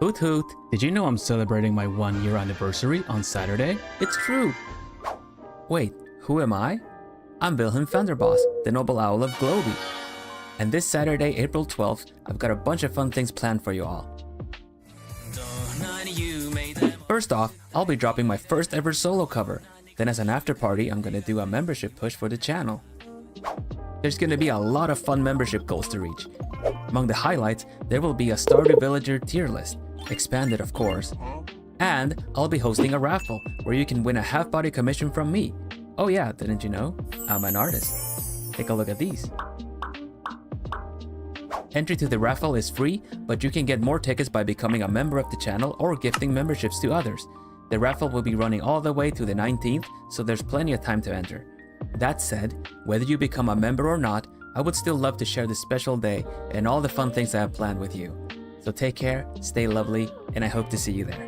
Hoot hoot! Did you know I'm celebrating my 1-year anniversary on Saturday? It's true! Wait, who am I? I'm Vilhelm Vanderbos, the noble owl of Globie. And this Saturday, April 12th, I've got a bunch of fun things planned for you all. First off, I'll be dropping my first ever solo cover. Then as an after party, I'm gonna do a membership push for the channel. There's gonna be a lot of fun membership goals to reach. Among the highlights, there will be a Stardew Villager tier list, expanded of course. And I'll be hosting a raffle where you can win a half-body commission from me. Oh yeah, didn't you know? I'm an artist. Take a look at these. Entry to the raffle is free, but you can get more tickets by becoming a member of the channel or gifting memberships to others. The raffle will be running all the way to the 19th, so there's plenty of time to enter. That said, whether you become a member or not, I would still love to share this special day and all the fun things I have planned with you. So take care, stay lovely, and I hope to see you there.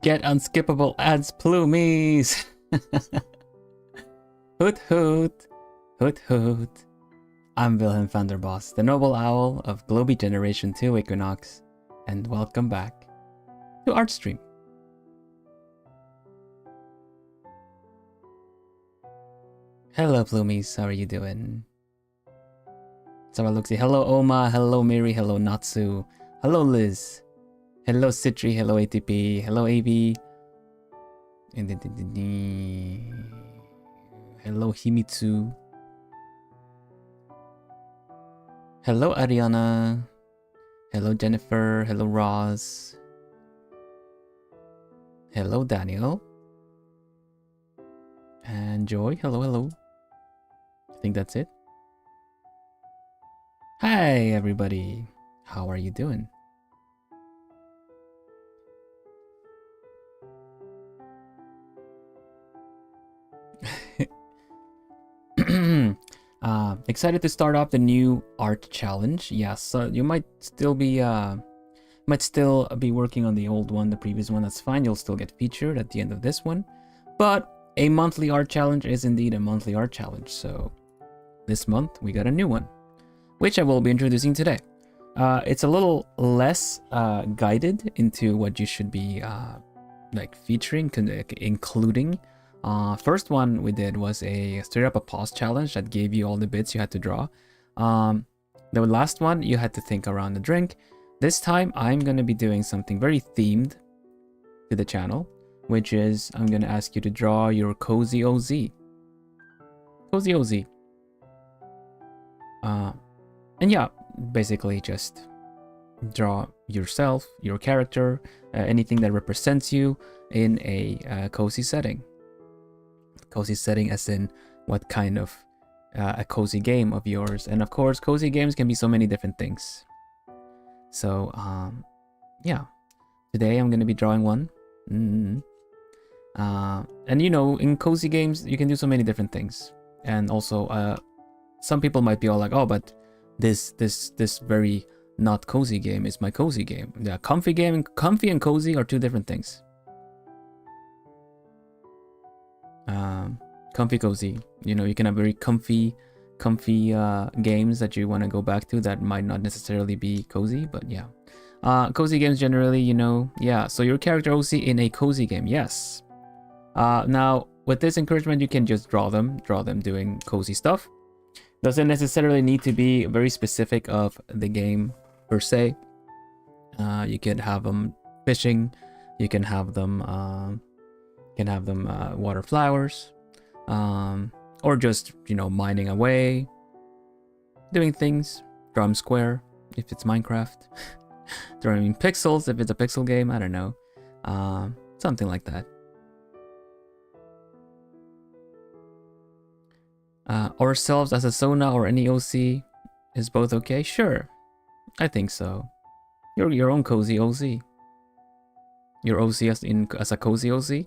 Get unskippable ads, plumies! Hoot hoot! Hoot hoot! I'm Vilhelm Vanderbos, the noble owl of Globie Generation 2 Equinox, and welcome back to Artstream. Hello plumies, how are you doing? Sawaluxi, hello Oma, hello Miri, hello Natsu, hello Liz, hello Citri, hello ATP, hello AB, hello Himitsu, hello Ariana, hello Jennifer, hello Roz, hello Daniel, and Joy, hello. I think that's it. Hi everybody, how are you doing? Excited to start off the new art challenge. Yes, so you might still be working on the old one, the previous one. That's fine. You'll still get featured at the end of this one. But a monthly art challenge is indeed a monthly art challenge. So this month we got a new one, which I will be introducing today. It's a little less guided into what you should be like featuring, including. First one we did was a stir up a pause challenge that gave you all the bits you had to draw. The last one you had to think around the drink. This time I'm going to be doing something very themed to the channel, which is I'm going to ask you to draw your cozy OZ. Cozy OZ. And yeah, basically just draw yourself, your character, anything that represents you in a cozy setting. Cozy setting as in what kind of a cozy game of yours. And of course, cozy games can be so many different things. So, yeah. Today I'm going to be drawing one. And you know, in cozy games, you can do so many different things. And also, some people might be all like, oh, but this very not cozy game is my cozy game. The comfy game, comfy and cozy are two different things. Comfy cozy, you know, you can have very comfy games that you want to go back to that might not necessarily be cozy, but yeah, cozy games generally, you know, yeah. So your character OC in a cozy game, yes. Now with this encouragement, you can just draw them doing cozy stuff. Doesn't necessarily need to be very specific of the game per se. You can have them fishing, you can have them water flowers, or just, you know, mining away, doing things, drawing square if it's Minecraft, drawing pixels if it's a pixel game, I don't know, something like that. Ourselves as a Sona or any OC is both okay? Sure, I think so. You're your own cozy OC. Your OC as a cozy OC.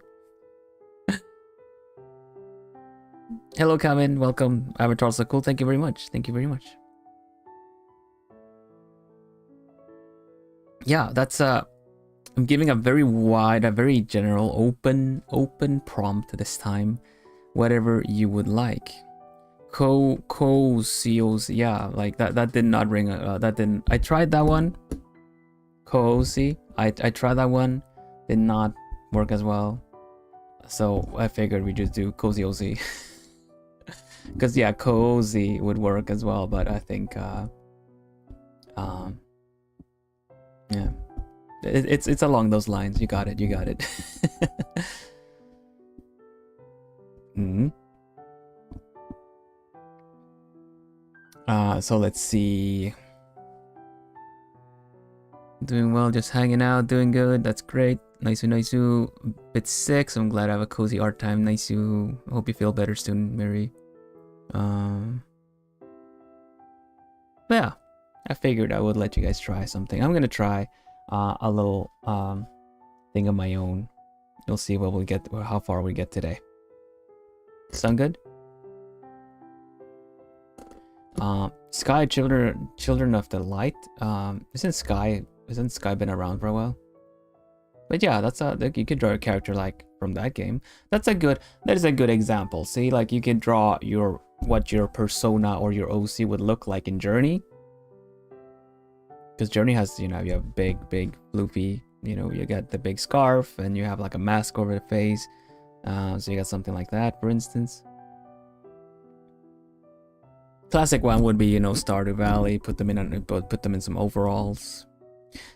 Hello, Kamin. Welcome. Avatar so cool. Thank you very much. Thank you very much. Yeah, that's I'm giving a very wide, a very general, open prompt this time. Whatever you would like. Co-COC, yeah, like that did not ring, that didn't, I tried that one. Co-OC, I tried that one, did not work as well. So I figured we just do cozy OZ. Because yeah, cozy would work as well, but I think yeah, it's along those lines. You got it. Mm-hmm. So let's see. Doing well, just hanging out, doing good. That's great. Nice. Bit sick, so I'm glad I have a cozy art time. Nice. Hope you feel better soon, Mary. Yeah, I figured I would let you guys try something. I'm gonna try a little thing of my own. You'll see what we'll get, how far we get today. Sound good? Sky Children of the Light. Isn't Sky been around for a while? But yeah, that's you could draw a character like from that game. That is a good example. See, like you can draw what your persona or your OC would look like in Journey. Because Journey has, you have big floofy, you got the big scarf and you have like a mask over the face. So you got something like that, for instance. Classic one would be, Stardew Valley, put them in some overalls.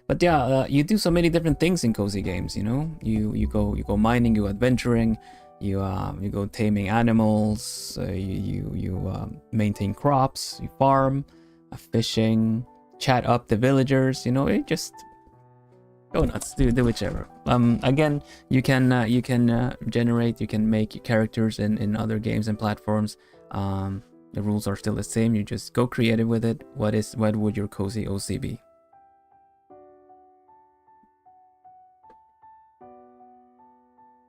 But yeah, you do so many different things in cozy games, You go mining, you go adventuring, you go taming animals, you maintain crops, you farm, fishing, chat up the villagers, it just go nuts, do whichever. Again, you can generate, you can make characters in other games and platforms. The rules are still the same. You just go creative with it. What would your cozy OC be?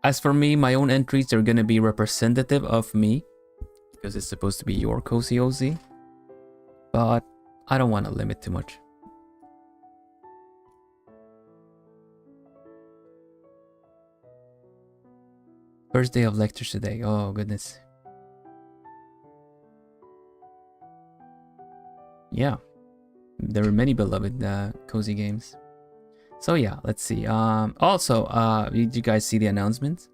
As for me, my own entries are gonna be representative of me because it's supposed to be your cozy OC. But I don't want to limit too much. First day of lectures today. Oh goodness. Yeah, there were many beloved cozy games. So yeah, let's see. Also, did you guys see the announcement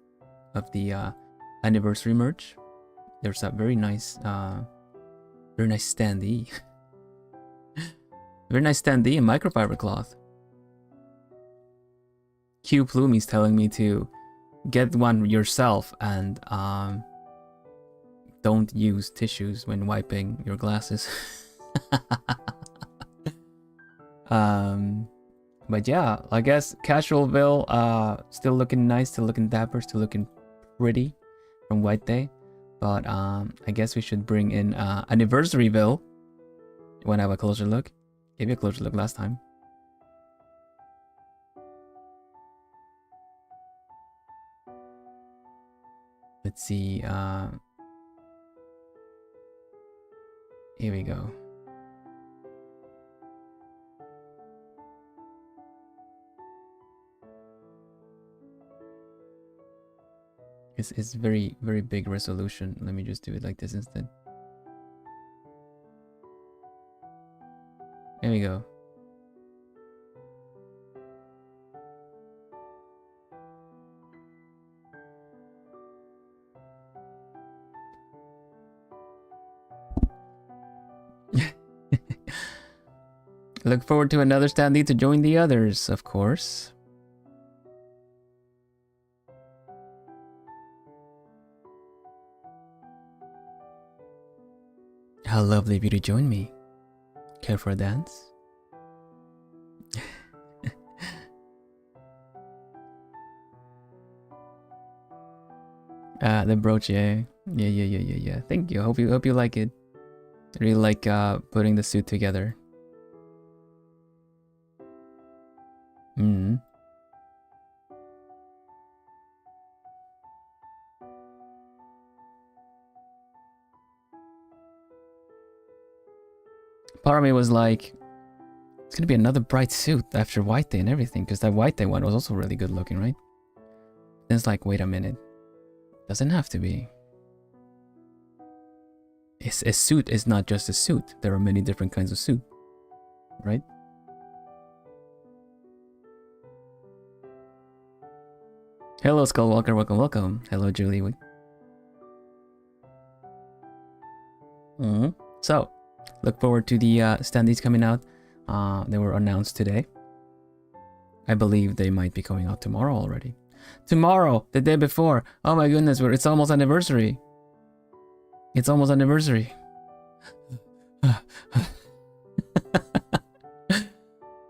of the anniversary merch? There's a very nice standee. Very nice standee in microfiber cloth. Q Plumey's telling me to get one yourself and don't use tissues when wiping your glasses. But yeah, I guess Casualville still looking nice, still looking dapper, still looking pretty from White Day. But I guess we should bring in Anniversaryville. You wanna have a closer look? Gave you a closer look last time. Let's see, here we go. It's very big resolution. Let me just do it like this instead. There we go. Look forward to another standee to join the others, of course. How lovely of you to join me. Care for a dance? The brooch, yeah. Thank you. Hope you like it. I really like putting the suit together. Part of me was like, It's gonna be another bright suit after White Day and everything, because that White Day one was also really good looking, right? Then it's like, wait a minute. Doesn't have to be. A suit is not just a suit. There are many different kinds of suit, right? Hello, Skullwalker. Welcome, welcome. Hello, Julie. So, look forward to the standees coming out. They were announced today. I believe they might be coming out tomorrow already. Tomorrow, the day before. Oh my goodness, it's almost anniversary. It's almost anniversary.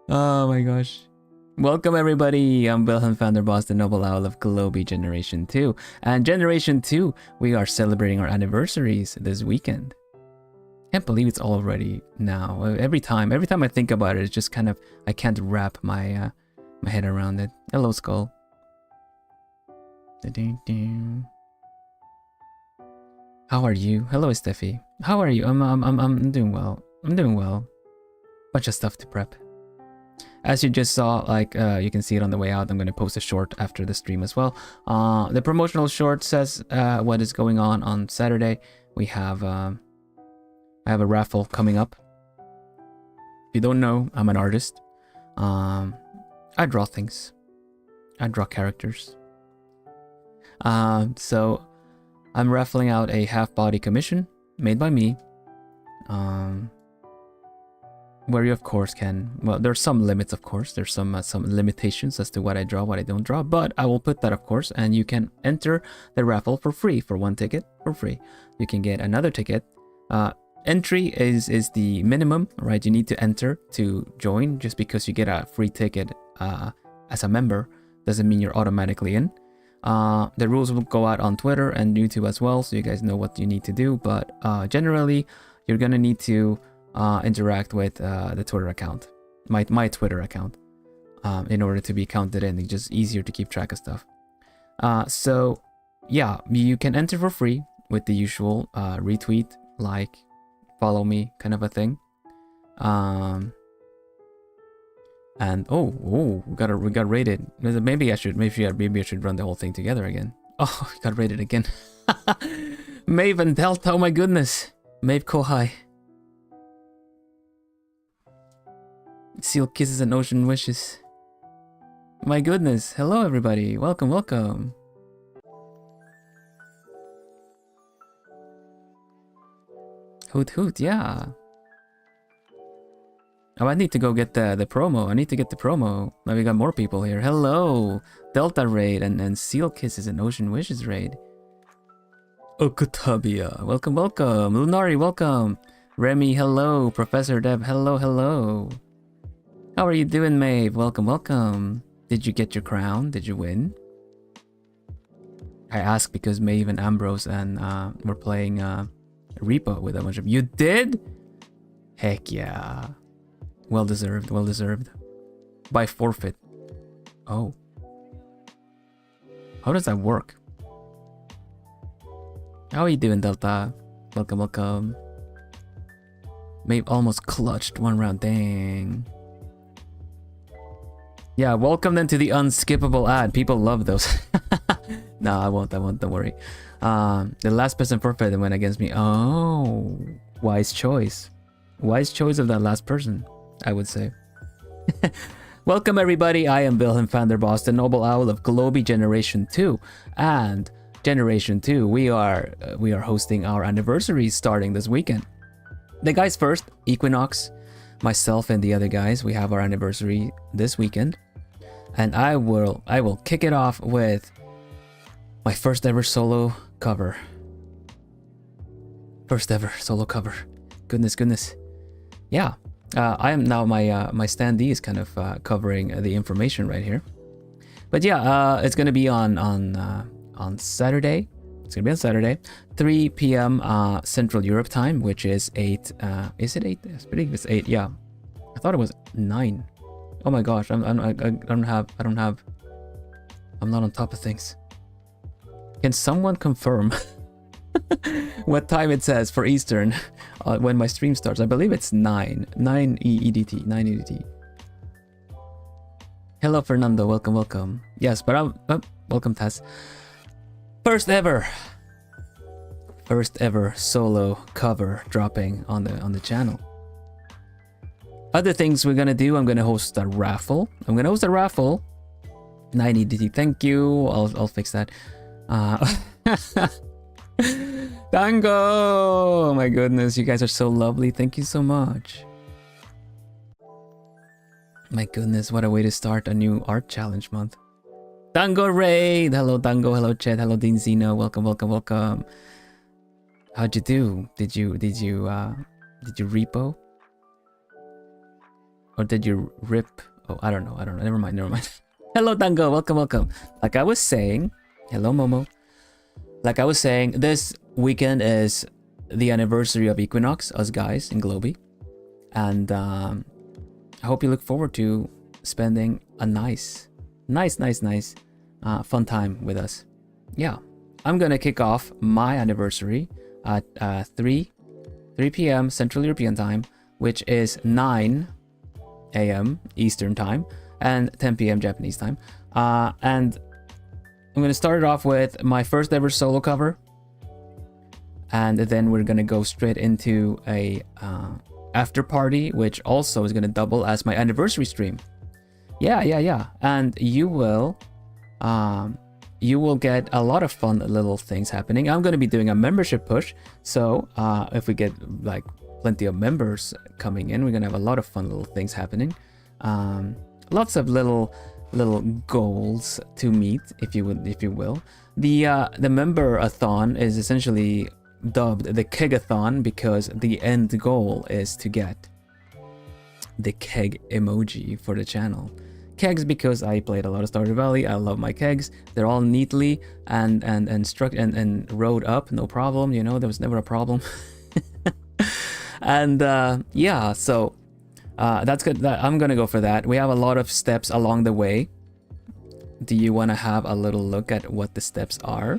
Oh my gosh. Welcome everybody. I'm Vilhelm Vanderbos, the Noble Owl of Globie Generation 2. And Generation 2, we are celebrating our anniversaries this weekend. Can't believe it's already now. Every time I think about it, it's just kind of, I can't wrap my my head around it. Hello, Skull. How are you? Hello, Steffi. How are you? I'm doing well. I'm doing well. Bunch of stuff to prep. As you just saw, like you can see it on the way out. I'm going to post a short after the stream as well. The promotional short says what is going on Saturday. We have I have a raffle coming up. If you don't know, I'm an artist. I draw things. I draw characters. So I'm raffling out a half-body commission made by me. Where you of course can, well, there's some limits, of course. There's some limitations as to what I draw, what I don't draw, but I will put that, of course, and you can enter the raffle for free, for one ticket for free. You can get another ticket. Entry is the minimum, right? You need to enter to join. Just because you get a free ticket as a member doesn't mean you're automatically in. The rules will go out on Twitter and YouTube as well, so you guys know what you need to do. But generally, you're gonna need to interact with the Twitter account, my Twitter account, in order to be counted in. It's just easier to keep track of stuff. So yeah, you can enter for free with the usual retweet, like, follow me kind of a thing. And we got rated. Maybe I should run the whole thing together again. Oh, we got rated again. Maeve and Delta, oh my goodness. Maeve Kohai. Seal kisses and ocean wishes. My goodness. Hello everybody. Welcome, welcome. Hoot hoot, yeah. Oh, I need to go get the promo. I need to get the promo. Now we got more people here. Hello. Delta raid and Seal kisses and ocean wishes raid. Okutabia. Welcome, welcome. Lunari, welcome. Remy, hello. Professor Deb, hello, hello. How are you doing, Maeve? Welcome, welcome. Did you get your crown? Did you win? I asked because Maeve and Ambrose and were playing Repo with a bunch of... You did? Heck yeah. Well deserved, well deserved. By forfeit. Oh. How does that work? How are you doing, Delta? Welcome, welcome. Maeve almost clutched one round, dang. Yeah, welcome then to the unskippable ad. People love those. No, I won't, don't worry. The last person forfeited went against me. Oh, wise choice. Wise choice of that last person, I would say. Welcome everybody, I am Vilhelm Vanderbos, the Noble Owl of Globie Generation 2. And Generation 2, we are hosting our anniversary starting this weekend. The guys first, Equinox, myself and the other guys, we have our anniversary this weekend. And I will kick it off with my first ever solo cover. First ever solo cover. Goodness, goodness. Yeah, I am now, my standee is kind of covering the information right here. But yeah, it's gonna be on Saturday. It's gonna be on Saturday, 3 p.m. Central Europe time, which is 8. Is it 8? I believe it's 8. Yeah, I thought it was 9. Oh my gosh, I'm not on top of things. Can someone confirm what time it says for Eastern? when my stream starts. I believe it's 9 EDT, 9 EDT. Hello, Fernando. Welcome, welcome. Yes, but I'm welcome, Tess. First ever solo cover dropping on the channel. Other things we're gonna do, I'm gonna host a raffle. 9 EDT, thank you. I'll fix that. Dango! Oh my goodness, you guys are so lovely. Thank you so much. My goodness, what a way to start a new art challenge month. Dango Raid! Hello Dango, hello Chet, hello Dean Zeno. Welcome, welcome, welcome. How'd you do? Did you repo? Or did you rip? Oh, I don't know. Never mind. Hello Dango, welcome, welcome. Like I was saying, hello Momo. Like I was saying, this weekend is the anniversary of Equinox, us guys in Globie. And I hope you look forward to spending a nice fun time with us. Yeah, I'm gonna kick off my anniversary at 3 p.m. Central European time, which is 9 a.m. Eastern time and 10 p.m. Japanese time. And I'm gonna start it off with my first ever solo cover, and then we're gonna go straight into a after party, which also is gonna double as my anniversary stream. Yeah. And you will get a lot of fun little things happening. I'm gonna be doing a membership push, so if we get like plenty of members coming in, we're gonna have a lot of fun little things happening. Lots of little goals to meet, if you will. The member-a-thon is essentially dubbed the keg-a-thon because the end goal is to get the keg emoji for the channel. Kegs because I played a lot of Stardew Valley. I love my kegs. They're all neatly and rode up, no problem. You know, there was never a problem. And yeah, so that's good. I'm gonna go for that. We have a lot of steps along the way. Do you want to have a little look at what the steps are?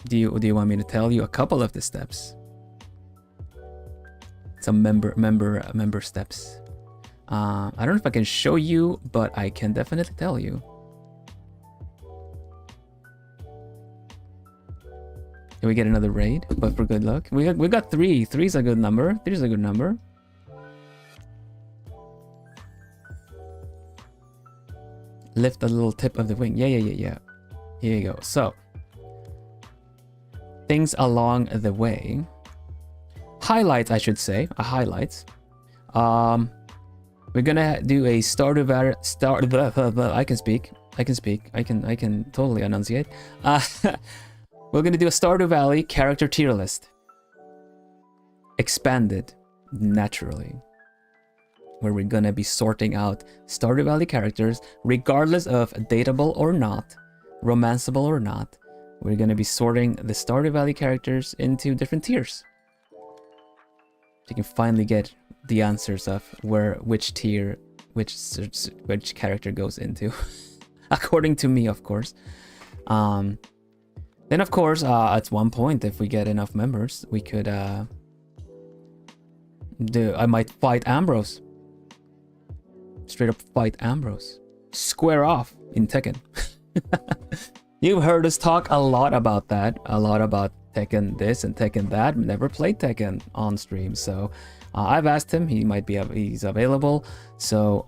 Do you want me to tell you a couple of the steps? Some member steps. I don't know if I can show you, but I can definitely tell you. Can we get another raid? But for good luck, we got 3. 3's a good number. 3's a good number. Lift a little tip of the wing. Yeah. Here you go. So things along the way. Highlights, I should say. Highlights. We're gonna do a Stardew Valley. I can speak. I can totally enunciate. We're gonna do a Stardew Valley character tier list. Expanded, naturally. Where we're gonna be sorting out Stardew Valley characters, regardless of dateable or not, romanceable or not. We're gonna be sorting the Stardew Valley characters into different tiers. So you can finally get the answers of which tier, which character goes into, according to me, of course. Then, of course, at one point, if we get enough members, we could I might fight Ambrose. Straight up fight Ambrose. Square off in Tekken. You've heard us talk a lot about that. A lot about Tekken this and Tekken that. Never played Tekken on stream. So I've asked him. He's available. So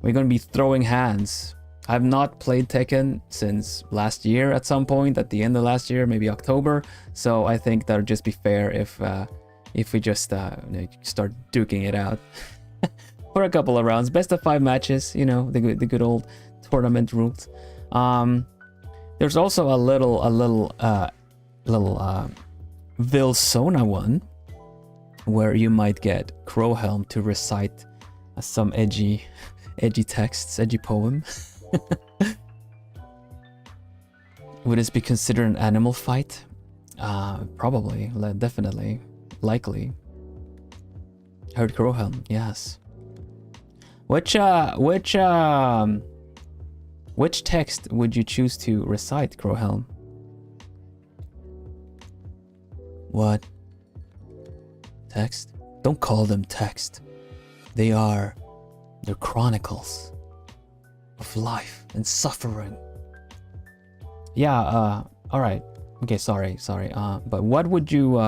we're going to be throwing hands. I've not played Tekken since last year at some point. At the end of last year, maybe October. So I think that would just be fair if we just start duking it out. For a couple of rounds, best of 5 matches, you know, the good old tournament rules. There's also a little Vilsona one where you might get Crowhelm to recite some edgy texts, edgy poem. Would this be considered an animal fight? Probably, definitely, likely. Heard Crowhelm, yes. Which text would you choose to recite, Crowhelm? What? Text? Don't call them text. They're chronicles of life and suffering. Yeah, alright. Okay, sorry. But what would you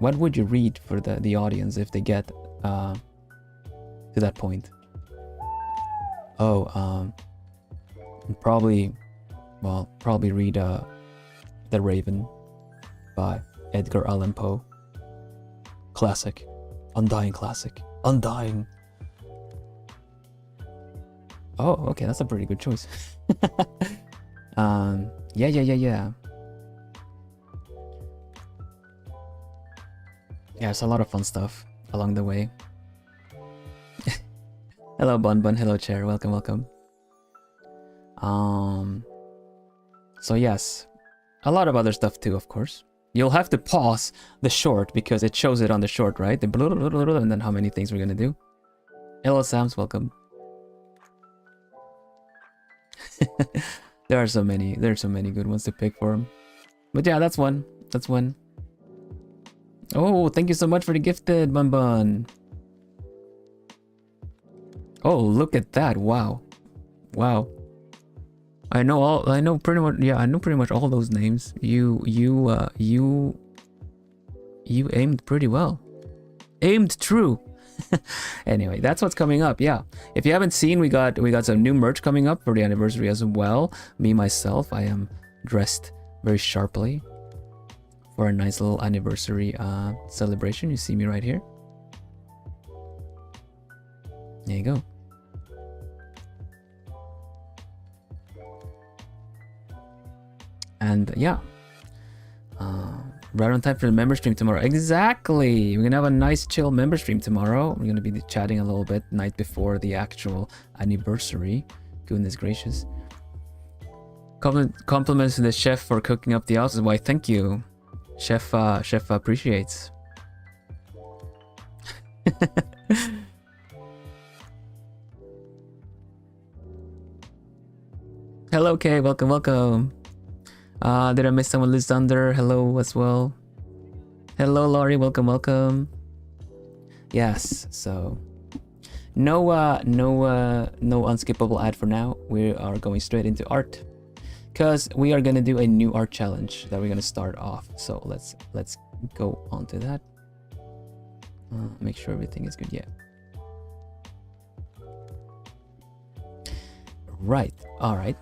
read for the audience if they get to that point? Oh, probably read The Raven by Edgar Allan Poe. Classic. Undying classic. Undying. Oh, okay, that's a pretty good choice. Yeah. Yeah, it's a lot of fun stuff along the way. Hello, Bun. Hello, Chair. Welcome. So yes, a lot of other stuff too, of course. You'll have to pause the short because it shows it on the short, right? The blah, blah, blah, blah, and then how many things we're gonna do. Hello, Sams. Welcome. There are so many good ones to pick for him. But yeah, that's one. Oh, thank you so much for the gifted, Bun. Oh, look at that. Wow. I know pretty much all those names. You aimed pretty well. Aimed true. Anyway, that's what's coming up. Yeah, if you haven't seen, we got some new merch coming up for the anniversary as well. Myself, I am dressed very sharply for a nice little anniversary celebration. You see me right here. There you go. And yeah, right on time for the member stream tomorrow. Exactly. We're gonna have a nice chill member stream tomorrow. We're gonna be chatting a little bit night before the actual anniversary. Goodness gracious. Compliments to the chef for cooking up the houses. Why, thank you. Chef appreciates. Hello, Kay. Welcome. Did I miss someone? Liz Thunder, hello as well. Hello, Laurie. Welcome. Yes. So, no unskippable ad for now. We are going straight into art, because we are gonna do a new art challenge that we're gonna start off. So let's go on to that. Make sure everything is good. Yeah. Right. All right.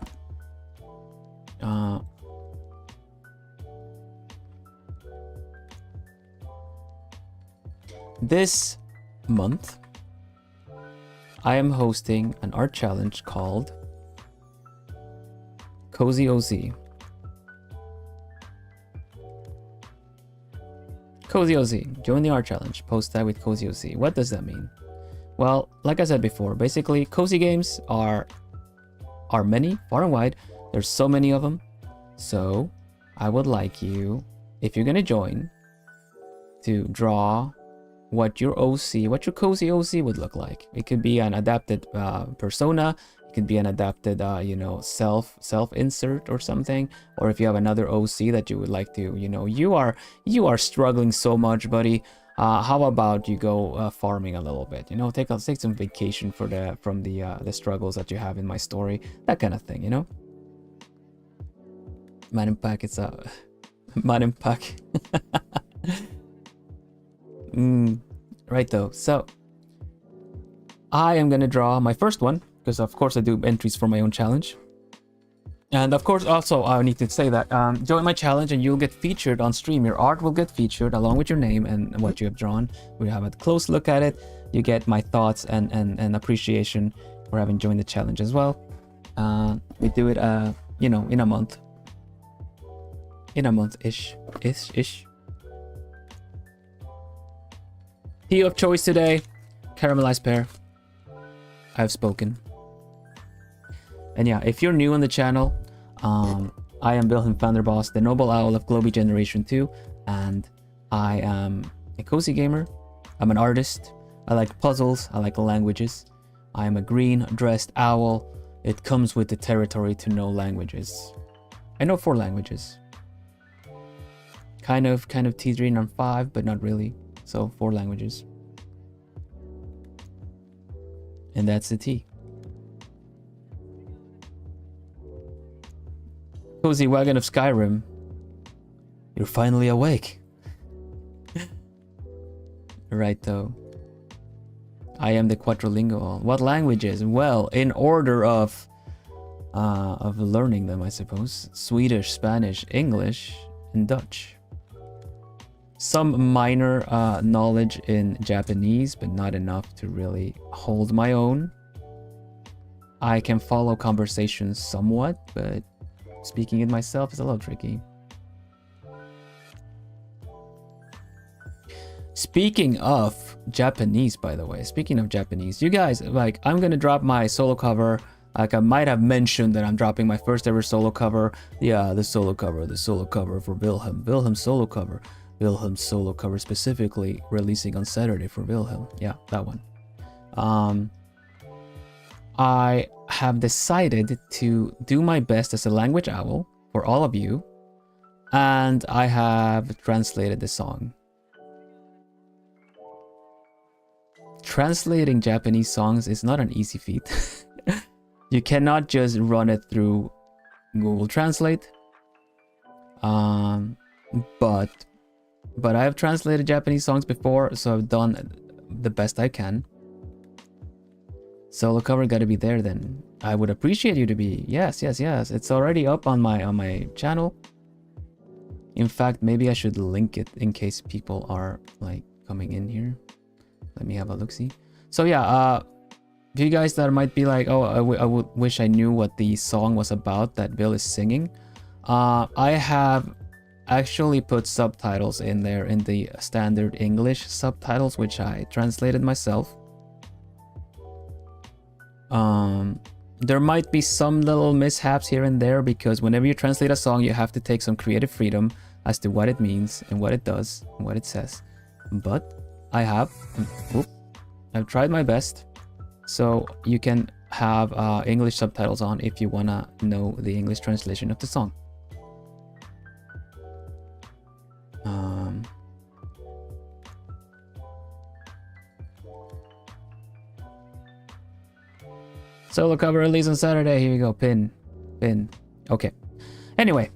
This month, I am hosting an art challenge called Cozy OZ. Cozy OZ. Join the art challenge. Post that with Cozy OZ. What does that mean? Well, like I said before, basically, cozy games are many, far and wide. There's so many of them. So I would like you, if you're gonna join, to draw what your cozy OC would look like. It could be an adapted persona. It could be an adapted, self insert or something. Or if you have another OC that you would like to, you are struggling so much, buddy. How about you go farming a little bit? Take some vacation from the struggles that you have in my story. That kind of thing, Man in Pack, it's a Man in Pack. Right though. So I am gonna draw my first one because of course I do entries for my own challenge. And of course also I need to say that join my challenge and you'll get featured on stream. Your art will get featured along with your name and what you have drawn. We have a close look at it. You get my thoughts and appreciation for having joined the challenge as well. We do it in a month. In a month-ish. Tea of choice today, caramelized pear. I've spoken. And yeah, if you're new on the channel, I am Vilhelm Vanderbos, the noble owl of Globie Generation 2, and I am a cozy gamer. I'm an artist. I like puzzles. I like languages. I am a green-dressed owl. It comes with the territory to know languages. I know 4 languages. Kind of teetering on 5, but not really. So 4 languages. And that's the T. Cozy Wagon of Skyrim. You're finally awake. Right though. I am the quadrilingual. What languages? Well, in order of learning them, I suppose. Swedish, Spanish, English, and Dutch. Some minor knowledge in Japanese, but not enough to really hold my own. I can follow conversations somewhat, but speaking it myself is a little tricky. Speaking of Japanese, by the way, speaking of Japanese, you guys, like, I'm gonna drop my solo cover. Like, I might have mentioned that I'm dropping my first ever solo cover. Yeah, the solo cover for Vilhelm. Vilhelm solo cover. Vilhelm solo cover specifically releasing on Saturday for Vilhelm. Yeah, that one. I have decided to do my best as a language owl for all of you, and I have translated the song. Translating Japanese songs is not an easy feat. You cannot just run it through Google Translate. But I have translated Japanese songs before, so I've done the best I can. Solo cover gotta be there then. I would appreciate you to be. Yes. It's already up on my channel. In fact, maybe I should link it in case people are like coming in here. Let me have a look-see. So yeah, if you guys that might be like, oh, I would wish I knew what the song was about that Bill is singing. I have actually put subtitles in there in the standard English subtitles, which I translated myself. There might be some little mishaps here and there because whenever you translate a song, you have to take some creative freedom as to what it means and what it does and what it says. But I've tried my best, so you can have English subtitles on if you wanna know the English translation of the song. Solo cover release on Saturday. Here you go. Pin. Okay. Anyway,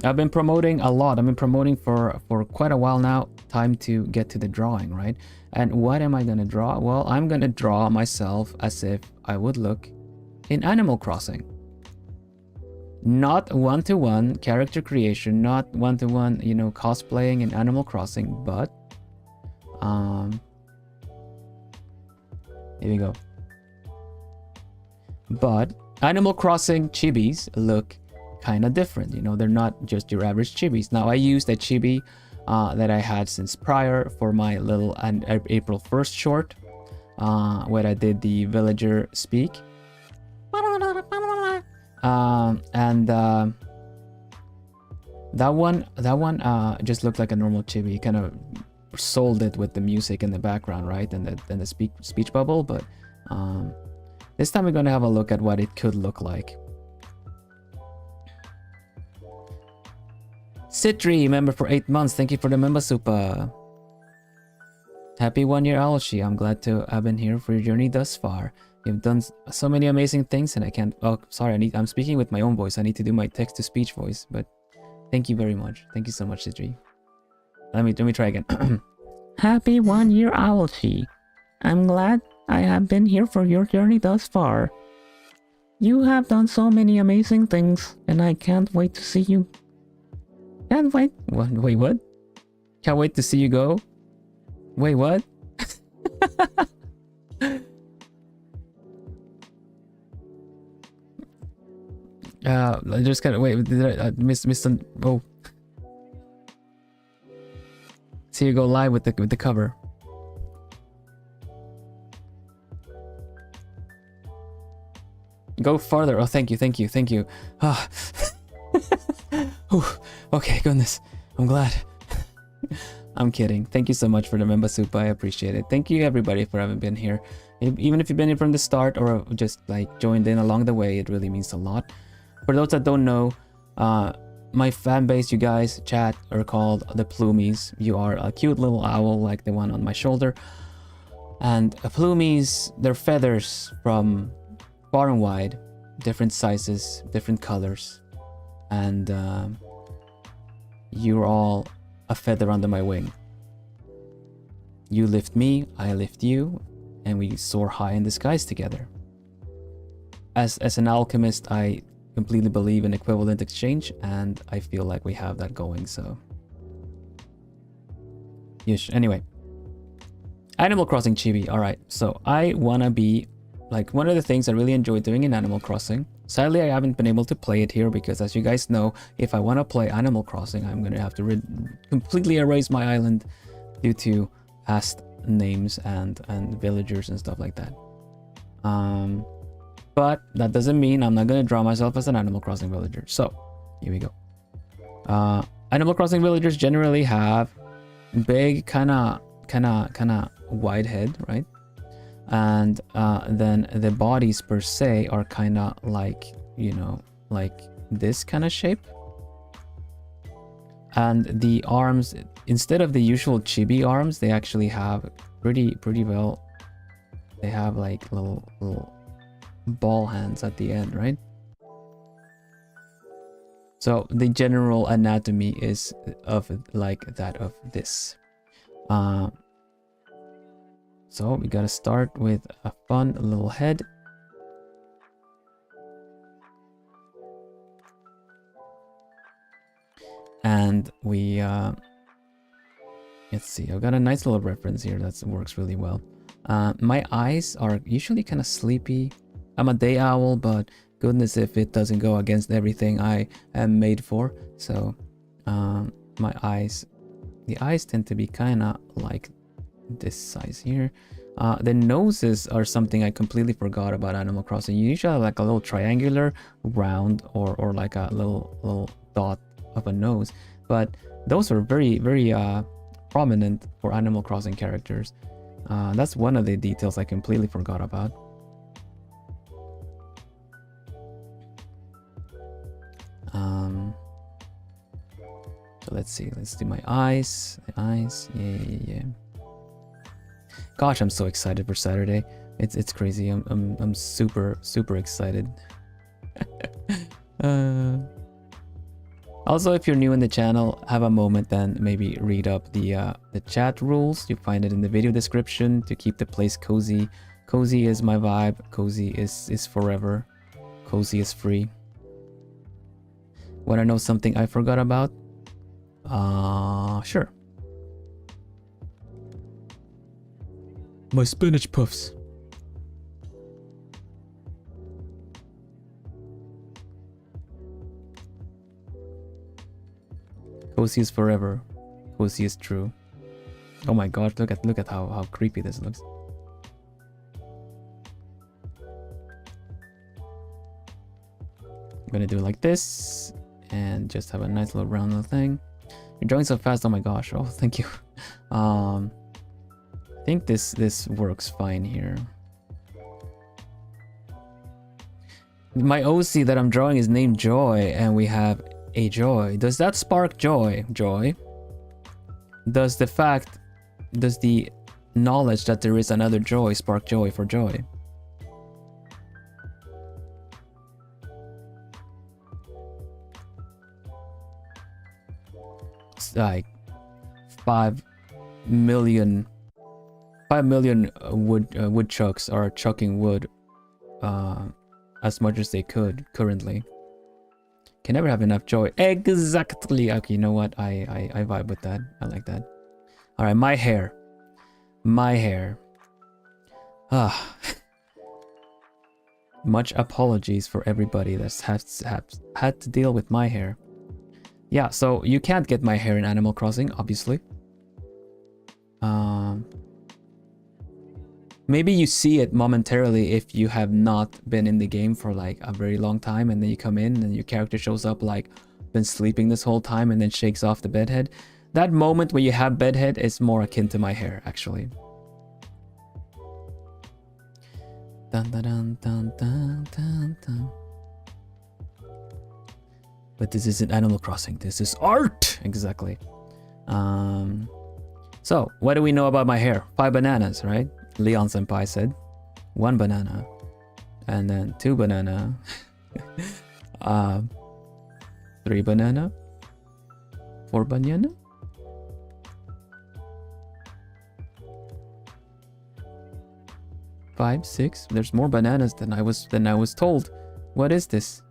I've been promoting a lot. I've been promoting for quite a while now. Time to get to the drawing, right? And what am I gonna draw? Well, I'm gonna draw myself as if I would look in Animal Crossing. Not one-to-one character creation, not one-to-one, you know, cosplaying in Animal Crossing, but here we go. But Animal Crossing chibis look kind of different, you know, they're not just your average chibis. Now, I used a chibi that I had since prior for my little April 1st short, where I did the villager speak. That one just looked like a normal chibi. Kind of sold it with the music in the background, right, and the speech bubble. But this time we're gonna have a look at what it could look like. Citri, member for 8 months. Thank you for the member super. Happy 1 year, Alshi. I'm glad to have been here for your journey thus far. You've done so many amazing things, and I can't. Oh, sorry. I'm speaking with my own voice. I need to do my text to speech voice. But thank you very much. Thank you so much, Citri. Let me try again. Happy 1 year, Alshi. I'm glad I have been here for your journey thus far. You have done so many amazing things, and I can't wait to see you. Can't wait. What? Wait, what? Can't wait to see you go. Wait, what? I just gotta wait. Did I miss some? Oh. See you go live with the cover. Go farther. Oh, thank you. Ah. Okay, goodness. I'm glad. I'm kidding. Thank you so much for the member soup. I appreciate it. Thank you everybody for having been here. Even if you've been here from the start or just like joined in along the way, it really means a lot. For those that don't know, my fan base, you guys, chat, are called the Plumies. You are a cute little owl like the one on my shoulder. And Plumies, they're feathers from far and wide, different sizes, different colors. And you're all a feather under my wing. You lift me, I lift you, and we soar high in the skies together. As an alchemist, I completely believe in equivalent exchange, and I feel like we have that going, so... Yes, anyway. Animal Crossing Chibi, alright. So, I wanna be... Like, one of the things I really enjoy doing in Animal Crossing... Sadly, I haven't been able to play it here, because as you guys know, if I wanna play Animal Crossing, I'm gonna have to completely erase my island due to past names and villagers and stuff like that. But that doesn't mean I'm not gonna draw myself as an Animal Crossing villager. So, here we go. Animal Crossing villagers generally have big, kinda wide head, right? And then the bodies per se are kinda like, you know, like this kind of shape. And the arms, instead of the usual chibi arms, they actually have pretty well. They have like little ball hands at the end, right? So the general anatomy is of like that of this. So we gotta start with a fun little head. And we let's see, I've got a nice little reference here that works really well. My eyes are usually kind of sleepy. I'm a day owl, but goodness if it doesn't go against everything I am made for. So my eyes, the eyes tend to be kind of like this size here. The noses are something I completely forgot about Animal Crossing. You usually have like a little triangular round or like a little dot of a nose, but those are very prominent for Animal Crossing characters. That's one of the details I completely forgot about. So let's do my eyes. The eyes, yeah. Gosh, I'm so excited for Saturday. It's crazy. I'm super excited. Also, if you're new in the channel, have a moment then maybe read up the chat rules. You find it in the video description to keep the place cozy. Cozy is my vibe. Cozy is forever. Cozy is free. Want to know something I forgot about? Sure. My spinach puffs. Cozy is forever. Cozy is true. Oh my god, look at how creepy this looks. I'm gonna do it like this and just have a nice little round little thing. You're drawing so fast, oh my gosh. Oh, thank you. I think this works fine here. My OC that I'm drawing is named Joy, and we have a joy. Does that spark joy? Joy? Does the knowledge that there is another joy spark joy for joy? It's like 5 million woodchucks are chucking wood as much as they could currently. Can never have enough joy. Exactly. Okay, you know what? I vibe with that. I like that. All right, my hair. Much apologies for everybody that's had to deal with my hair. Yeah, so you can't get my hair in Animal Crossing, obviously. Maybe you see it momentarily if you have not been in the game for like a very long time, and then you come in and your character shows up like been sleeping this whole time and then shakes off the bedhead. That moment where you have bedhead is more akin to my hair, actually. Dun, dun, dun, dun, dun, dun, dun. But this isn't Animal Crossing. This is art. Exactly. So what do we know about my hair? 5 bananas, right? Leon Senpai said 1 banana, and then 2 banana, 3 banana, 4 banana. 5, 6. There's more bananas than I was told. What is this?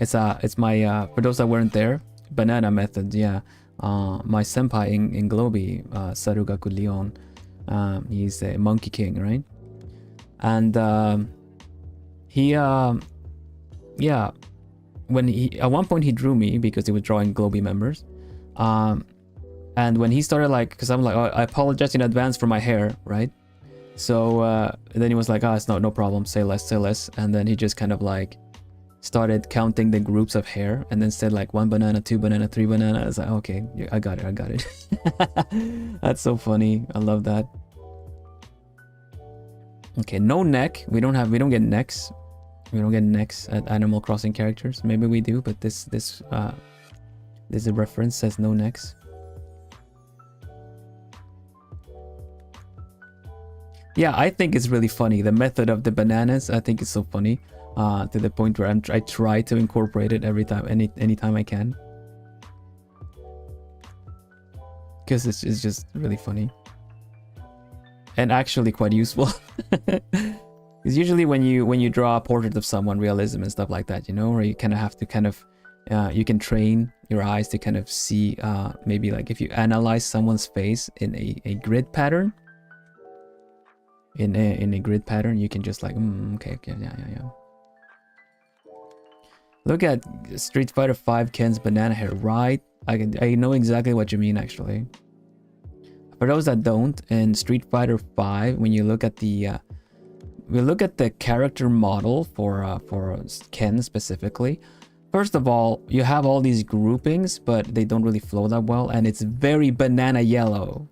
It's my for those that weren't there, banana method. Yeah, my senpai in globie, Sarugaku Leon, he's a monkey king, right? And he yeah, when he at one point he drew me because he was drawing globie members, and when he started, like, because I'm like, oh, I apologize in advance for my hair, right? So then he was like, it's no problem, say less, and then he just kind of like started counting the groups of hair and then said like 1 banana, 2 banana, 3 banana. I was like, okay, I got it. That's so funny. I love that. Okay, no neck. We don't get necks. We don't get necks at Animal Crossing characters. Maybe we do, but this reference says no necks. Yeah, I think it's really funny. The method of the bananas, I think it's so funny. To the point where I try to incorporate it every time, anytime I can, because it's just really funny and actually quite useful. Because usually when you draw a portrait of someone, realism and stuff like that, you know, where you kind of have to you can train your eyes to kind of see, maybe like if you analyze someone's face in a grid pattern. In a grid pattern, you can just like, okay, yeah. Look at Street Fighter 5 Ken's banana hair, right? I know exactly what you mean, actually. For those that don't, in Street Fighter 5, when you look at the character model for Ken specifically, first of all, you have all these groupings, but they don't really flow that well, and it's very banana yellow.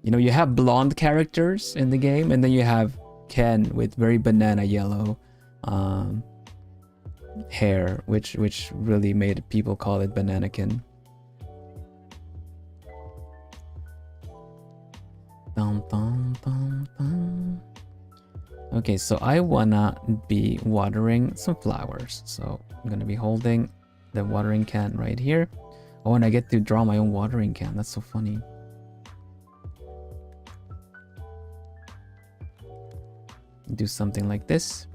You know, you have blonde characters in the game, and then you have Ken with very banana yellow hair, which really made people call it Bananakin. Okay, so I wanna be watering some flowers, so I'm gonna be holding the watering can right here. Oh, and I get to draw my own watering can. That's so funny. Do something like this.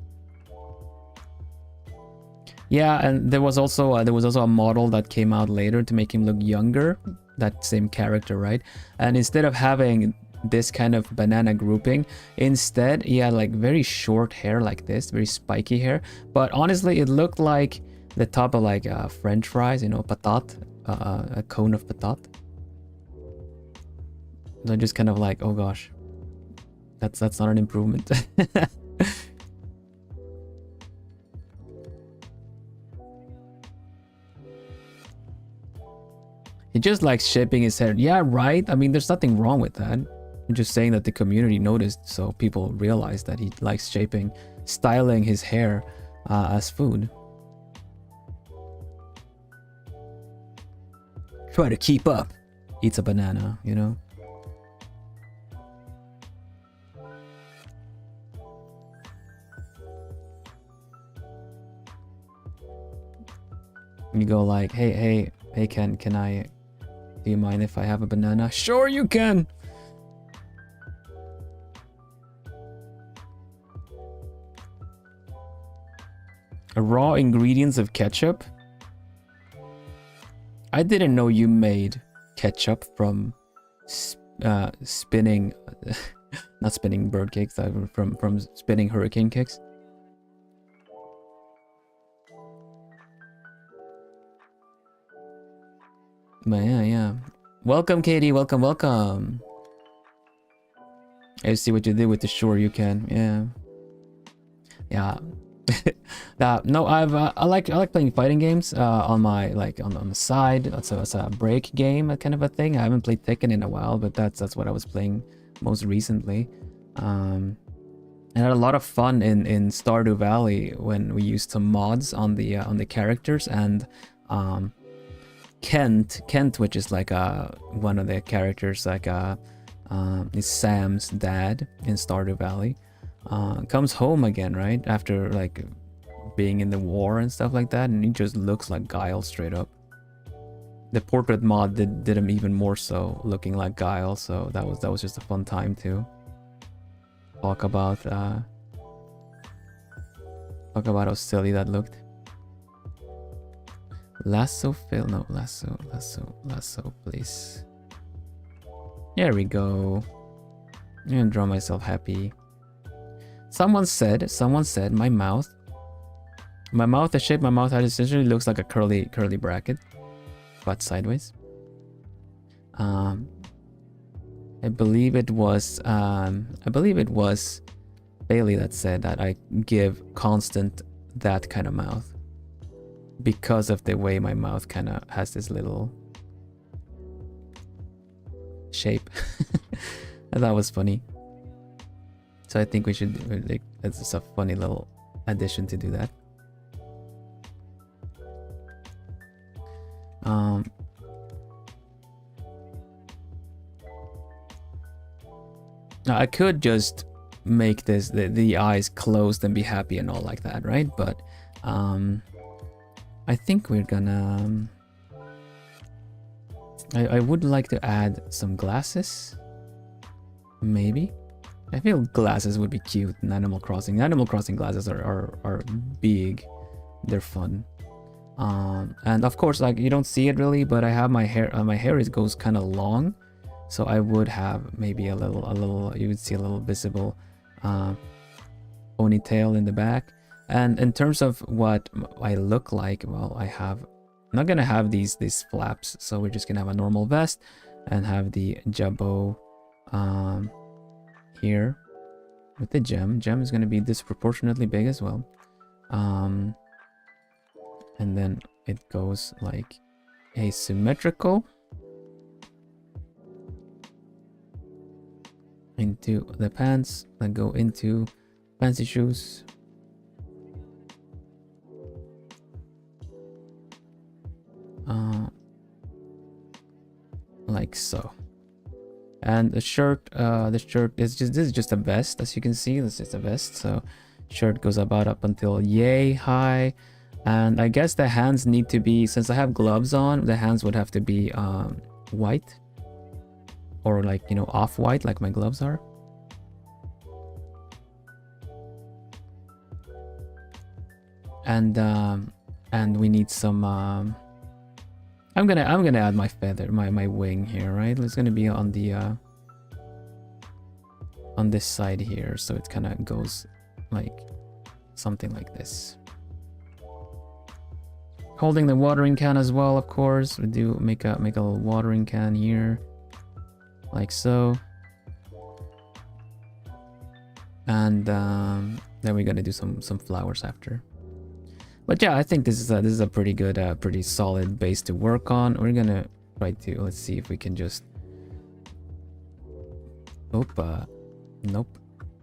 Yeah, and there was also a model that came out later to make him look younger, that same character, right? And instead of having this kind of banana grouping, instead he had like very short hair like this, very spiky hair, but honestly it looked like the top of like French fries, you know, patat, a cone of patat. So just kind of like, oh gosh, that's not an improvement. He just likes shaping his hair. Yeah, right. I mean, there's nothing wrong with that. I'm just saying that the community noticed, so people realized that he likes styling his hair as food. Try to keep up. Eats a banana, you know. You go like, hey, Ken, do you mind if I have a banana? Sure you can! Raw ingredients of ketchup? I didn't know you made ketchup from spinning... not spinning bird cakes, from spinning hurricane cakes. But yeah. Welcome, Katie. Welcome. I see what you did with the sure you can. Yeah. No, I like playing fighting games on my on the side. That's a break game, that kind of a thing. I haven't played Tekken in a while, but that's what I was playing most recently. I had a lot of fun in Stardew Valley when we used some mods on the characters, and Kent, which is like one of the characters, like is Sam's dad in Stardew Valley, comes home again, right, after like being in the war and stuff like that, and he just looks like Guile straight up. The portrait mod did him even more so, looking like Guile, so that was just a fun time to talk about how silly that looked. Lasso fill, no, lasso, please. There we go. I'm gonna draw myself happy. Someone said my mouth, the shape my mouth has essentially looks like a curly bracket, but sideways. I believe it was Bailey that said that I give Constant that kind of mouth because of the way my mouth kind of has this little shape. I thought it was funny, so I think we should, like, it's just a funny little addition to do that. I could just make this the eyes closed and be happy and all like that, right? But I think we're gonna I would like to add some glasses, maybe. I feel glasses would be cute in Animal Crossing. Animal Crossing glasses are big, they're fun. And of course, like, you don't see it really, but I have my hair goes kind of long, so I would have maybe a little you would see a little visible ponytail in the back. And in terms of what I look like, well, I'm not gonna have these flaps, so we're just gonna have a normal vest and have the jabot here with the gem. Gem is gonna be disproportionately big as well. And then it goes like asymmetrical into the pants that go into fancy shoes. Like so. And the shirt is this is just a vest, as you can see. This is a vest, so shirt goes about up until yay high. And I guess the hands need to be, since I have gloves on, the hands would have to be white, or like, you know, off-white like my gloves are. And we need some I'm gonna add my feather, my wing here, right? It's gonna be on the on this side here, so it kind of goes like something like this. Holding the watering can as well, of course. We do make a little watering can here, like so. And then we're gonna do some flowers after. But yeah, I think this is a pretty good, pretty solid base to work on. We're gonna try to, let's see if we can just, nope,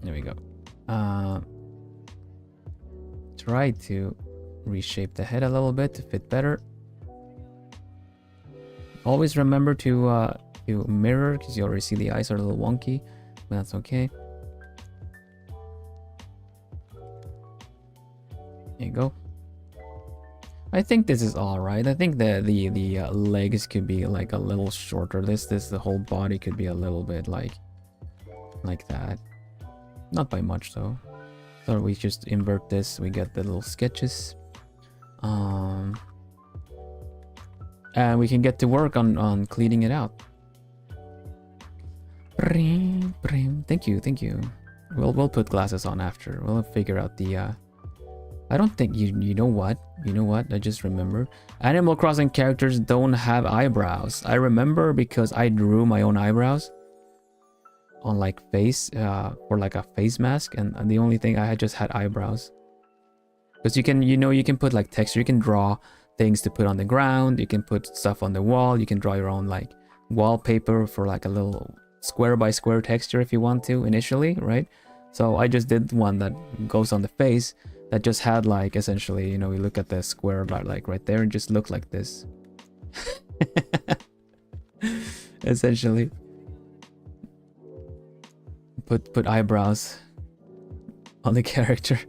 there we go. Try to reshape the head a little bit to fit better. Always remember to mirror, because you already see the eyes are a little wonky, but that's okay. There you go. I think this is all right. I think the legs could be like a little shorter. The whole body could be a little bit like that. Not by much though. So we just invert this. We get the little sketches. And we can get to work on cleaning it out. Thank you. We'll put glasses on after. We'll figure out the I don't think you know what I just remembered. Animal Crossing characters don't have eyebrows. I remember because I drew my own eyebrows on like face for like a face mask, and the only thing I had just had eyebrows. Because you can put like texture, you can draw things to put on the ground, you can put stuff on the wall, you can draw your own like wallpaper for like a little square by square texture if you want to initially, right? So I just did one that goes on the face that just had like essentially, you know, we look at the square bar like right there and just look like this. Essentially. Put eyebrows on the character.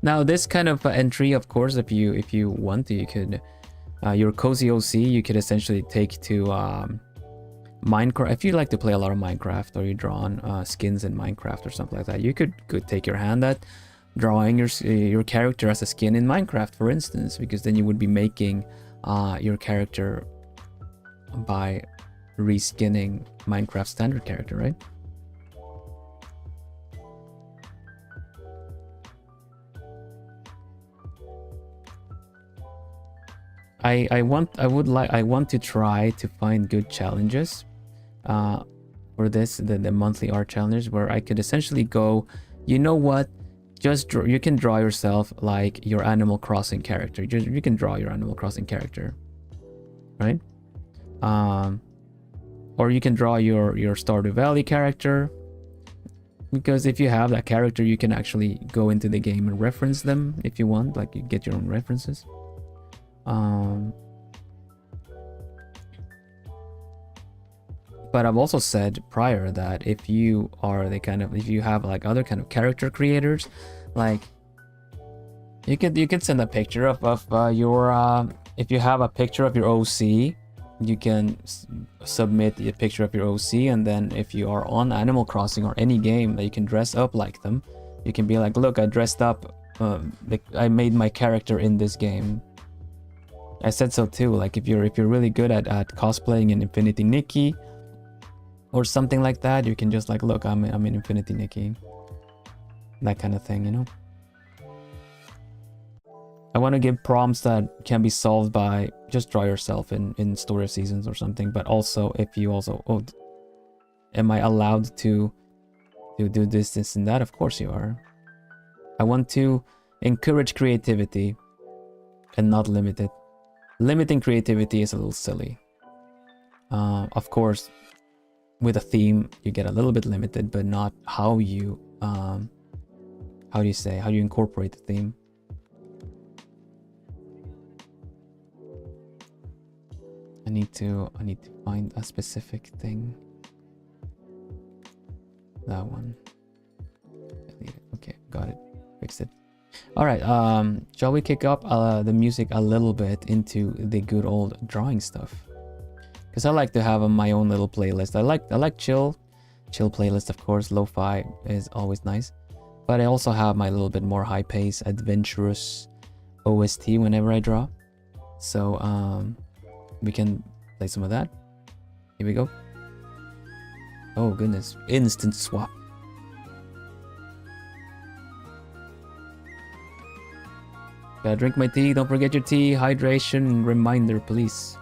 Now this kind of entry, of course, if you want to, you could your cozy OC you could essentially take to Minecraft. If you like to play a lot of Minecraft, or you draw on skins in Minecraft or something like that, you could take your hand at drawing your character as a skin in Minecraft, for instance, because then you would be making your character by reskinning Minecraft standard character, right? I want to try to find good challenges for this, the monthly art challenges, where I could essentially go, you know what, just you can draw yourself like your Animal Crossing character. You can draw your Animal Crossing character, right? Or you can draw your Stardew Valley character, because if you have that character, you can actually go into the game and reference them if you want, like you get your own references. But I've also said prior that if you are if you have like other kind of character creators, like you could send a picture of your if you have a picture of your OC, you can submit a picture of your OC, and then if you are on Animal Crossing or any game that you can dress up like them, you can be like, look, I dressed up, I made my character in this game. I said so too, like if you're really good at cosplaying in Infinity Nikki or something like that, you can just like, look, I'm in Infinity Nikki. That kind of thing, you know? I want to give prompts that can be solved by just draw yourself in Story of Seasons or something, but also if you also, am I allowed to do this and that? Of course you are. I want to encourage creativity and not limit it. Limiting creativity is a little silly. Of course, with a theme, you get a little bit limited, but not how you, how do you incorporate the theme. I need to find a specific thing. That one. Okay, got it. Fixed it. All right, shall we kick up the music a little bit into the good old drawing stuff? Because I like to have my own little playlist. I like chill playlist, of course. Lo-fi is always nice, but I also have my little bit more high pace, adventurous OST whenever I draw. So we can play some of that. Here we go. Oh goodness, instant swap. Gotta drink my tea. Don't forget your tea. Hydration reminder, please.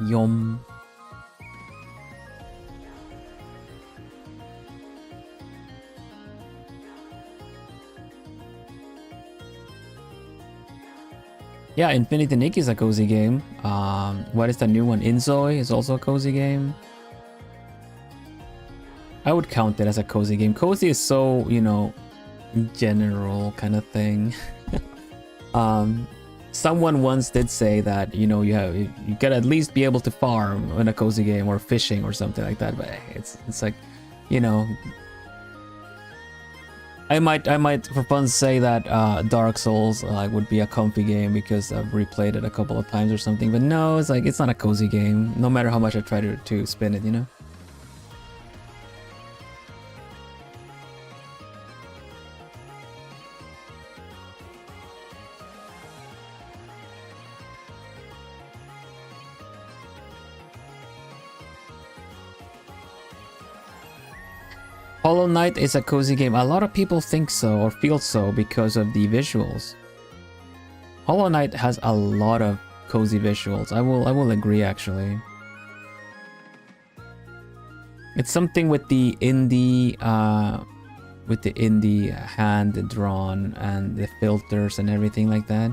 Yum. Yeah, Infinity Nikki is a cozy game. What is the new one? Inzoi is also a cozy game. I would count it as a cozy game. Cozy is so, you know, general kind of thing. Someone once did say that, you know, you gotta at least be able to farm in a cozy game, or fishing or something like that. But it's like, you know, I might for fun say that Dark Souls would be a comfy game because I've replayed it a couple of times or something. But no, it's like, it's not a cozy game, no matter how much I try to spin it, you know. Hollow Knight is a cozy game. A lot of people think so or feel so because of the visuals. Hollow Knight has a lot of cozy visuals. I will agree, actually. It's something with the indie hand drawn and the filters and everything like that.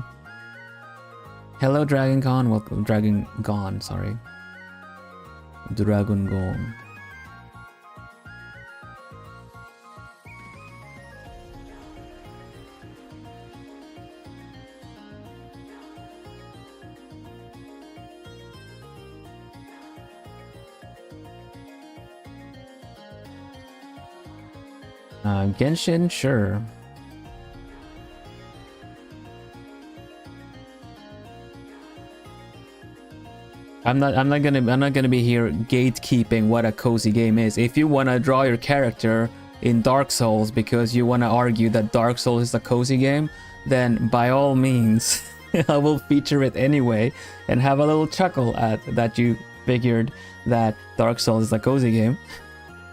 Hello Dragon Gone, welcome Dragon Gone, sorry. Dragon Gone. Genshin, sure. I'm not gonna be here gatekeeping what a cozy game is. If you wanna draw your character in Dark Souls because you wanna argue that Dark Souls is a cozy game, then by all means, I will feature it anyway and have a little chuckle at that you figured that Dark Souls is a cozy game.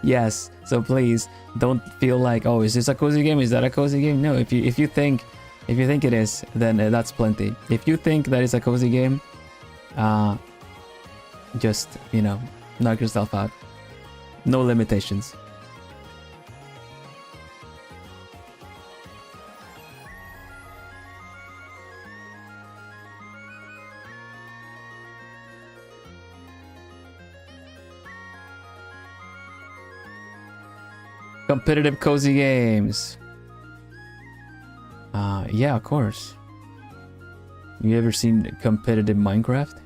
Yes, so please don't feel like, oh, is this a cozy game? Is that a cozy game? No, if you think it is, then that's plenty. If you think that is a cozy game, just, you know, knock yourself out. No limitations. Competitive cozy games. Yeah, of course. You ever seen competitive Minecraft?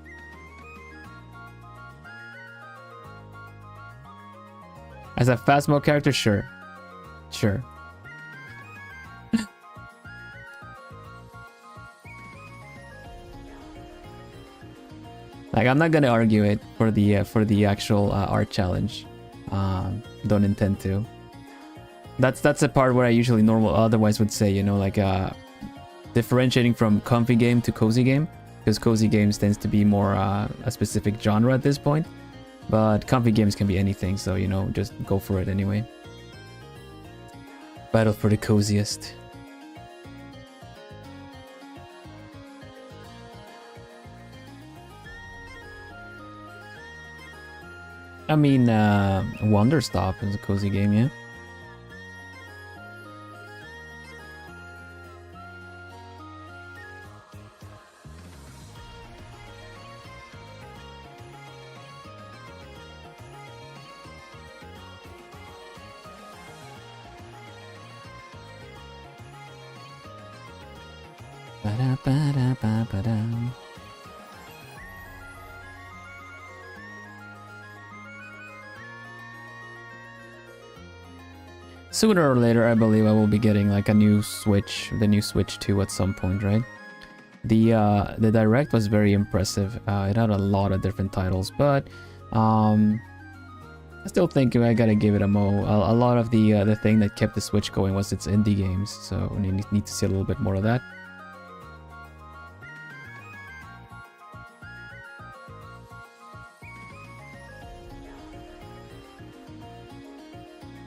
As a fast mode character, sure. Sure. Like, I'm not gonna argue it for the actual art challenge. Don't intend to. That's the part where I usually otherwise would say, you know, like differentiating from comfy game to cozy game, because cozy games tends to be more a specific genre at this point. But comfy games can be anything, so, you know, just go for it anyway. Battle for the coziest. I mean, Wonderstop is a cozy game, yeah? Sooner or later, I believe I will be getting like a new Switch, the new Switch 2 at some point, right? The Direct was very impressive. It had a lot of different titles, but I still think I gotta give it a mo. A lot of the thing that kept the Switch going was its indie games, so we need to see a little bit more of that.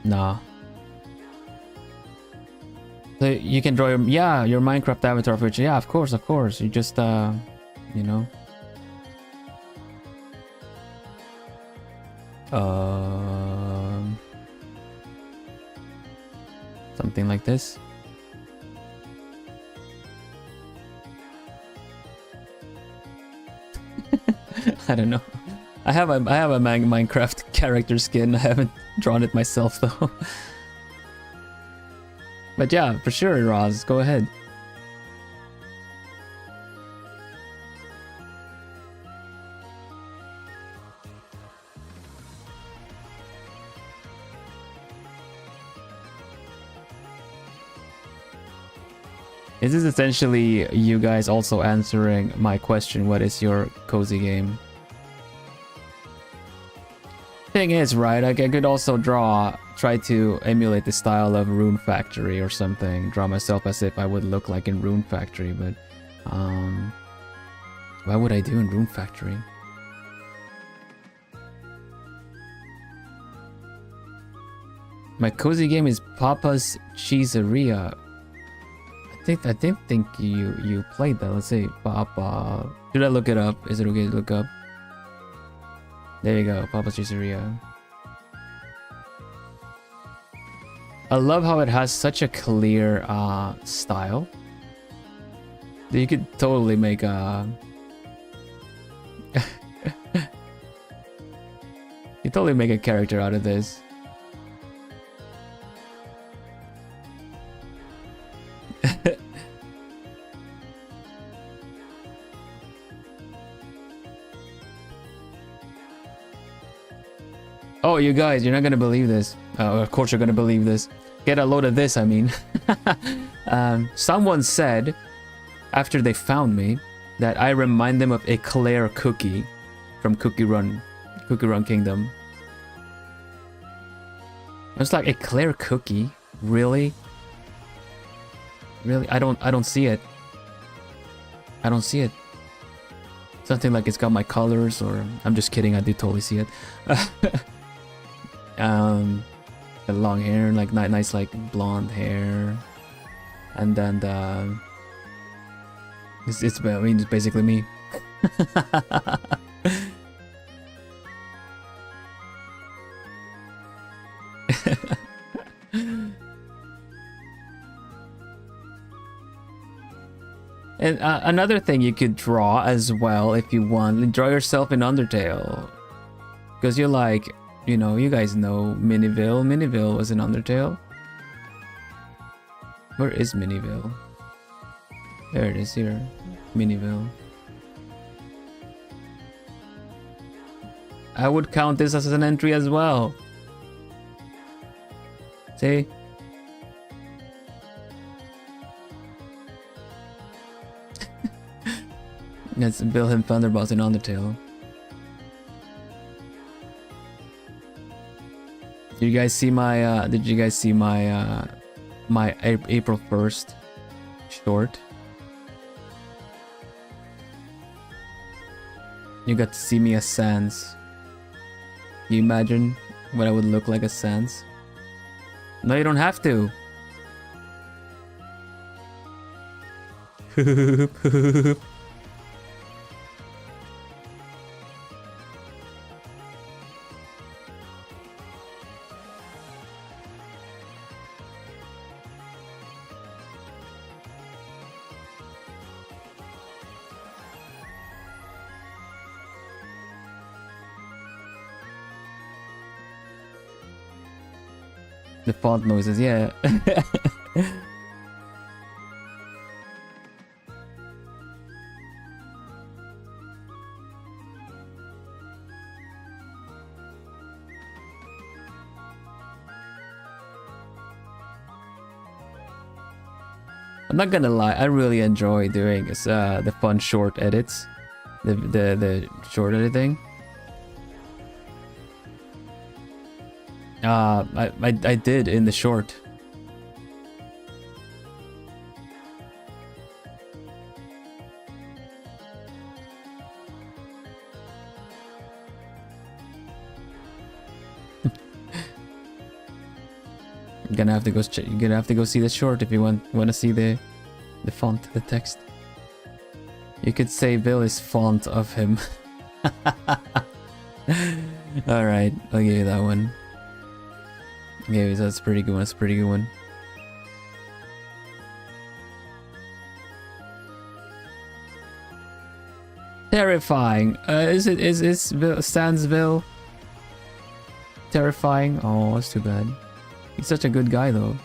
Nah. So you can draw your Minecraft avatar for which, yeah, of course. You just you know, something like this. I don't know. I have a Minecraft character skin. I haven't drawn it myself though. But yeah, for sure, Roz, go ahead. Is this essentially you guys also answering my question, what is your cozy game? Thing is, right, I could also try to emulate the style of Rune Factory or something, draw myself as if I would look like in Rune Factory, but what would I do in Rune Factory? My cozy game is Papa's Cheeseria. I didn't think you played that. Let's say Papa. Should I look it up? Is it okay to look up? There you go, Papa's Cheeseria. I love how it has such a clear style. You could totally make a... you totally make a character out of this. Oh, you guys, you're not gonna believe this. Of course you're gonna believe this. Get a load of this, I mean. Someone said, after they found me, that I remind them of Eclair Cookie from Cookie Run Kingdom. I was like, Eclair Cookie? Really? Really? I don't see it. I don't see it. Something like it's got my colors, or... I'm just kidding, I do totally see it. The long hair, like nice like blonde hair, and then it's I mean, it's basically me. And another thing you could draw as well if you want, draw yourself in Undertale, because you're like, you know, you guys know Miniville. Miniville was in Undertale. Where is Miniville? There it is here. Miniville. I would count this as an entry as well. See? That's Vilhelm Vanderbos in Undertale. Did you guys see my my April 1st short? You got to see me as Sans. Can you imagine what I would look like as Sans? No, you don't have to. The font noises, yeah. I'm not gonna lie, I really enjoy doing the fun short edits, the short editing. I did in the short. You're gonna have to go see the short if you want to see the font, the text. You could say Bill is font of him. All right, I'll give you that one. Okay, that's a pretty good one. That's a pretty good one. Terrifying. Is Stansville terrifying? Oh, that's too bad. He's such a good guy, though.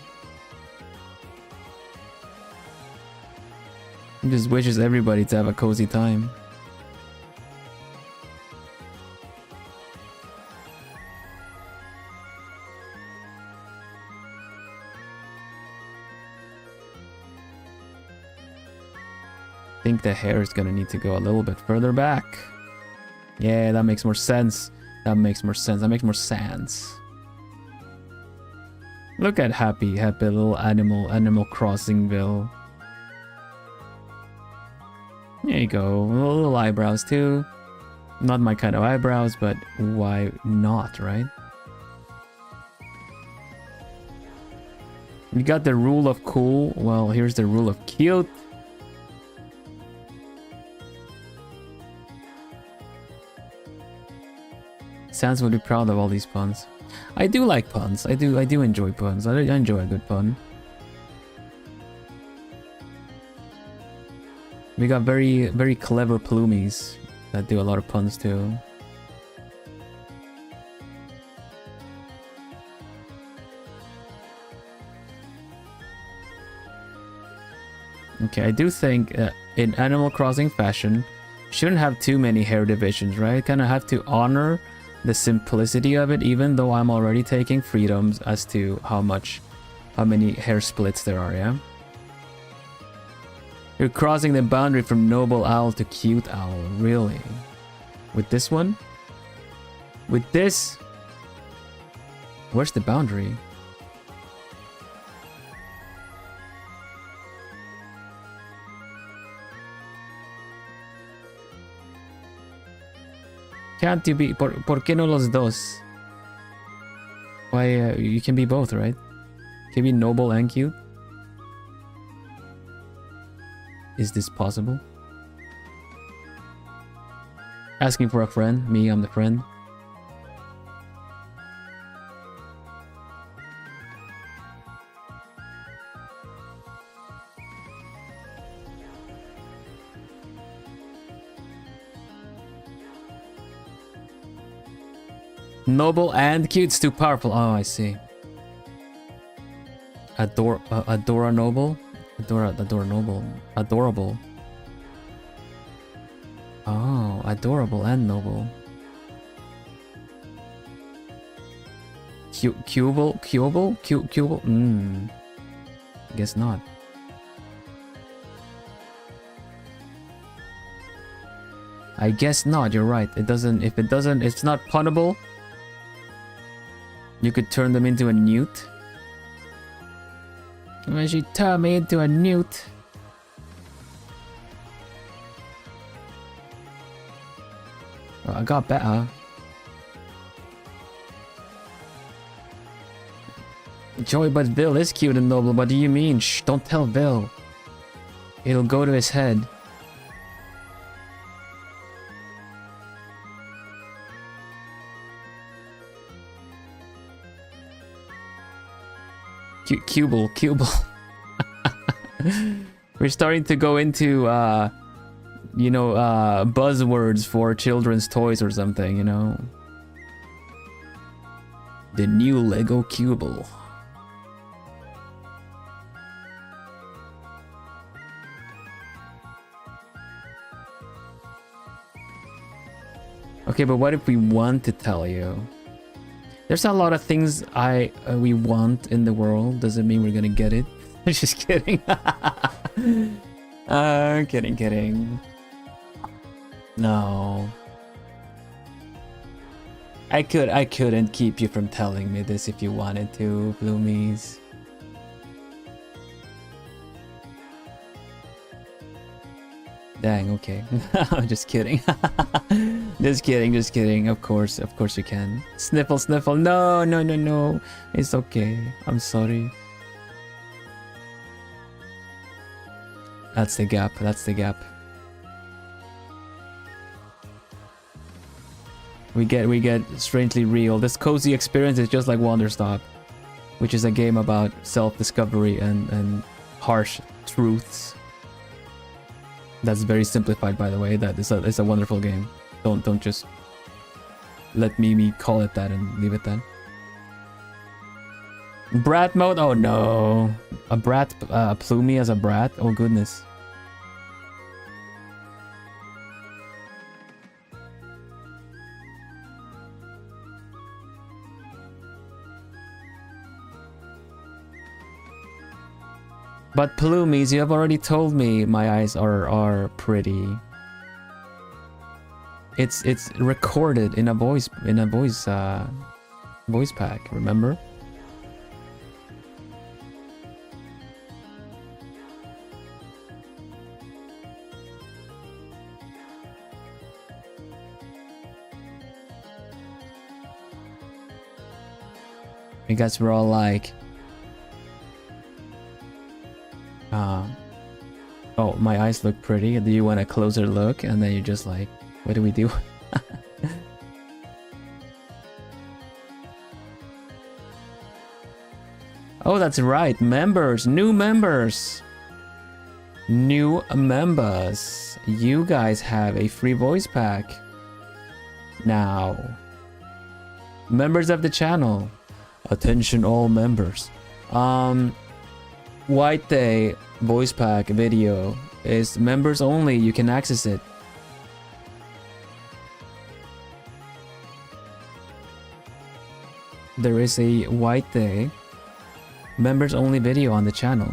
He just wishes everybody to have a cozy time. I think the hair is gonna need to go a little bit further back. Yeah, that makes more sense. That makes more sense. That makes more sense. Look at happy little Animal Crossingville. There you go. Little eyebrows too. Not my kind of eyebrows, but why not, right? You got the rule of cool. Well, here's the rule of cute. Sans would be proud of all these puns. I do like puns. I do enjoy puns. I enjoy a good pun. We got very clever plumies that do a lot of puns too. Okay, I do think in Animal Crossing fashion, shouldn't have too many hair divisions, right? Kind of have to honor the simplicity of it, even though I'm already taking freedoms as to how many hair splits there are, yeah? You're crossing the boundary from noble owl to cute owl, really? With this one? With this? Where's the boundary? Can't you be... ¿Por qué no los dos? Why, you can be both, right? Can be noble and cute? Is this possible? Asking for a friend. Me, I'm the friend. Noble and cute's too powerful. Oh, I see. Adora noble? Adora noble. Adorable. Oh, adorable and noble. Cubable? Cubable? Guess not. I guess not, you're right. If it's not punnable, you could turn them into a newt. When she turned me into a newt. Oh, I got better. Joey, but Bill is cute and noble. What do you mean? Shh, don't tell Bill. It'll go to his head. Cubal. We're starting to go into, you know, buzzwords for children's toys or something, you know. The new Lego Cubal. Okay, but what if we want to tell you? There's a lot of things we want in the world. Doesn't mean we're gonna get it. Just kidding. Kidding. No. I couldn't keep you from telling me this if you wanted to, Bloomies. Dang, okay. I'm just kidding. Just kidding. Of course you can. Sniffle. No. It's okay. I'm sorry. That's the gap. We get strangely real. This cozy experience is just like Wonderstop, which is a game about self-discovery and harsh truths. That's very simplified, by the way. It's a wonderful game. Don't just let me call it that and leave it then. Brat mode? Oh no. A brat, Plumie as a brat? Oh goodness. But Plumies, you have already told me my eyes are pretty. It's recorded in a voice pack, remember? I guess we're all like, oh, my eyes look pretty. Do you want a closer look? And then you're just like, what do we do? Oh, that's right. Members. New members. New members. You guys have a free voice pack. Now. Members of the channel. Attention all members. White Day voice pack video is members only. You can access it. There is a White Day members only video on the channel.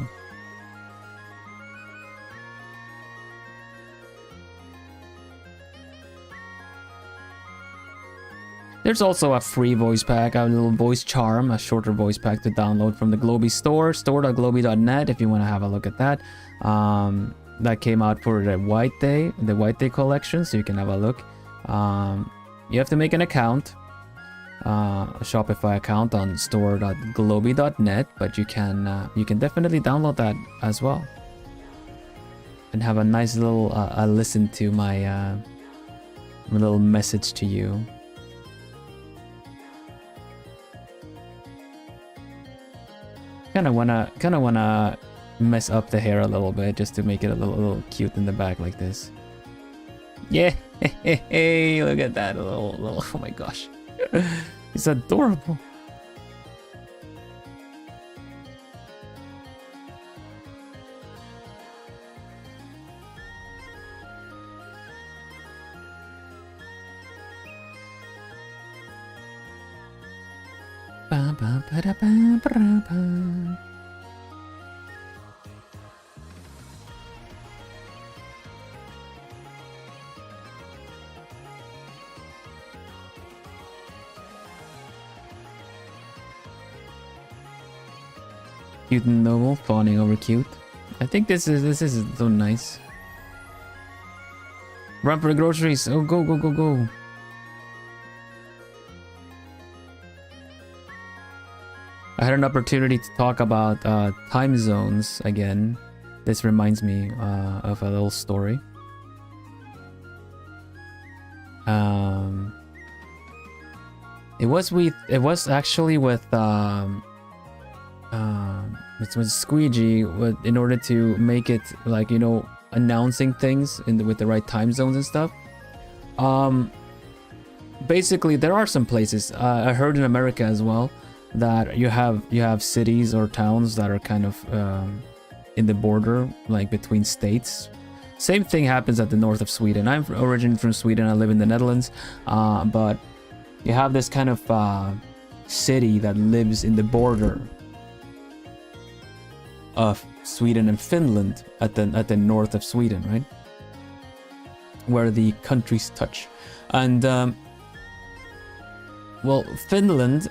There's also a free voice pack, a little voice charm, a shorter voice pack to download from the Globie store, store.globie.net if you want to have a look at that. That came out for the White Day collection, so you can have a look. You have to make an account, a Shopify account on store.globie.net, but you can definitely download that as well and have a nice little listen to my little message to you. Kind of wanna mess up the hair a little bit just to make it a little cute in the back like this. Yeah, hey, look at that little. Oh my gosh, it's adorable. Cute and noble, fawning over cute. I think this is so nice. Run for the groceries. Oh, go. I had an opportunity to talk about time zones again. This reminds me of a little story. It was actually with Squeegee in order to make it like, you know, announcing things with the right time zones and stuff. Basically, there are some places I heard in America as well that you have cities or towns that are kind of in the border, like between states. Same thing happens at the north of Sweden. I'm originally from Sweden. I live in the Netherlands, but you have this kind of city that lives in the border of Sweden and Finland at the north of Sweden, right, where the countries touch. And well, Finland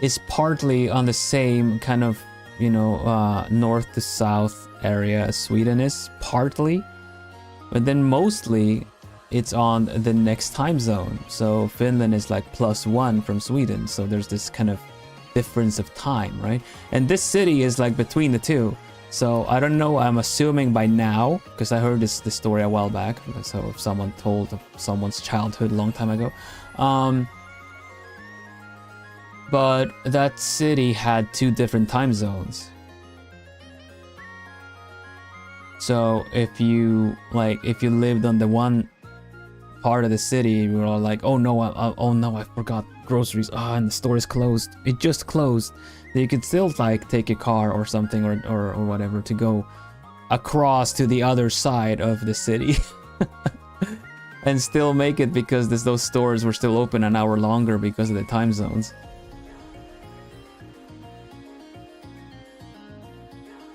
is partly on the same kind of, you know, north to south area as Sweden is, partly, but then mostly it's on the next time zone. So Finland is like +1 from Sweden, so there's this kind of difference of time, right? And this city is like between the two. So I don't know, I'm assuming by now, because I heard this story a while back, so if someone told of someone's childhood a long time ago, but that city had 2 different time zones. So if you lived on the one part of the city, you were all like, oh no, I forgot groceries. And the store is closed. It just closed. Then you could still like take a car or something or whatever to go across to the other side of the city and still make it, because those stores were still open an hour longer because of the time zones.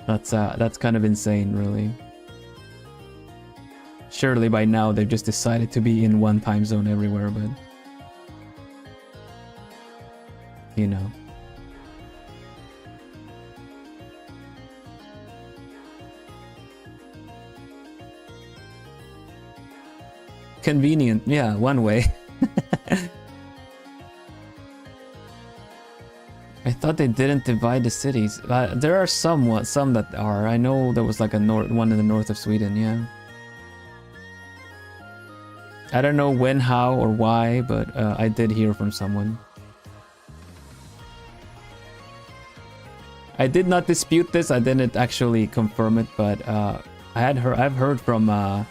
That's kind of insane, really. Surely by now they've just decided to be in one time zone everywhere, but you know. Convenient, yeah, one way. I thought they didn't divide the cities. There are some that are. I know there was like one in the north of Sweden, yeah. I don't know when, how, or why, but I did hear from someone. I did not dispute this. I didn't actually confirm it, but I've heard from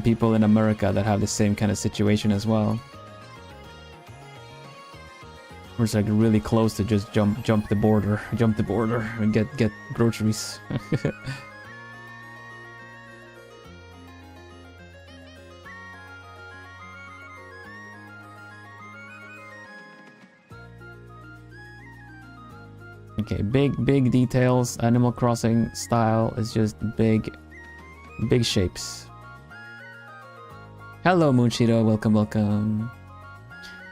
people in America that have the same kind of situation as well. Where it's like really close to just jump the border and get groceries. Okay, big details. Animal Crossing style is just big shapes. Hello Moonshiro, welcome.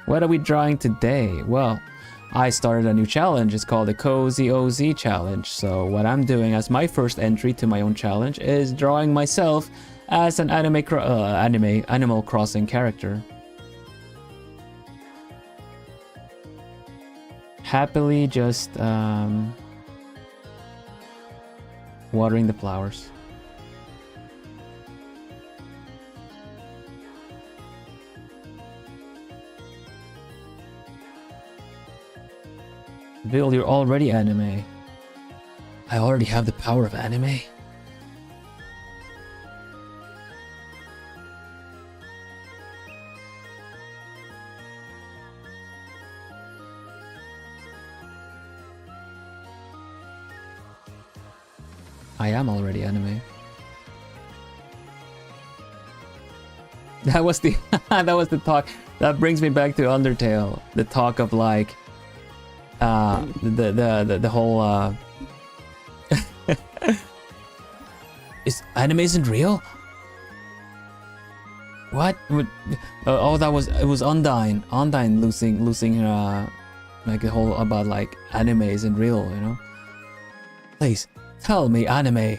What are we drawing today? Well, I started a new challenge. It's called the Cozy OZ challenge. So what I'm doing as my first entry to my own challenge is drawing myself as an Animal Crossing character. Happily just watering the flowers. Bill, you're already anime. I already have the power of anime. I am already anime. That was the that was the talk. That brings me back to Undertale. The talk of like the whole is anime isn't real? What? Oh, that was it was Undyne. Undyne losing her like the whole about like anime isn't real, you know? Please tell me anime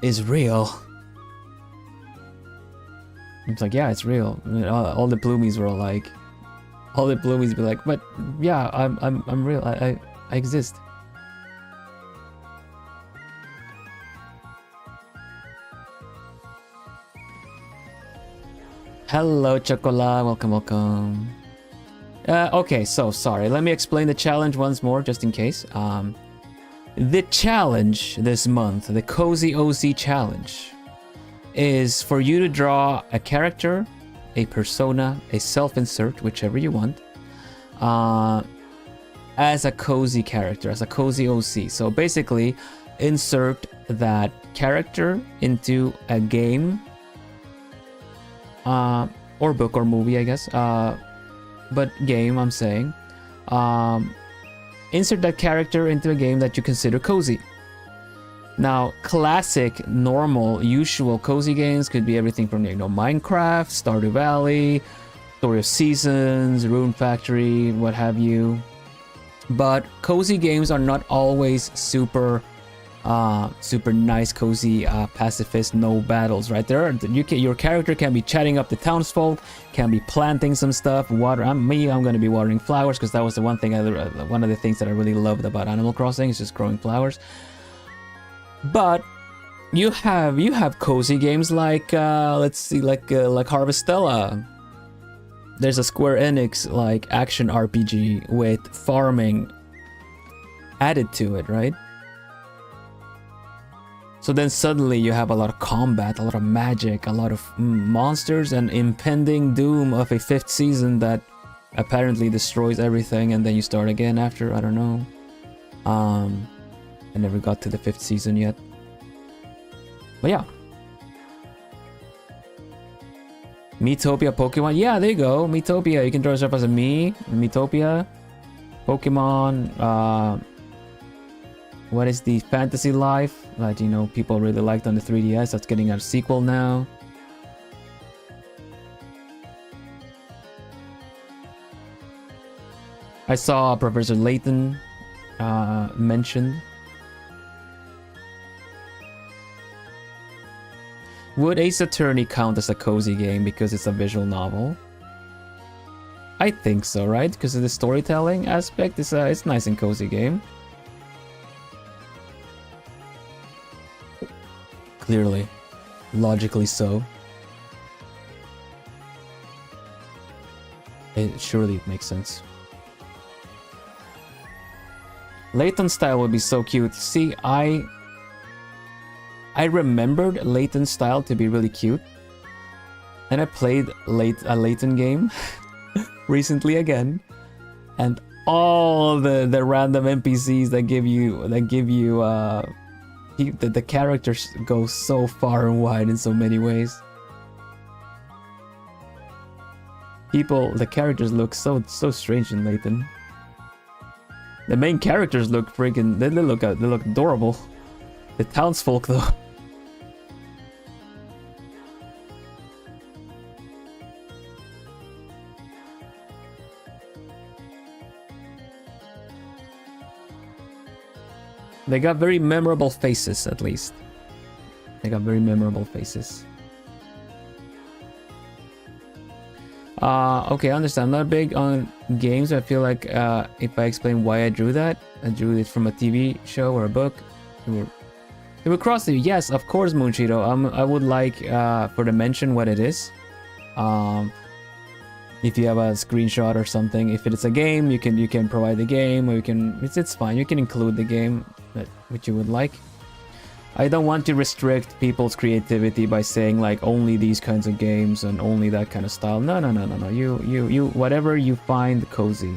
is real. It's like, yeah, it's real. All the bloomies were like, all the bloomies be like, but yeah, I'm real. I exist. Hello, Chocola. Welcome. Okay, so sorry. Let me explain the challenge once more, just in case. The challenge this month, the Cozy OZ challenge, is for you to draw a character, a persona, a self-insert, whichever you want, as a cozy character, as a Cozy OZ. So basically, insert that character into a game, or book or movie, I guess, but game, I'm saying. Insert that character into a game that you consider cozy. Now, classic, normal, usual cozy games could be everything from, you know, Minecraft, Stardew Valley, Story of Seasons, Rune Factory, what have you. But cozy games are not always super nice, cozy, pacifist, no battles, right? Your character can be chatting up the townsfolk, can be planting some stuff, I'm gonna be watering flowers, because that was the one of the things that I really loved about Animal Crossing, is just growing flowers. But you have cozy games like let's see, like Harvestella. There's a Square Enix like action RPG with farming added to it, right? So then suddenly you have a lot of combat, a lot of magic, a lot of monsters, and impending doom of a 5th season that apparently destroys everything, and then you start again after, I don't know. I never got to the 5th season yet. But yeah. Miitopia Pokemon. Yeah, there you go. Miitopia. You can draw yourself as a Miitopia. Pokemon. What is the Fantasy Life that, you know, people really liked on the 3DS? That's getting a sequel now. I saw Professor Layton mentioned. Would Ace Attorney count as a cozy game because it's a visual novel? I think so, right? Because of the storytelling aspect, it's a nice and cozy game. Clearly. Logically so. It surely makes sense. Layton style would be so cute. See, I remembered Layton style to be really cute. And I played a Layton game recently again. And all the random NPCs that give you the characters go so far and wide in so many ways. The characters look so strange in Layton. The main characters look freaking, they look adorable. The townsfolk though. They got very memorable faces, at least. They got very memorable faces. Okay, I understand. I'm not big on games. I feel like if I explain why I drew that, I drew it from a TV show or a book. It would cross you. Yes, of course, Moonchito. I would like for to mention what it is. If you have a screenshot or something, if it's a game, you can provide the game, or you can. It's fine. You can include the game which you would like. I don't want to restrict people's creativity by saying like only these kinds of games and only that kind of style. No. You whatever you find cozy.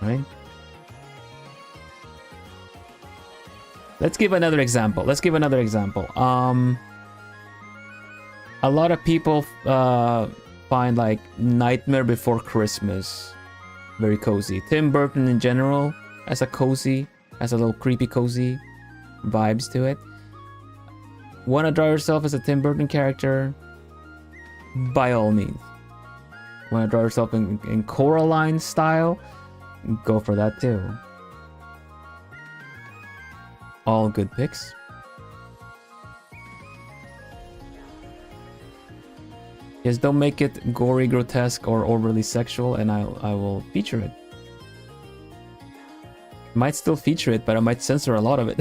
Right? Let's give another example. A lot of people find like Nightmare Before Christmas very cozy. Tim Burton in general has a little creepy cozy vibes to it. Want to draw yourself as a Tim Burton character? By all means. Want to draw yourself in Coraline style? Go for that too. All good picks. Just don't make it gory, grotesque, or overly sexual, and I will feature it. Might still feature it, but I might censor a lot of it.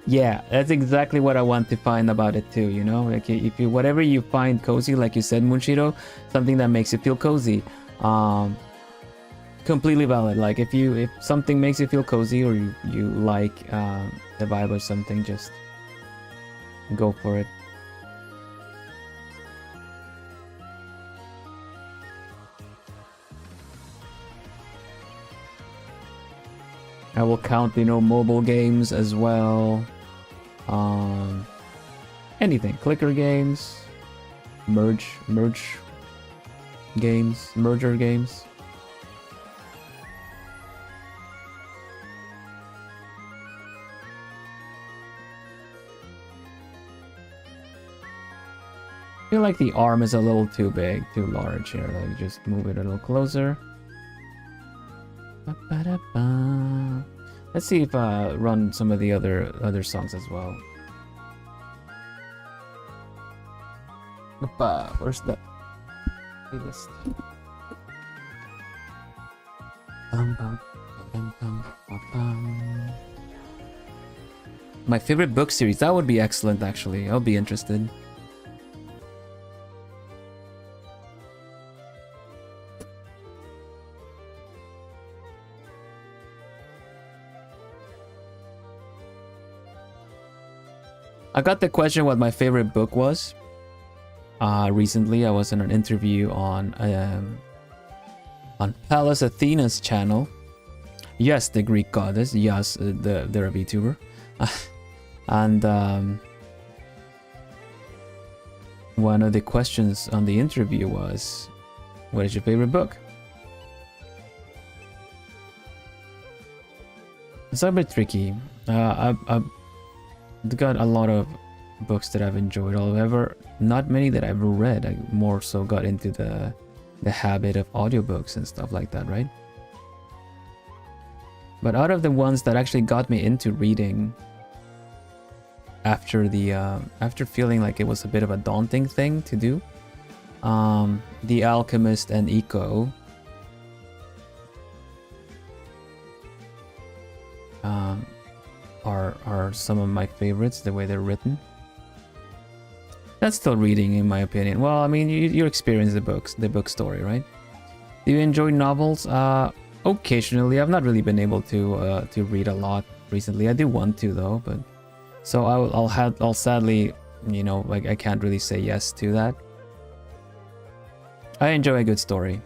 Yeah, that's exactly what I want to find about it too, you know? Like if you whatever you find cozy, like you said, Moonshiro, something that makes you feel cozy. Completely valid. Like if something makes you feel cozy, or you like the vibe of something, just go for it. I will count, mobile games as well. Anything, clicker games, merger games. I feel like the arm is a little too big, too large here. Like just move it a little closer. Let's see if I run some of the other songs as well. Where's the playlist? My favorite book series. That would be excellent, actually. I'll be interested. I got the question what my favorite book was. Recently, I was in an interview on Pallas Athena's channel. Yes, the Greek goddess. Yes, they're a VTuber. And one of the questions on the interview was, "What is your favorite book?" It's a bit tricky. I've got a lot of books that I've enjoyed. However, not many that I've read. I more so got into the habit of audiobooks and stuff like that, right? But out of the ones that actually got me into reading after feeling like it was a bit of a daunting thing to do, The Alchemist and Eco are some of my favorites, the way they're written. That's still reading, in my opinion. Well, I mean, you experience the book story, right? Do you enjoy novels? Occasionally. I've not really been able to read a lot recently. I do want to though, but so I'll sadly, you know, like I can't really say yes to that. I enjoy a good story.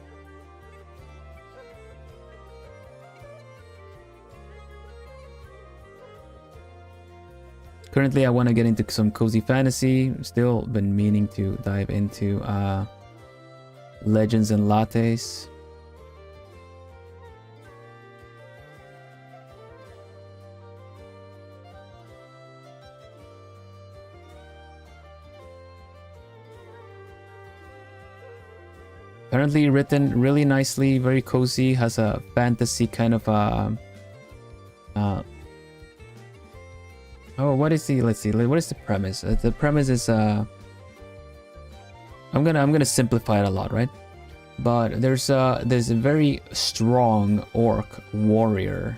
Currently, I want to get into some cozy fantasy. Still been meaning to dive into Legends and Lattes. Apparently written really nicely, very cozy, has a fantasy kind of oh, what is the, let's see, what is the premise? The premise is I'm gonna simplify it a lot, right? But there's a very strong orc warrior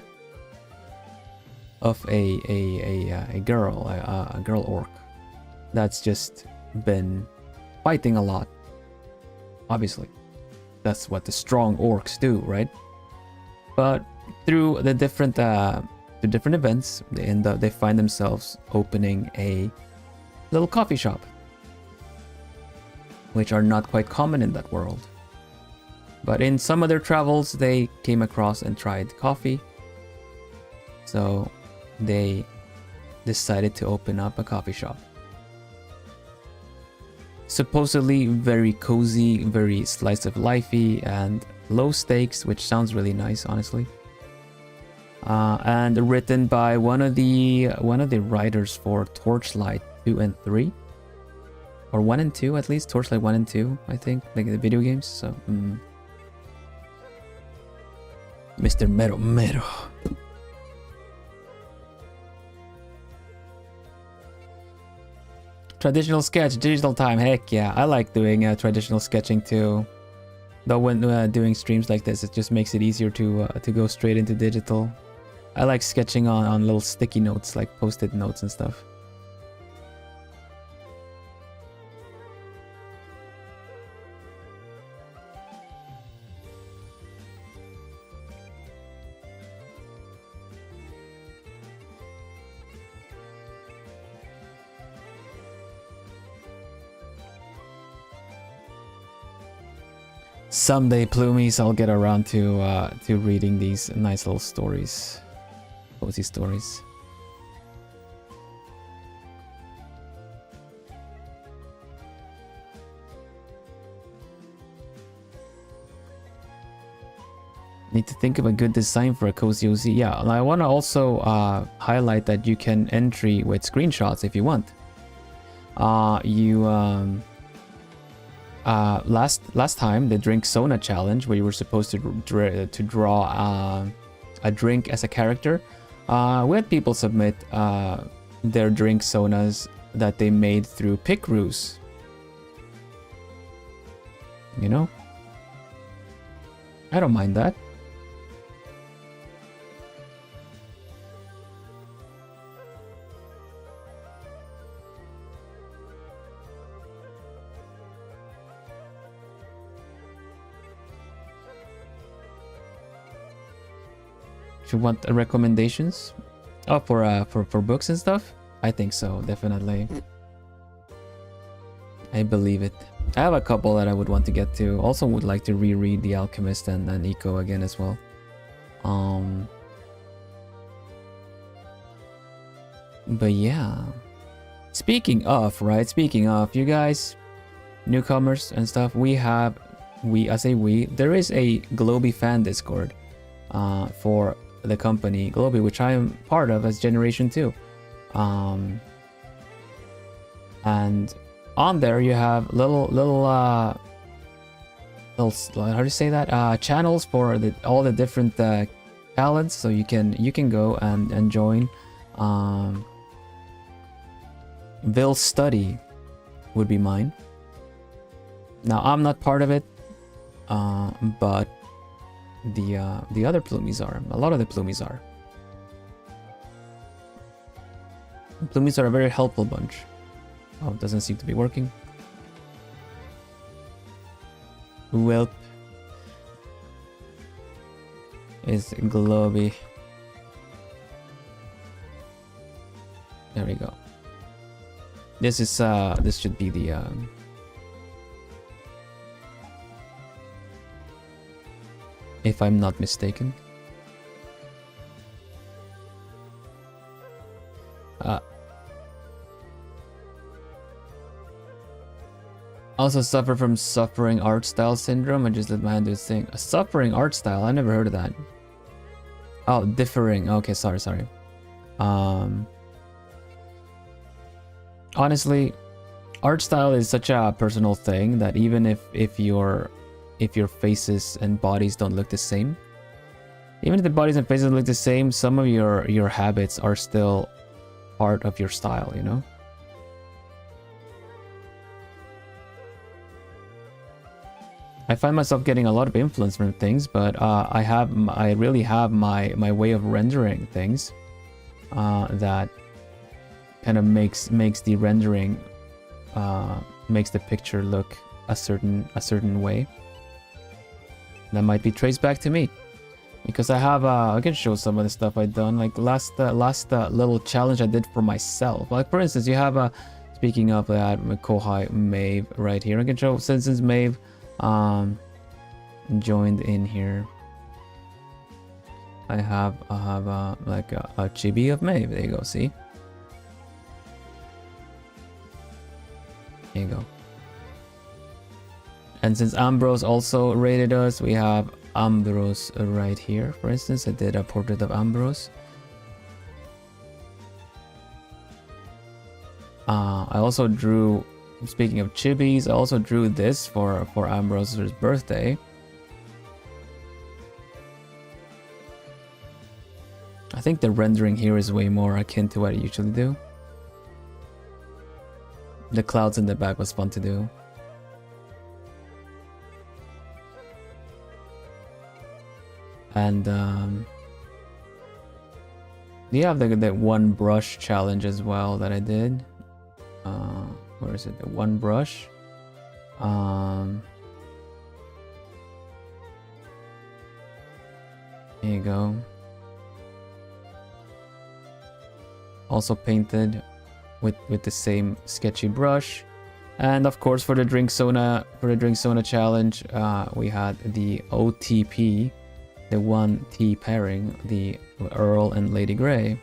of a girl orc that's just been fighting a lot. Obviously, that's what the strong orcs do, right? But through the different events, they find themselves opening a little coffee shop, which are not quite common in that world. But in some of their travels, they came across and tried coffee, so they decided to open up a coffee shop. Supposedly very cozy, very slice of lifey, and low stakes, which sounds really nice, honestly. And written by one of the writers for Torchlight 2 and 3, or 1 and 2 at least. Torchlight 1 and 2, I think, like the video games. So, Mr. Mero Mero. Traditional sketch, digital time, heck yeah. I like doing traditional sketching too. Though when doing streams like this, it just makes it easier to go straight into digital. I like sketching on little sticky notes, like post-it notes and stuff. Someday, Plumies, I'll get around to reading these nice little stories, cozy stories. Need to think of a good design for a cozy OZ. Yeah, and I want to also highlight that you can entry with screenshots if you want. Last time, the drink Sona challenge, where you were supposed to draw a drink as a character, we had people submit their drink Sonas that they made through Picroos. You know, I don't mind that. You want recommendations? Oh, for books and stuff? I think so, definitely. I believe it. I have a couple that I would want to get to. Also would like to reread The Alchemist and Eco again as well. But yeah. Speaking of, you guys, newcomers and stuff, there is a Globie fan Discord for the company Globie, which I am part of as Generation 2. And on there you have little how do you say that, channels for all the different talents, so you can go and join. Vil Study would be mine. Now I'm not part of it, but the other Plumies are. A lot of the Plumies are. Plumies are a very helpful bunch. Oh, it doesn't seem to be working. Welp is globie. There we go. This is this should be the if I'm not mistaken. Also suffer from suffering art style syndrome. I just let my hand do its thing. A suffering art style? I never heard of that. Oh, differing. Okay, sorry. Honestly, art style is such a personal thing that even if your faces and bodies don't look the same, even if the bodies and faces look the same, some of your habits are still part of your style, you know? I find myself getting a lot of influence from things, but I really have my way of rendering things that kind of makes the rendering makes the picture look a certain way. That might be traced back to me, because I have I can show some of the stuff I've done, like last little challenge I did for myself. Like for instance, you have speaking of that, Kohai Maeve right here. I can show since Maeve joined in here. I have like a chibi of Maeve. There you go. See. Here you go. And since Ambrose also rated us, we have Ambrose right here. For instance, I did a portrait of Ambrose. I also drew, speaking of chibis, I also drew this for Ambrose's birthday. I think the rendering here is way more akin to what I usually do. The clouds in the back was fun to do. And you have the one brush challenge as well that I did. Where is it? The one brush. Here you go. Also painted with the same sketchy brush. And of course, for the drink Sona challenge, we had the OTP, the 1T pairing, the Earl and Lady Grey.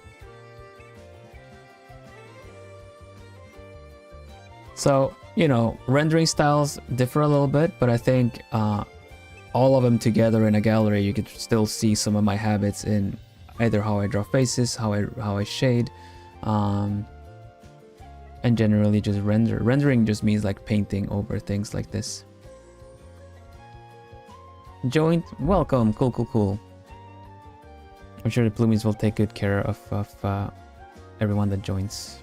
So, you know, rendering styles differ a little bit, but I think all of them together in a gallery, you could still see some of my habits in either how I draw faces, how I shade, and generally just render. Rendering just means like painting over things like this. Joint, welcome, cool. I'm sure the Plumies will take good care of everyone that joins.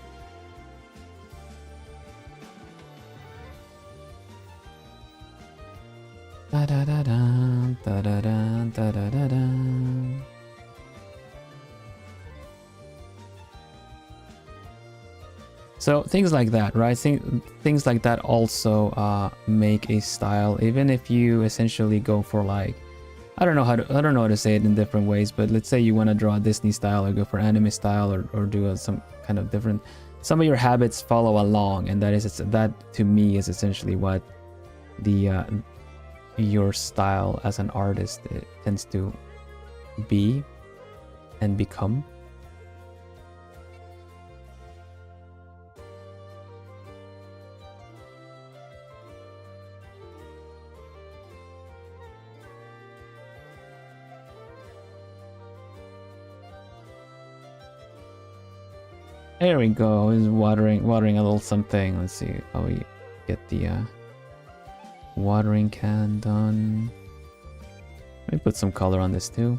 Da da da da da da da da da da. So things like that, right? Things like that also make a style, even if you essentially go for like, I don't know how to say it in different ways, but let's say you want to draw a Disney style or go for anime style or do some kind of different. Some of your habits follow along, and that to me is essentially what the your style as an artist tends to be and become. There we go. Is watering a little something. Let's see how we get the watering can done. Let me put some color on this too.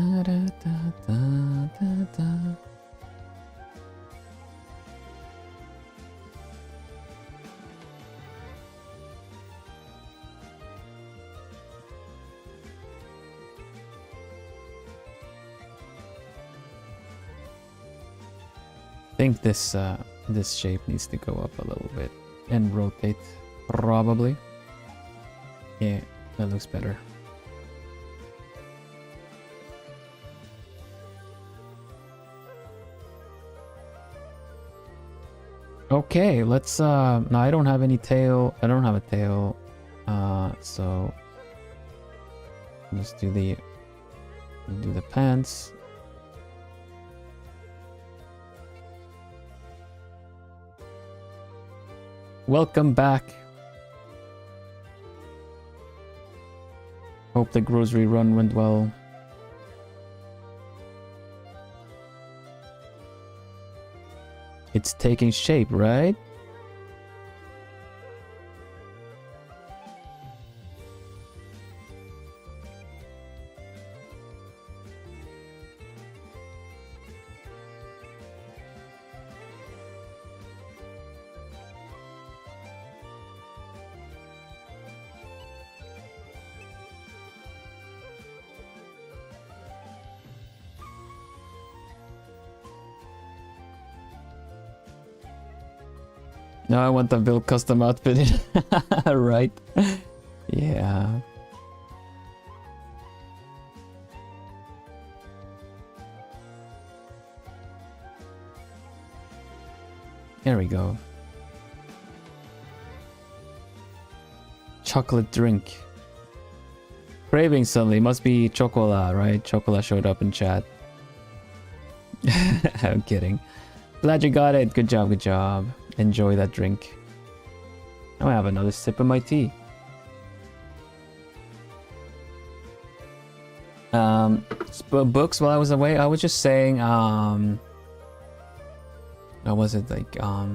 Da, da, da, da, da, da. I think this shape needs to go up a little bit and rotate, probably. Yeah, that looks better. Okay, let's no, I don't have any tail. I don't have a tail. So let's do the pants. Welcome back. Hope the grocery run went well. It's taking shape, right? No, I want the build custom outfit. Right. Yeah. There we go. Chocolate drink. Craving suddenly. Must be chocolate, right? Chocolate showed up in chat. I'm kidding. Glad you got it. Good job, good job. Enjoy that drink. Now I have another sip of my tea. Books while I was away, I was just saying, what was it like, I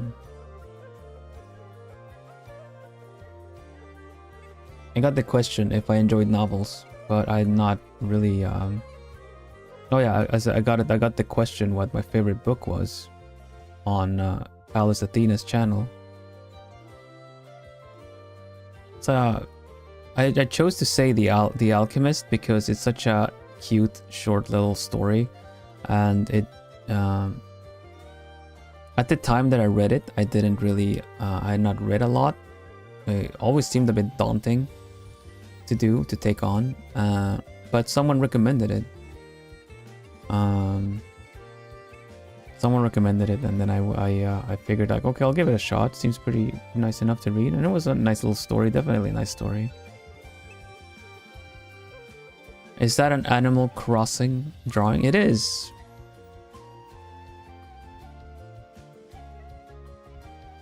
got the question if I enjoyed novels, but I'm not really, oh yeah, I got the question what my favorite book was on, Alice Athena's channel. So I chose to say the Alchemist because it's such a cute short little story, and it at the time that I read it, I didn't really I had not read a lot. It always seemed a bit daunting to take on, but someone recommended it. Someone recommended it, and then I figured like, okay, I'll give it a shot. Seems pretty nice enough to read, and it was a nice little story. Definitely a nice story. Is that an Animal Crossing drawing? It is.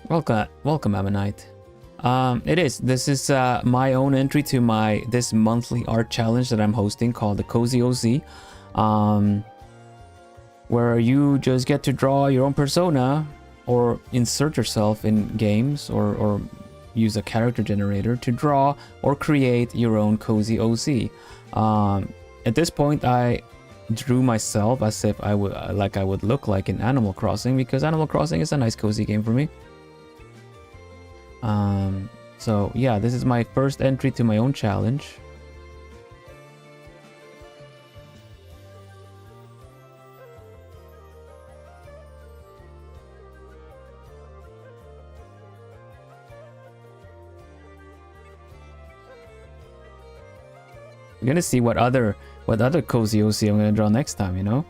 Welcome, Ammonite. It is. This is my own entry to this monthly art challenge that I'm hosting called the Cozy OZ. Where you just get to draw your own persona or insert yourself in games or use a character generator to draw or create your own Cozy OZ. At this point, I drew myself as if I would look like in Animal Crossing, because Animal Crossing is a nice cozy game for me. So yeah, this is my first entry to my own challenge. We're gonna see what other Cozy OC I'm gonna draw next time, you know?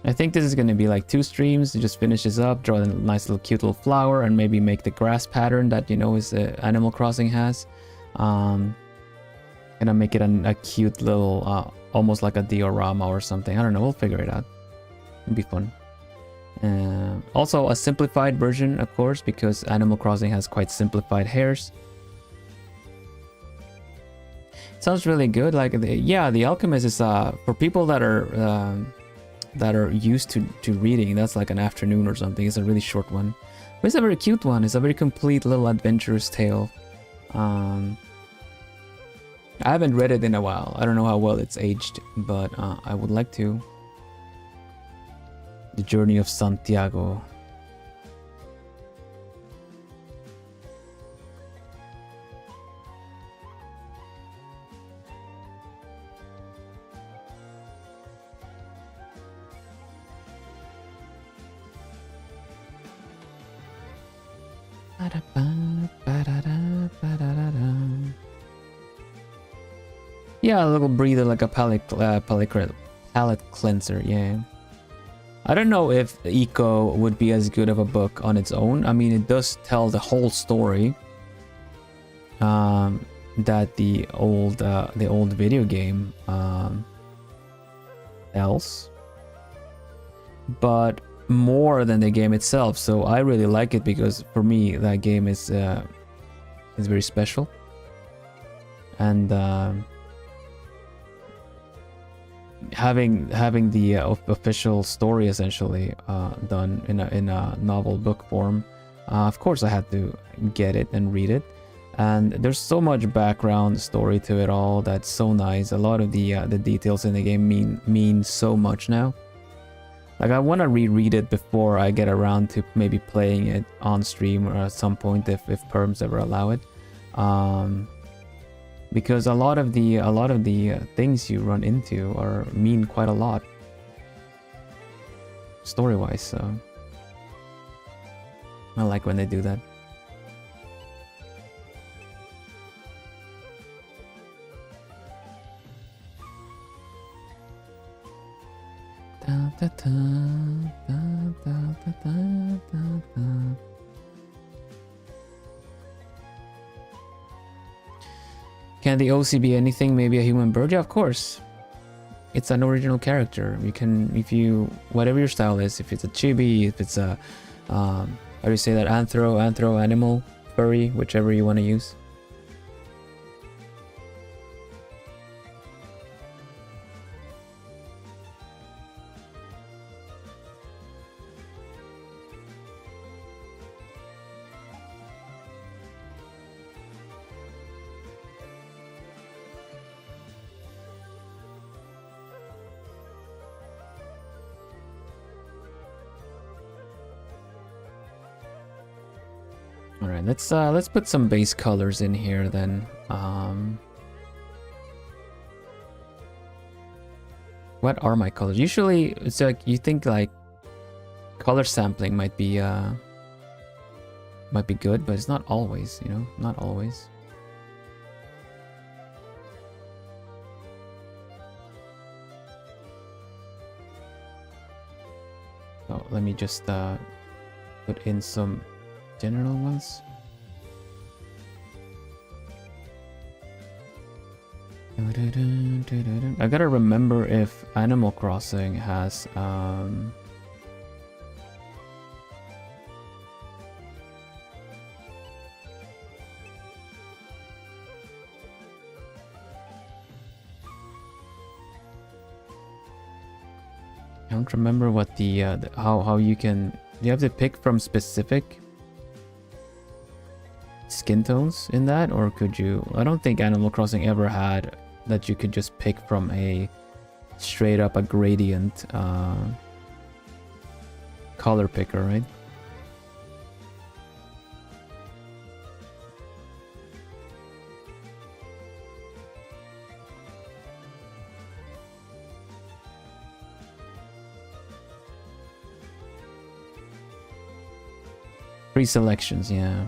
I think this is gonna be like 2 streams to just finish this up, draw a nice little cute little flower, and maybe make the grass pattern that, you know, is Animal Crossing has. Gonna make it a cute little, almost like a diorama or something. I don't know, we'll figure it out. It'll be fun. Also a simplified version, of course, because Animal Crossing has quite simplified hairs. Sounds really good. Like, the Alchemist is for people that are used to reading. That's like an afternoon or something. It's a really short one, but it's a very cute one. It's a very complete little adventurous tale. I haven't read it in a while. I don't know how well it's aged, but I would like to. The Journey of Santiago. Yeah, a little breather, like a palate cleanser. Yeah. I don't know if Eco would be as good of a book on its own. I mean, it does tell the whole story that the old video game tells, but more than the game itself. So I really like it because for me that game is very special, and having the official story essentially done in a novel book form, of course I had to get it and read it, and there's so much background story to it all that's so nice. A lot of the details in the game mean so much now. Like, I want to reread it before I get around to maybe playing it on stream or at some point if perms ever allow it, because a lot of the things you run into mean quite a lot story wise. So I like when they do that. Can the OC be anything? Maybe a human bird? Yeah, of course. It's an original character. You can, whatever your style is, if it's a chibi, if it's a, how do you say that? Anthro, animal, furry, whichever you want to use. Let's put some base colors in here then. What are my colors? Usually it's like you think like color sampling might be good, but it's not always, you know, not always. So let me just put in some general ones. I gotta remember if Animal Crossing has I don't remember what the how you can. Do you have to pick from specific skin tones in that, or could you? I don't think Animal Crossing ever had that you could just pick from a straight up a gradient color picker, right? Pre-selections, yeah.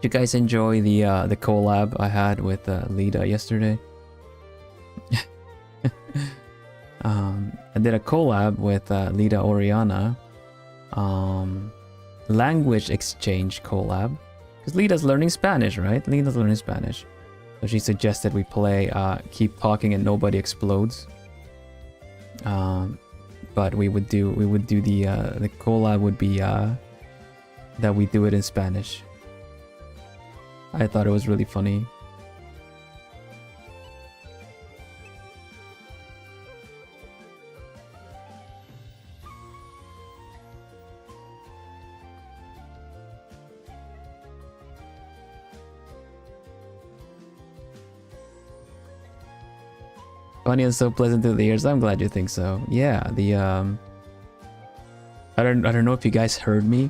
Did you guys enjoy the collab I had with Lida yesterday? I did a collab with Lida Oriana, language exchange collab, because Lida's learning Spanish, right? Lida's learning Spanish, so she suggested we play Keep Talking and Nobody Explodes. But but we would do the collab would be that we do it in Spanish. I thought it was really funny. Funny and so pleasant to the ears. I'm glad you think so. Yeah, the I don't know if you guys heard me.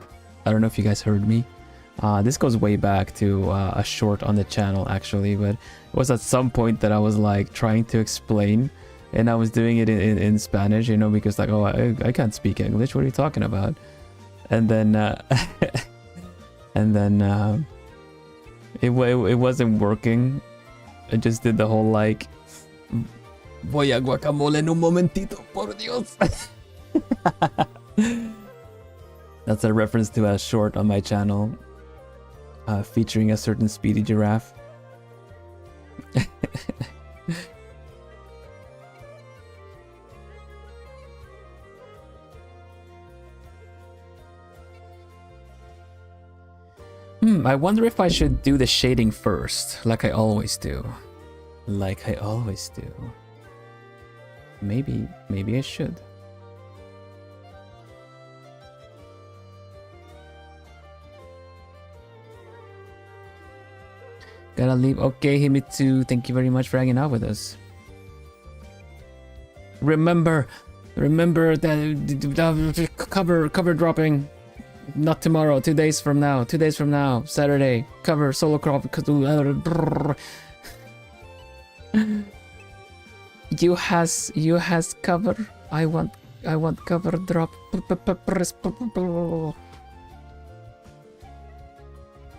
This goes way back to a short on the channel actually, but it was at some point that I was like trying to explain, and I was doing it in Spanish, you know, because like, oh, I can't speak English. What are you talking about? And then it wasn't working. I just did the whole like, voy a guacamole en un momentito, por Dios. That's a reference to a short on my channel featuring a certain speedy giraffe. I wonder if I should do the shading first, like I always do. Maybe I should. Gotta leave. Okay, Himitsu, thank you very much for hanging out with us. Remember that cover dropping. Not tomorrow, 2 days from now. Saturday. Cover solo crop. You has cover. I want cover drop.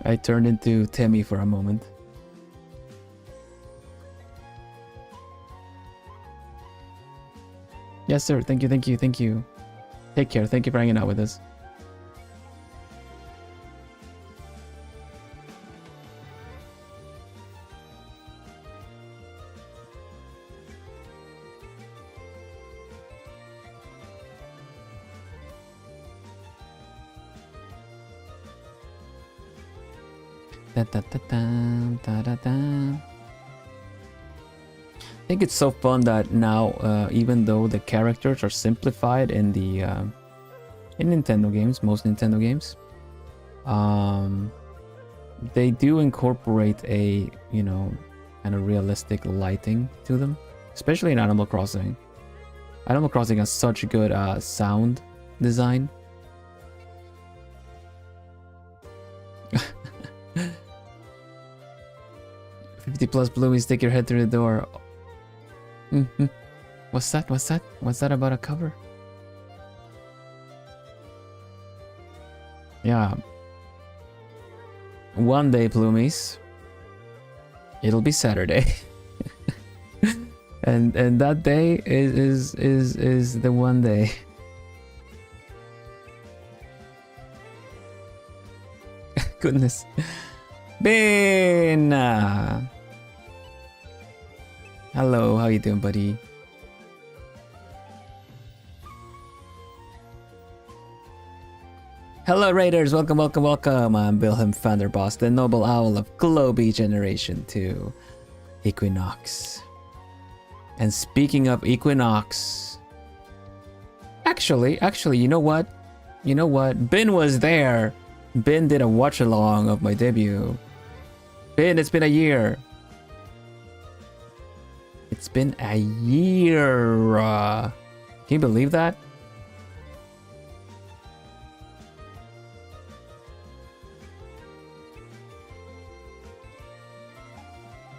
I turned into Temmie for a moment. Yes, sir. Thank you. Take care. Thank you for hanging out with us. I think it's so fun that now, even though the characters are simplified in the in Nintendo games, most Nintendo games, they do incorporate a, you know, kind of realistic lighting to them, especially in Animal Crossing. Animal Crossing has such good sound design. 50 plus Bluey, stick your head through the door. What's that about a cover? Yeah. One day, Plumies. It'll be Saturday. and that day is the one day. Goodness. Ben! Hello, how you doing, buddy? Hello, Raiders! Welcome. I'm Vilhelm Vanderbos, the noble owl of Globie Generation 2. Equinox. And speaking of Equinox... Actually, you know what? Ben was there! Ben did a watch-along of my debut. Ben, it's been a year. It's been a year. Can you believe that?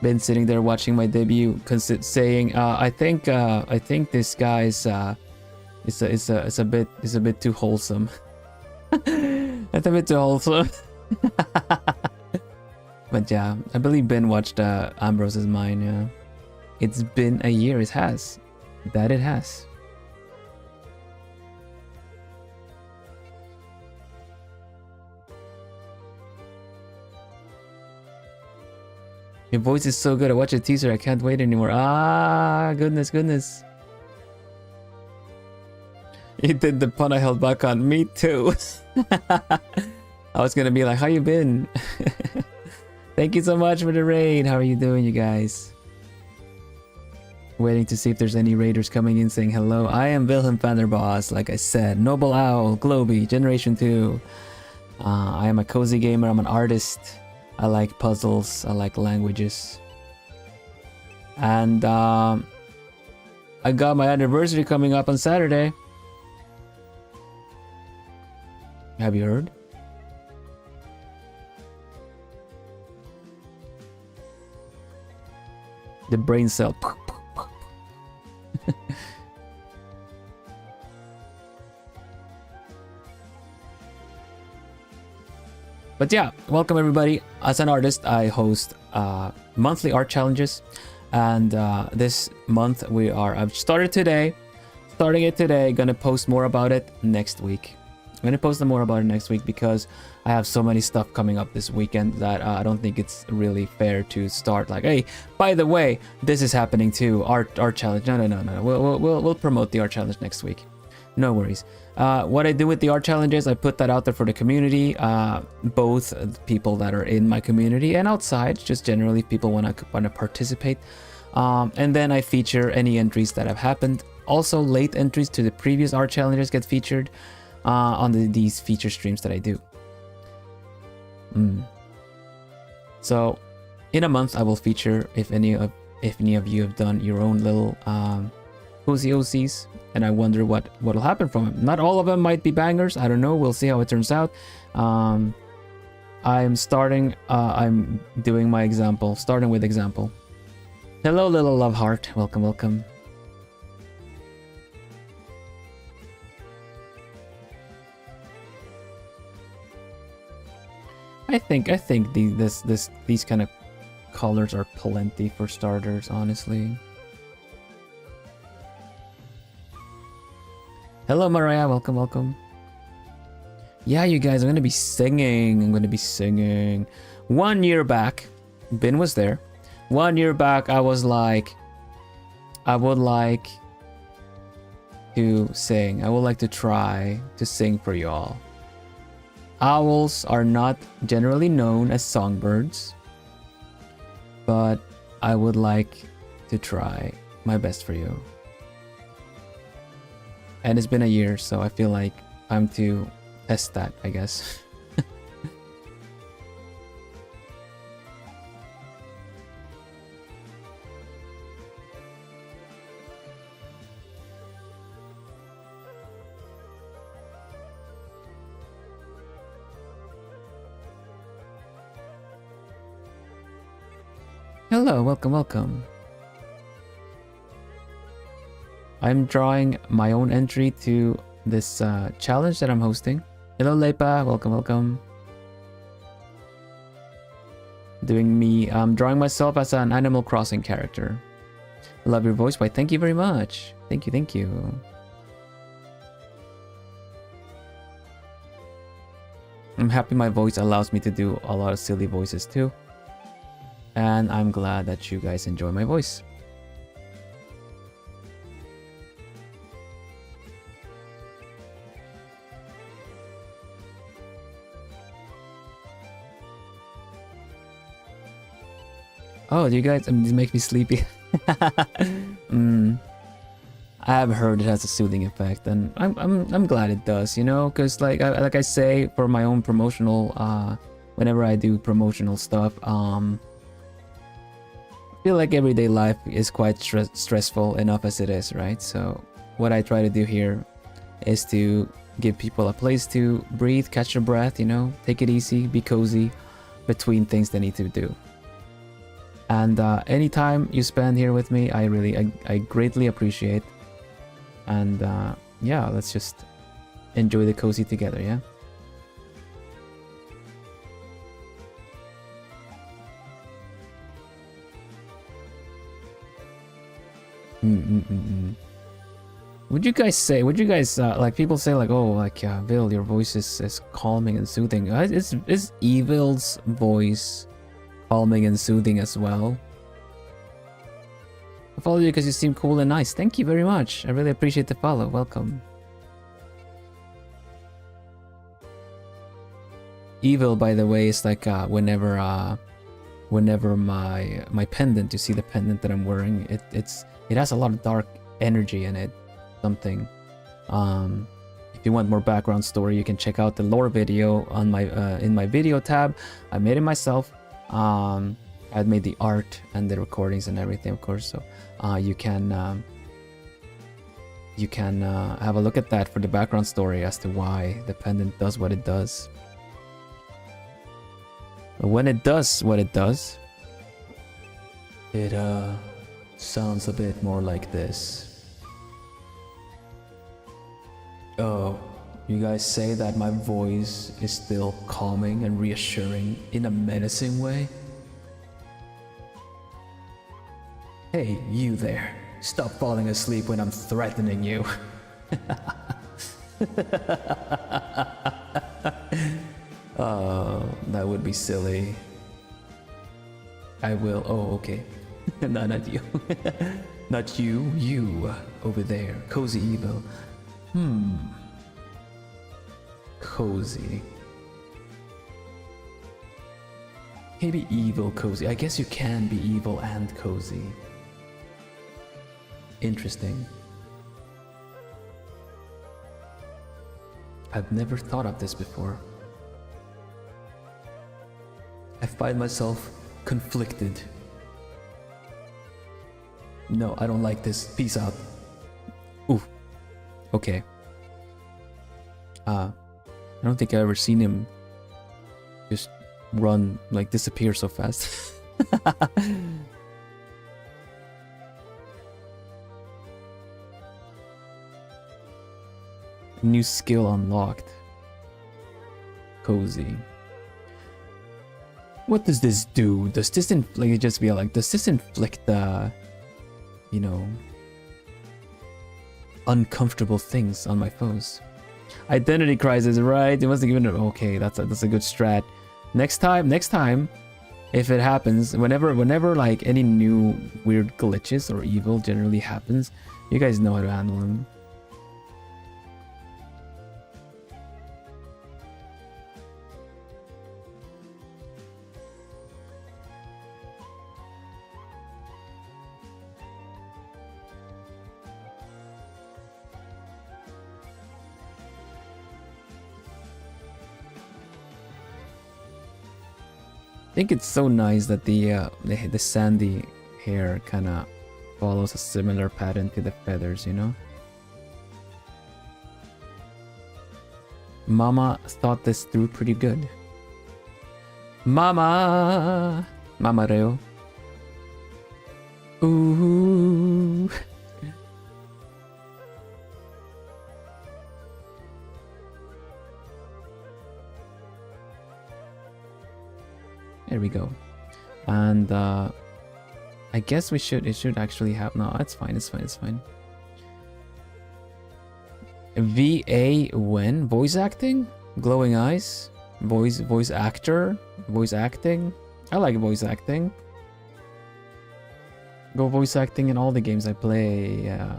Been sitting there watching my debut, saying, "I think this guy's it's a bit too wholesome." It's a bit too wholesome. But yeah, I believe Ben watched Ambrose's Mine. Yeah. It's been a year. It has. That it has. Your voice is so good. I watched a teaser. I can't wait anymore. Ah, goodness. You did the pun I held back on. Me too. I was gonna be like, how you been? Thank you so much for the raid. How are you doing, you guys? Waiting to see if there's any raiders coming in saying hello. I am Vilhelm Vanderbos, like I said. Noble Owl, Globie, Generation 2. I am a cozy gamer. I'm an artist. I like puzzles. I like languages. And I got my anniversary coming up on Saturday. Have you heard? The brain cell. But yeah, welcome everybody. As an artist, I host monthly art challenges, and this month I've started today. Starting it today, gonna post more about it next week. I'm gonna post more about it next week because I have so many stuff coming up this weekend that I don't think it's really fair to start like, hey, by the way, this is happening too. Art challenge. No. We'll promote the art challenge next week. No worries. What I do with the art challenges, I put that out there for the community, both people that are in my community and outside, just generally people want to participate. And then I feature any entries that have happened. Also, late entries to the previous art challenges get featured on these feature streams that I do. So, in a month, I will feature if any of you have done your own little cozy OCs, and I wonder what'll happen from them. Not all of them might be bangers. I don't know. We'll see how it turns out. I'm doing my example. Starting with example. Hello, little love heart. Welcome. I think these kind of colors are plenty for starters, honestly. Hello, Mariah. Welcome. Yeah, you guys, I'm gonna be singing. 1 year back, Bin was there. 1 year back, I was like, I would like to sing. I would like to try to sing for y'all. Owls are not generally known as songbirds, but I would like to try my best for you. And it's been a year, so I feel like I'm to test that, I guess. Hello, welcome. I'm drawing my own entry to this challenge that I'm hosting. Hello, Lepa, welcome. I'm drawing myself as an Animal Crossing character. Love your voice, why thank you very much. Thank you. I'm happy my voice allows me to do a lot of silly voices too. And I'm glad that you guys enjoy my voice. Oh, do you guys make me sleepy? I have heard it has a soothing effect, and I'm glad it does, you know, because like I say, for my own promotional whenever I do promotional stuff, I feel like everyday life is quite stressful enough as it is, right? So what I try to do here is to give people a place to breathe, catch your breath, you know, take it easy, be cozy between things they need to do. And any time you spend here with me, I greatly appreciate. And yeah, let's just enjoy the cozy together, yeah? Would you guys like, people say like, oh, like Vil, your voice is calming and soothing. Is Evil's voice calming and soothing as well? I follow you because you seem cool and nice. Thank you very much. I really appreciate the follow. Welcome. Evil, by the way, is like whenever my pendant, you see the pendant that I'm wearing, it has a lot of dark energy in it. Something. If you want more background story, you can check out the lore video on my in my video tab. I made it myself. I'd made the art and the recordings and everything, of course. So you can have a look at that for the background story as to why the pendant does what it does. But when it does what it does, it sounds a bit more like this. Oh, you guys say that my voice is still calming and reassuring in a menacing way? Hey, you there. Stop falling asleep when I'm threatening you. Oh, that would be silly. I will. Oh, okay. No, not you. Not you. You over there. Cozy evil. Cozy. Maybe evil cozy. I guess you can be evil and cozy. Interesting. I've never thought of this before. I find myself conflicted. No, I don't like this. Peace out. Ooh. Okay. I don't think I've ever seen him just run, like disappear so fast. New skill unlocked. Cozy. What does this do? Does this inflict, just be like, does this inflict you know, uncomfortable things on my foes? Identity crisis, right? It must have given it. Okay, that's a good strat. Next time, if it happens, whenever like any new weird glitches or evil generally happens, you guys know how to handle them. I think it's so nice that the sandy hair kind of follows a similar pattern to the feathers, you know? Mama thought this through pretty good. Mama Reo. Ooh. There we go. And I guess it should actually have, no, it's fine. VA when? Voice acting? Glowing eyes? Voice actor? Voice acting? I like voice acting. Go voice acting in all the games I play, yeah.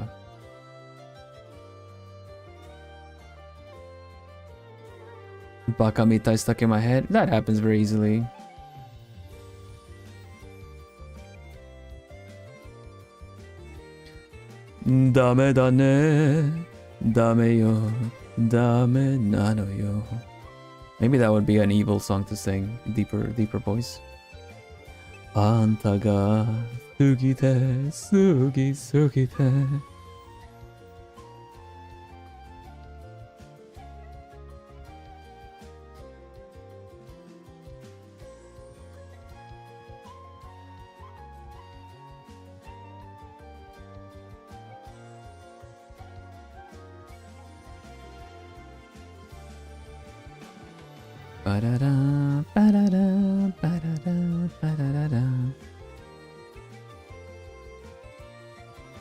Bakamita is stuck in my head. That happens very easily. Dame da ne, dame yo, dame nano yo. Maybe that would be an evil song to sing. Deeper voice. Anta ga sugite, sugite.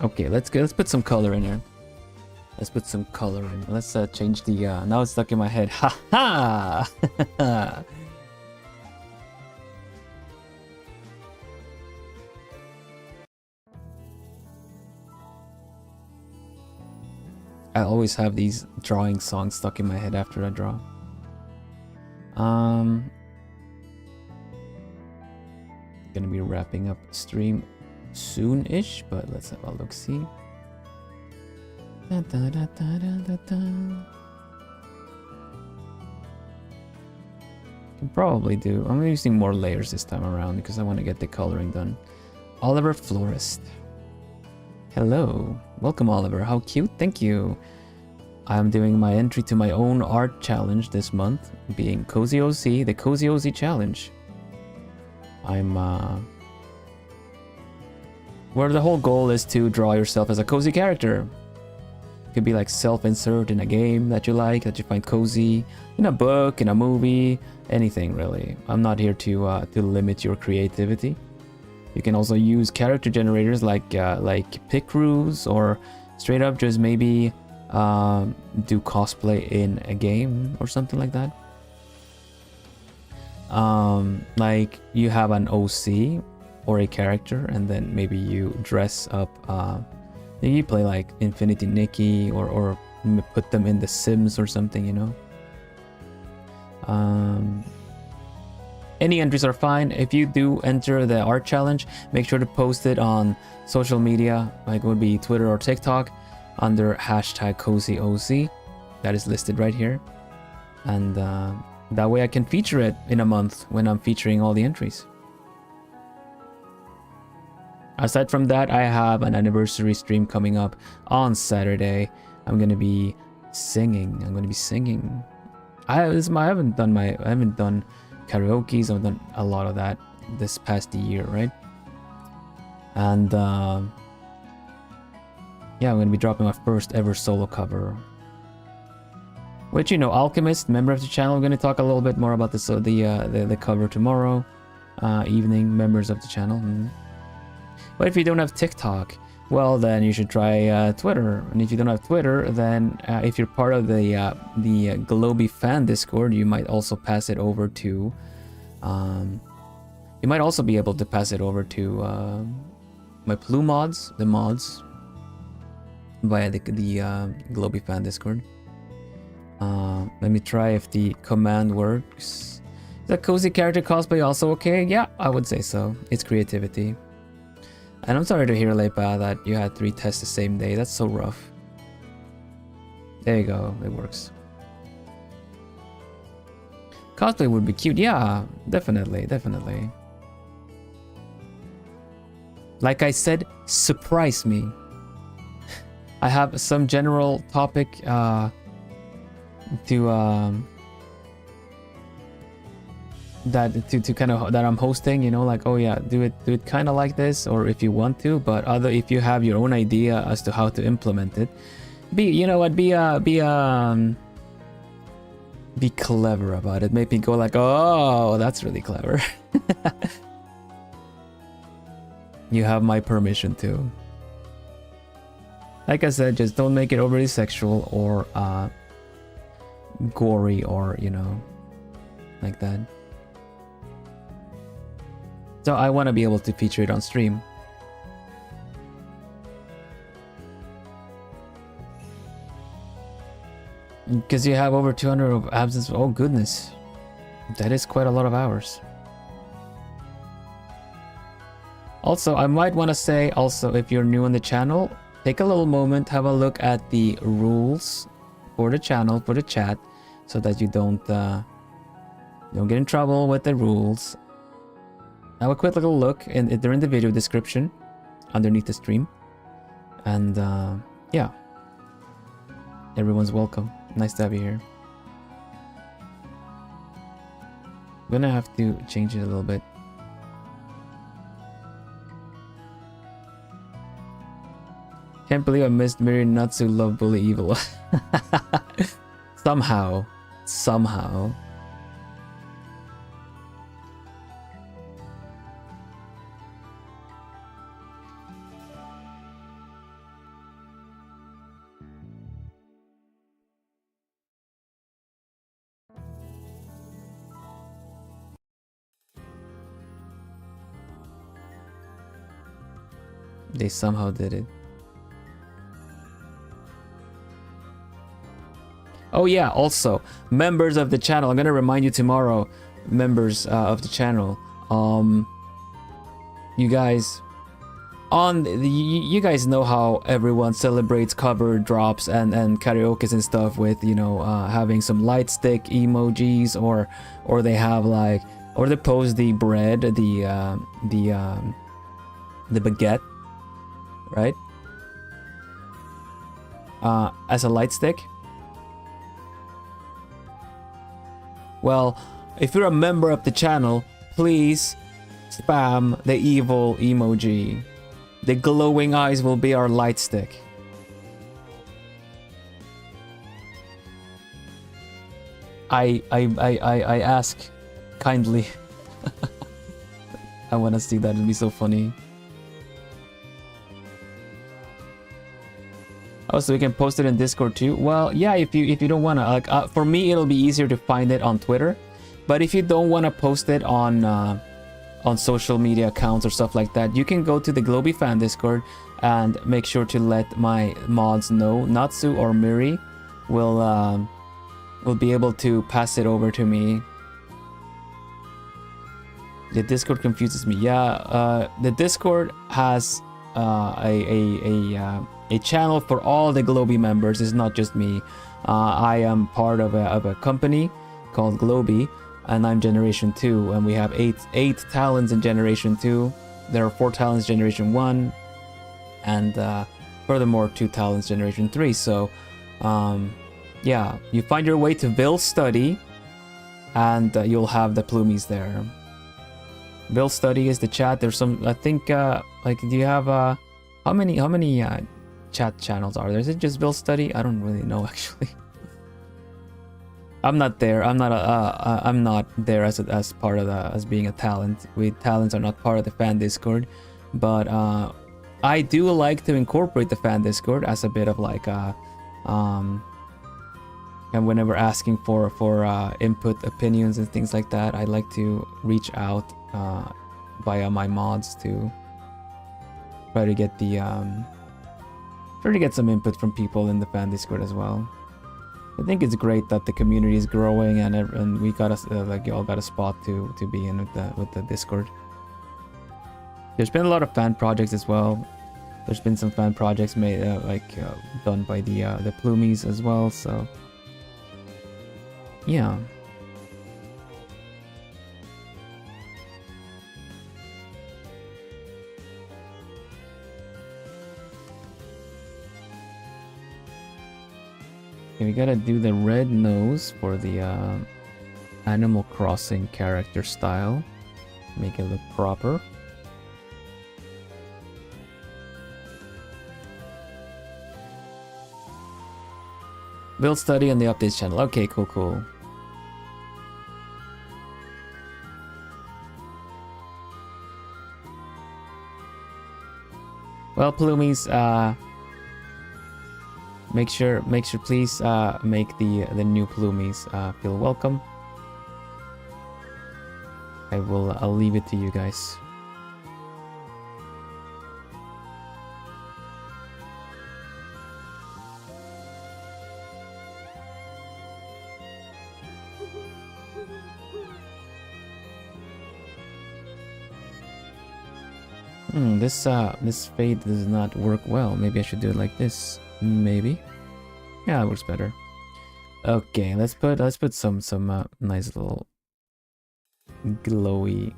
Okay, let's put some color in here. Let's put some color in. Let's change the now it's stuck in my head. Ha ha. I always have these drawing songs stuck in my head after I draw. Gonna be wrapping up stream soon-ish, but let's have a look-see. Can probably do. I'm using more layers this time around because I want to get the coloring done. Oliver Florist. Hello. Welcome, Oliver. How cute. Thank you. I'm doing my entry to my own art challenge this month, being Cozy OC, the Cozy OC Challenge. I'm, where the whole goal is to draw yourself as a cozy character. It could be like self-insert in a game that you like, that you find cozy, in a book, in a movie, anything really. I'm not here to limit your creativity. You can also use character generators like Picroos, or straight up just maybe do cosplay in a game or something like that. Like you have an OC or a character, and then maybe you dress up. Maybe you play like Infinity Nikki, or put them in The Sims or something, you know. Any entries are fine. If you do enter the art challenge, make sure to post it on social media, like it would be Twitter or TikTok, under hashtag CozyOC. That is listed right here. And that way I can feature it in a month when I'm featuring all the entries. Aside from that, I have an anniversary stream coming up on Saturday. I'm gonna be singing. I haven't done karaoke. I've done a lot of that this past year, right? And yeah, I'm gonna be dropping my first ever solo cover. Which, you know, Alchemist, member of the channel, I'm gonna talk a little bit more about this, the cover tomorrow evening. Members of the channel. But if you don't have TikTok, well, then you should try Twitter. And if you don't have Twitter, then if you're part of the Globie fan Discord, you might also pass it over to. You might also be able to pass it over to my Plu mods, the mods, via the Globie fan Discord. Let me try if the command works. Is that cozy character cosplay also okay? Yeah, I would say so. It's creativity. And I'm sorry to hear, Lepa, that you had 3 tests the same day. That's so rough. There you go. It works. Cosplay would be cute. Yeah, definitely. Like I said, surprise me. I have some general topic that I'm hosting, you know, like, oh yeah, do it kind of like this, or if you want to, but if you have your own idea as to how to implement it, be clever about it. Make me go like, oh, that's really clever. You have my permission to. Like I said, just don't make it overly sexual or gory, or, you know, like that. So I want to be able to feature it on stream. Because you have over 200 of absence. Oh goodness. That is quite a lot of hours. Also, I might want to say, also, if you're new on the channel, take a little moment, have a look at the rules for the channel, for the chat, so that you don't get in trouble with the rules. Have a quick little look they're in the video description underneath the stream. And yeah, everyone's welcome. Nice to have you here. I'm gonna have to change it a little bit. Can't believe I missed Miri Natsu Love Bully Evil. Somehow. They somehow did it. Oh yeah, also members of the channel. I'm gonna remind you tomorrow, members of the channel. You guys, you guys know how everyone celebrates cover drops and karaoke and stuff with, you know, having some light stick emojis, or they have like, or they post the bread, the baguette, right? As a light stick. Well, if you're a member of the channel, please spam the evil emoji. The glowing eyes will be our light stick. I ask kindly. I want to see that. It'd be so funny. Oh, so we can post it in Discord too? Well, yeah, if you don't want to, like, for me, it'll be easier to find it on Twitter. But if you don't want to post it on social media accounts or stuff like that, you can go to the Globie fan Discord and make sure to let my mods know. Natsu or Miri will be able to pass it over to me. The Discord confuses me. Yeah, the Discord has a channel for all the Globie members. It's not just me. I am part of a company called Globie, and I'm Generation 2, and we have eight talents in Generation 2. There are 4 talents Generation 1, and furthermore 2 talents Generation 3. So yeah, you find your way to Vil Study, and you'll have the plumies there. Vil Study is the chat. There's some, I think, like, do you have how many chat channels are there? Is it just Vil Study? I don't really know, actually. I'm not there. I'm not there as part of as being a talent. We talents are not part of the fan Discord, but I do like to incorporate the fan Discord as a bit of like and whenever asking for input, opinions, and things like that, I like to reach out via my mods to try to get some input from people in the fan Discord as well. I think it's great that the community is growing, and we got like, y'all got a spot to be in with the Discord. There's been a lot of fan projects as well. There's been some fan projects made done by the plumies as well. So yeah. Okay, we gotta do the red nose for the Animal Crossing character style. Make it look proper. Build study on the updates channel. Okay, cool. Well, plumies, make sure please make the new plumies feel welcome. I'll leave it to you guys. This fade does not work well. Maybe I should do it like this. Maybe. Yeah, it works better. Okay, let's put some nice little glowy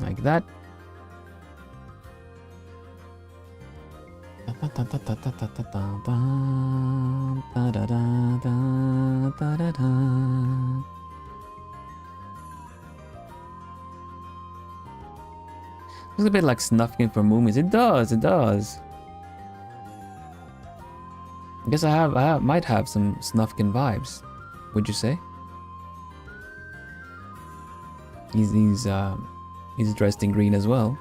like that. Looks a bit like Snufkin for Moomies. It does. I guess I might have some Snufkin vibes. Would you say? He's dressed in green as well.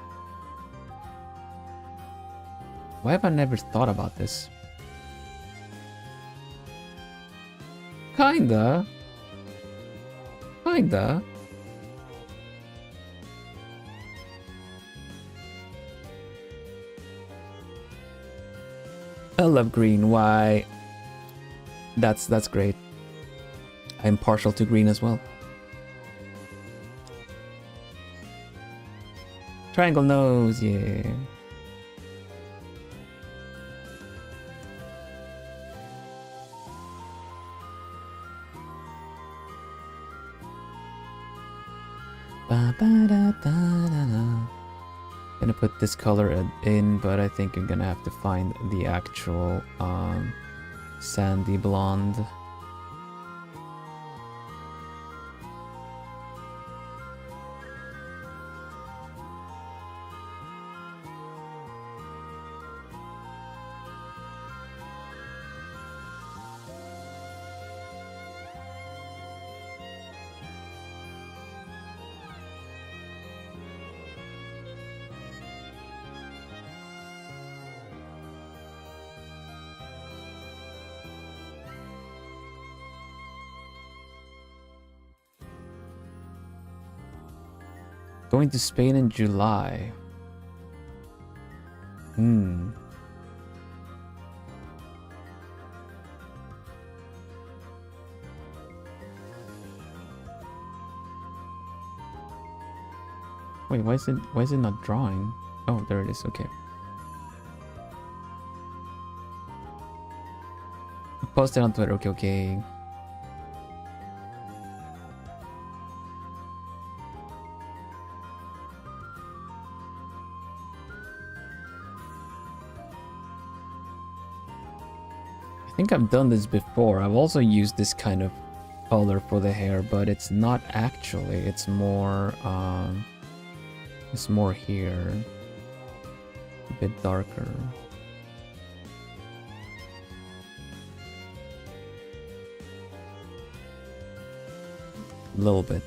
Why have I never thought about this? Kinda. I love green. Why? That's great. I'm partial to green as well. Triangle nose, yeah. Ba, ba, da, da, da, da. Gonna put this color in, but I think I'm gonna have to find the actual sandy blonde. Going to Spain in July. Wait, why is it not drawing? Oh, there it is. Okay. Post it on Twitter. Okay. I think I've done this before. I've also used this kind of color for the hair, but it's not actually. It's more here. A bit darker. A little bit.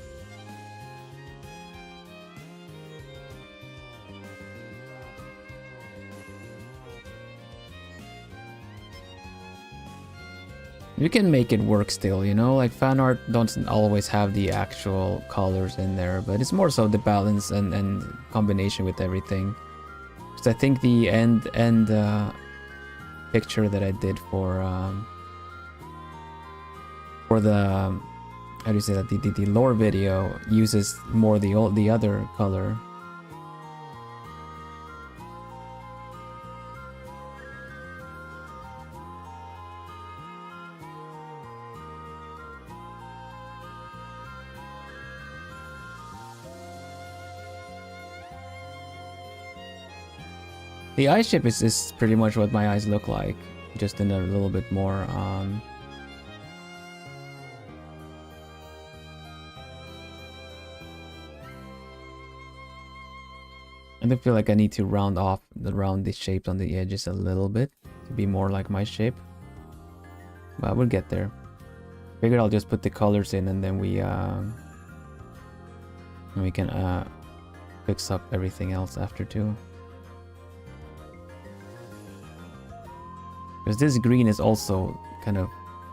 You can make it work still, you know, like fan art doesn't always have the actual colors in there, but it's more so the balance and combination with everything. Because I think the end picture that I did for the how do you say that, the lore video uses more the other color. The eye shape is pretty much what my eyes look like, just in a little bit more I do feel like I need to round the shapes on the edges a little bit to be more like my shape, but we'll get there. Figured I'll just put the colors in and then we can fix up everything else after too. Because this green is also kind of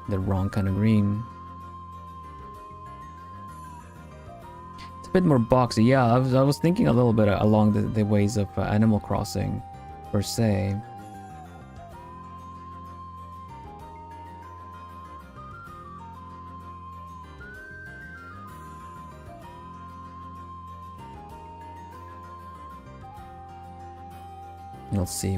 the wrong kind of green. It's a bit more boxy. Yeah, I was thinking a little bit along the ways of Animal Crossing, per se. We'll see.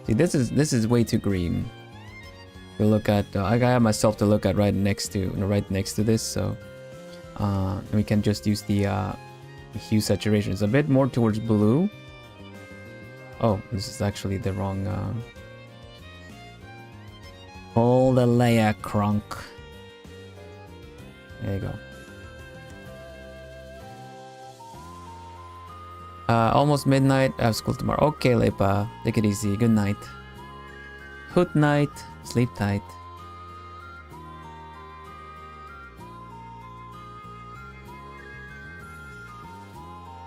See, this is way too green. We look at I have myself to look at right next to this, so we can just use the hue saturation. It's a bit more towards blue. Oh, this is actually the wrong. Hold the layer, crunk. There you go. Almost midnight. I have school tomorrow. Okay, Lepa. Take it easy. Good night. Hoot night. Sleep tight.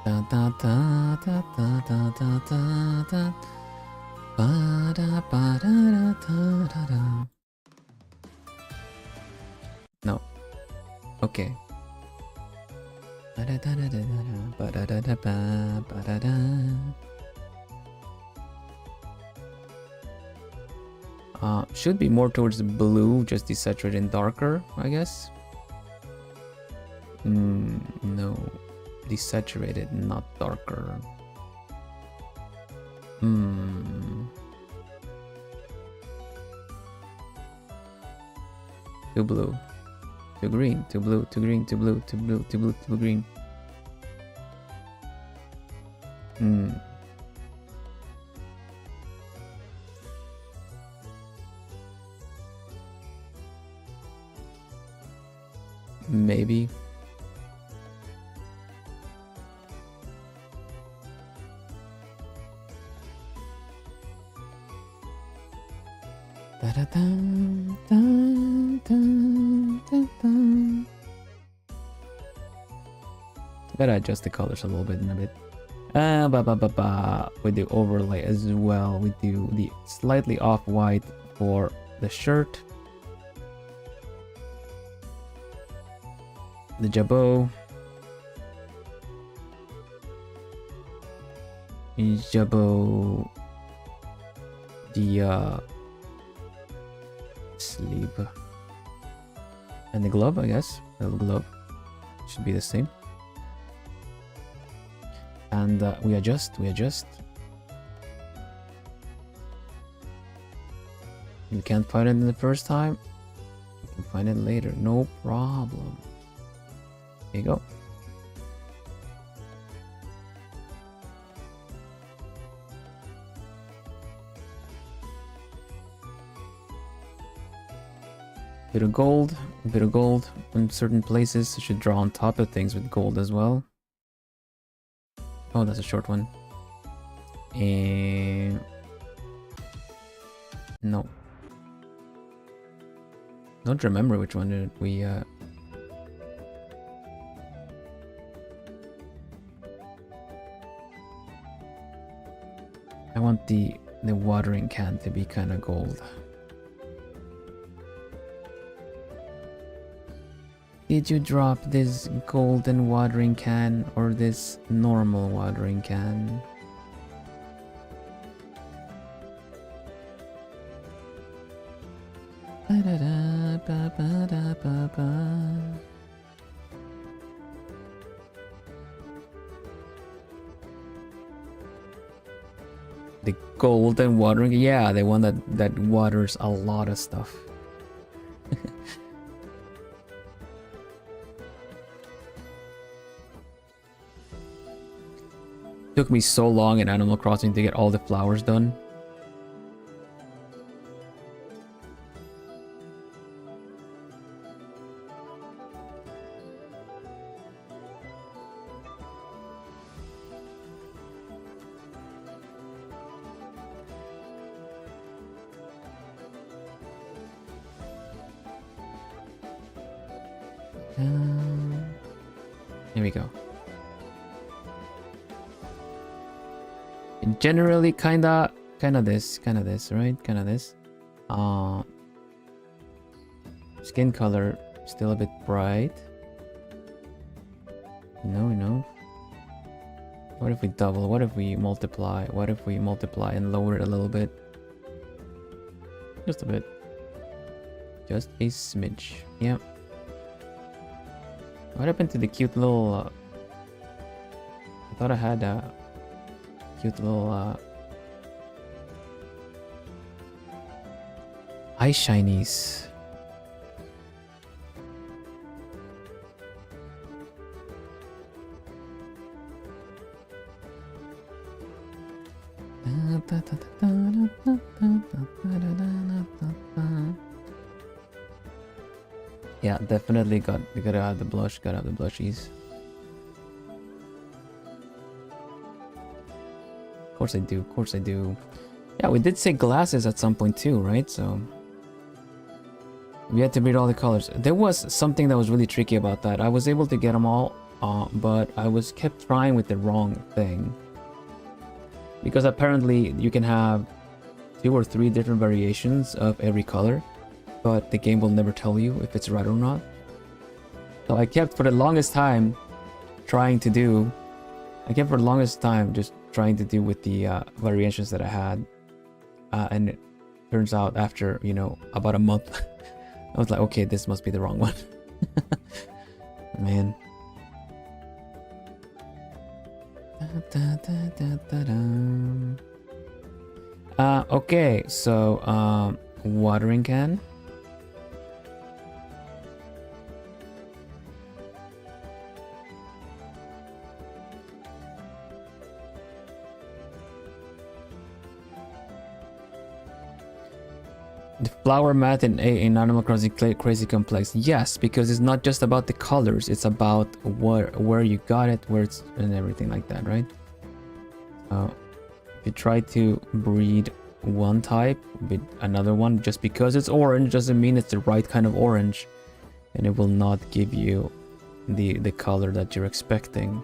Da da da da da da da da da. Ba da ba da da da da. No. Okay. Should be more towards the blue, just desaturated darker, I guess. No, desaturated, not darker. Too blue, too green, too blue, too green, too blue, too blue, too blue, too green. Maybe. Gotta adjust the colors a little bit in a bit. With the overlay as well. We do the slightly off-white for the shirt. The jabot. Jabot. The sleeve. And the glove, I guess. The glove should be the same. And we adjust. You can't find it in the first time. You can find it later, no problem. There you go. Bit of gold in certain places. You should draw on top of things with gold as well. Oh, that's a short one. And no, don't remember which one did we I want the watering can to be kind of gold. Did you drop this golden watering can or this normal watering can? The golden watering, yeah, the one that waters a lot of stuff. Took me so long in Animal Crossing to get all the flowers done. Here we go. Generally kinda this, right? Kinda this. Skin color still a bit bright. No. What if we double? What if we multiply? What if we multiply and lower it a little bit? Just a bit. Just a smidge. Yep. What happened to the cute little I thought I had a cute little eye shinies. Yeah, definitely you gotta have the blush, gotta have the blushies. Of course I do. Yeah, we did say glasses at some point too, right? So we had to read all the colors. There was something that was really tricky about that. I was able to get them all, but I was kept trying with the wrong thing. Because apparently you can have 2 or 3 different variations of every color, but the game will never tell you if it's right or not. So I kept, for the longest time, trying to do. I kept for the longest time just trying to do with the variations that I had. And it turns out after, you know, about a month, I was like, okay, this must be the wrong one. Man. Okay, so watering can. The flower mat in Animal Crossing crazy complex. Yes, because it's not just about the colors, it's about where you got it, where it's and everything like that, right? If you try to breed one type with another one, just because it's orange doesn't mean it's the right kind of orange, and it will not give you the color that you're expecting.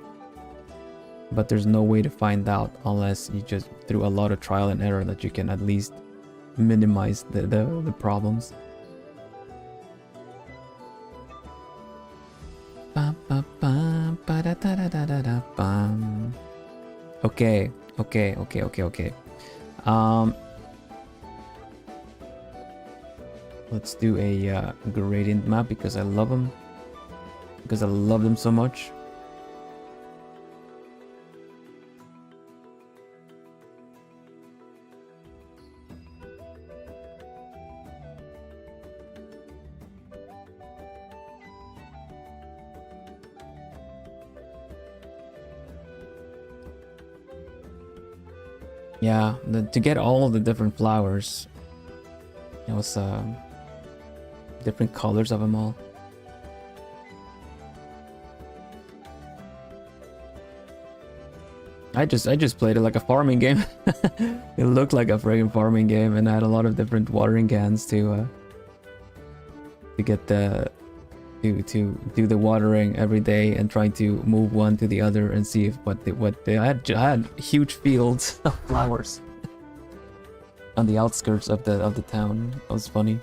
But there's no way to find out unless you just through a lot of trial and error that you can at least minimize the problems. Okay. Let's do a gradient map because I love them. Because I love them so much. Yeah, to get all the different flowers, it was different colors of them all. I just played it like a farming game. It looked like a friggin' farming game, and I had a lot of different watering cans to get the to do the watering every day and trying to move one to the other and see if I had huge fields of flowers on the outskirts of the town. That was funny.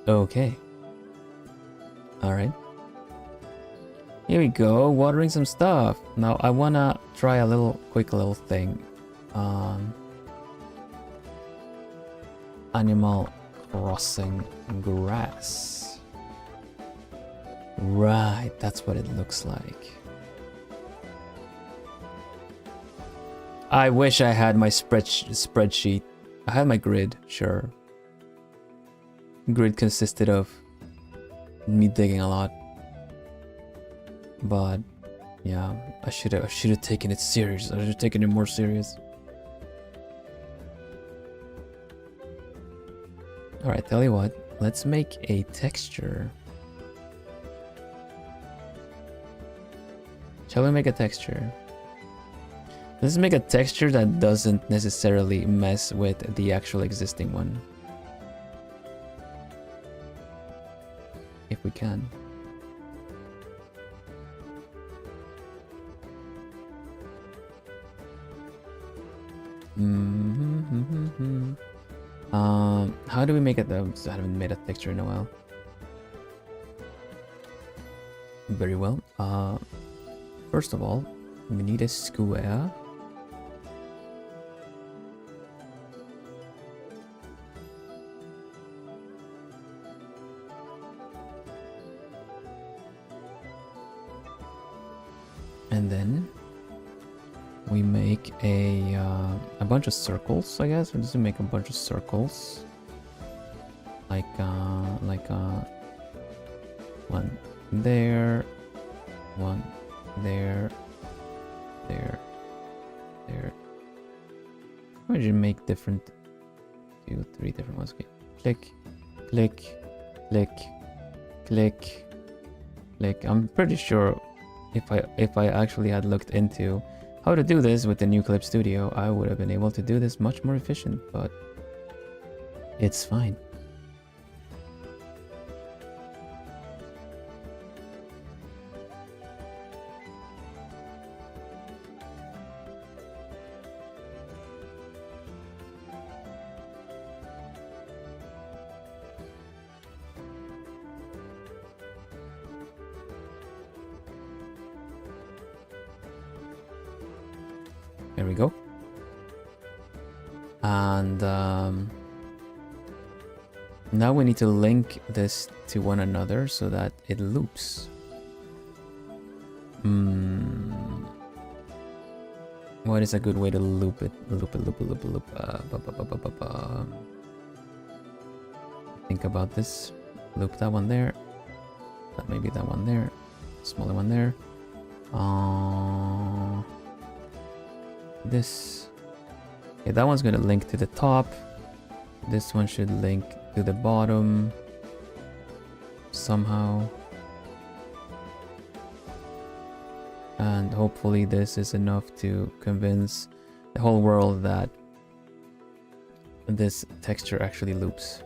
Okay. All right. Here we go, watering some stuff. Now I wanna try a quick little thing. Animal Crossing grass. Right, that's what it looks like. I wish I had my spreadsheet. I had my grid, sure. Grid consisted of me digging a lot. But yeah, I should have taken it serious. I should have taken it more serious. All right, tell you what, let's make a texture. Shall we make a texture? Let's make a texture that doesn't necessarily mess with the actual existing one. If we can. How do we make it though? I haven't made a texture in a while. Very well. First of all, we need a square. And then we make a bunch of circles, I guess. We'll just make a bunch of circles. Like one there, one there, there. Why did you make different 2, 3 different ones? Okay. Click, click, click, click, click. I'm pretty sure if I actually had looked into how to do this with the new Clip Studio, I would have been able to do this much more efficient, but it's fine. There we go. And now we need to link this to one another so that it loops. What is a good way to loop it? Loop. Think about this. Loop that one there. Maybe that one there. Smaller one there. This. Okay, that one's gonna link to the top. This one should link to the bottom somehow. And hopefully this is enough to convince the whole world that this texture actually loops.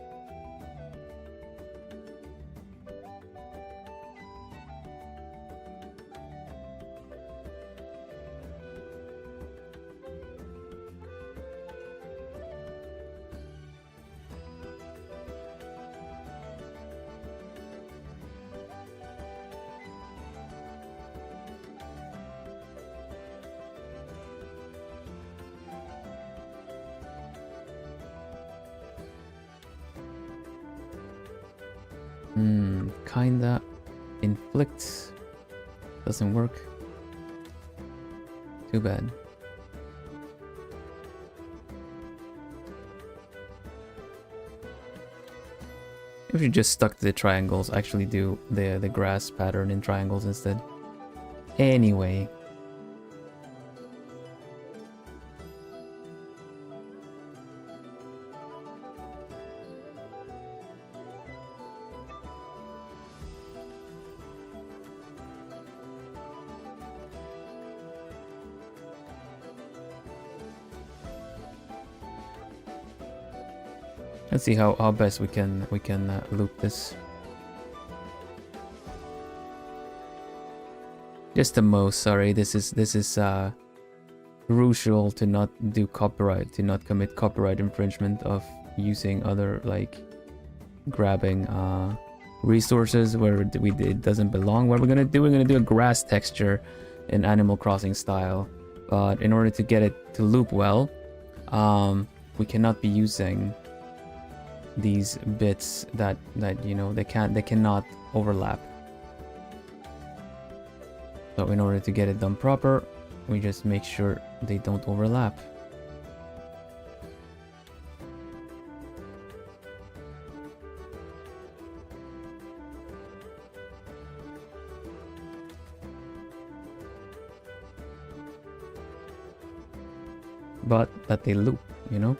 Kinda inflicts. Doesn't work. Too bad. If you just stuck to the triangles, actually do the grass pattern in triangles instead. Anyway. Let's see how best we can loop this. Just the most. Sorry, this is crucial to not do copyright, to not commit copyright infringement of using other like grabbing resources where it doesn't belong. What we're gonna do a grass texture in Animal Crossing style, but in order to get it to loop well, we cannot be using these bits that you know they cannot overlap. So in order to get it done proper, we just make sure they don't overlap. But that they loop, you know?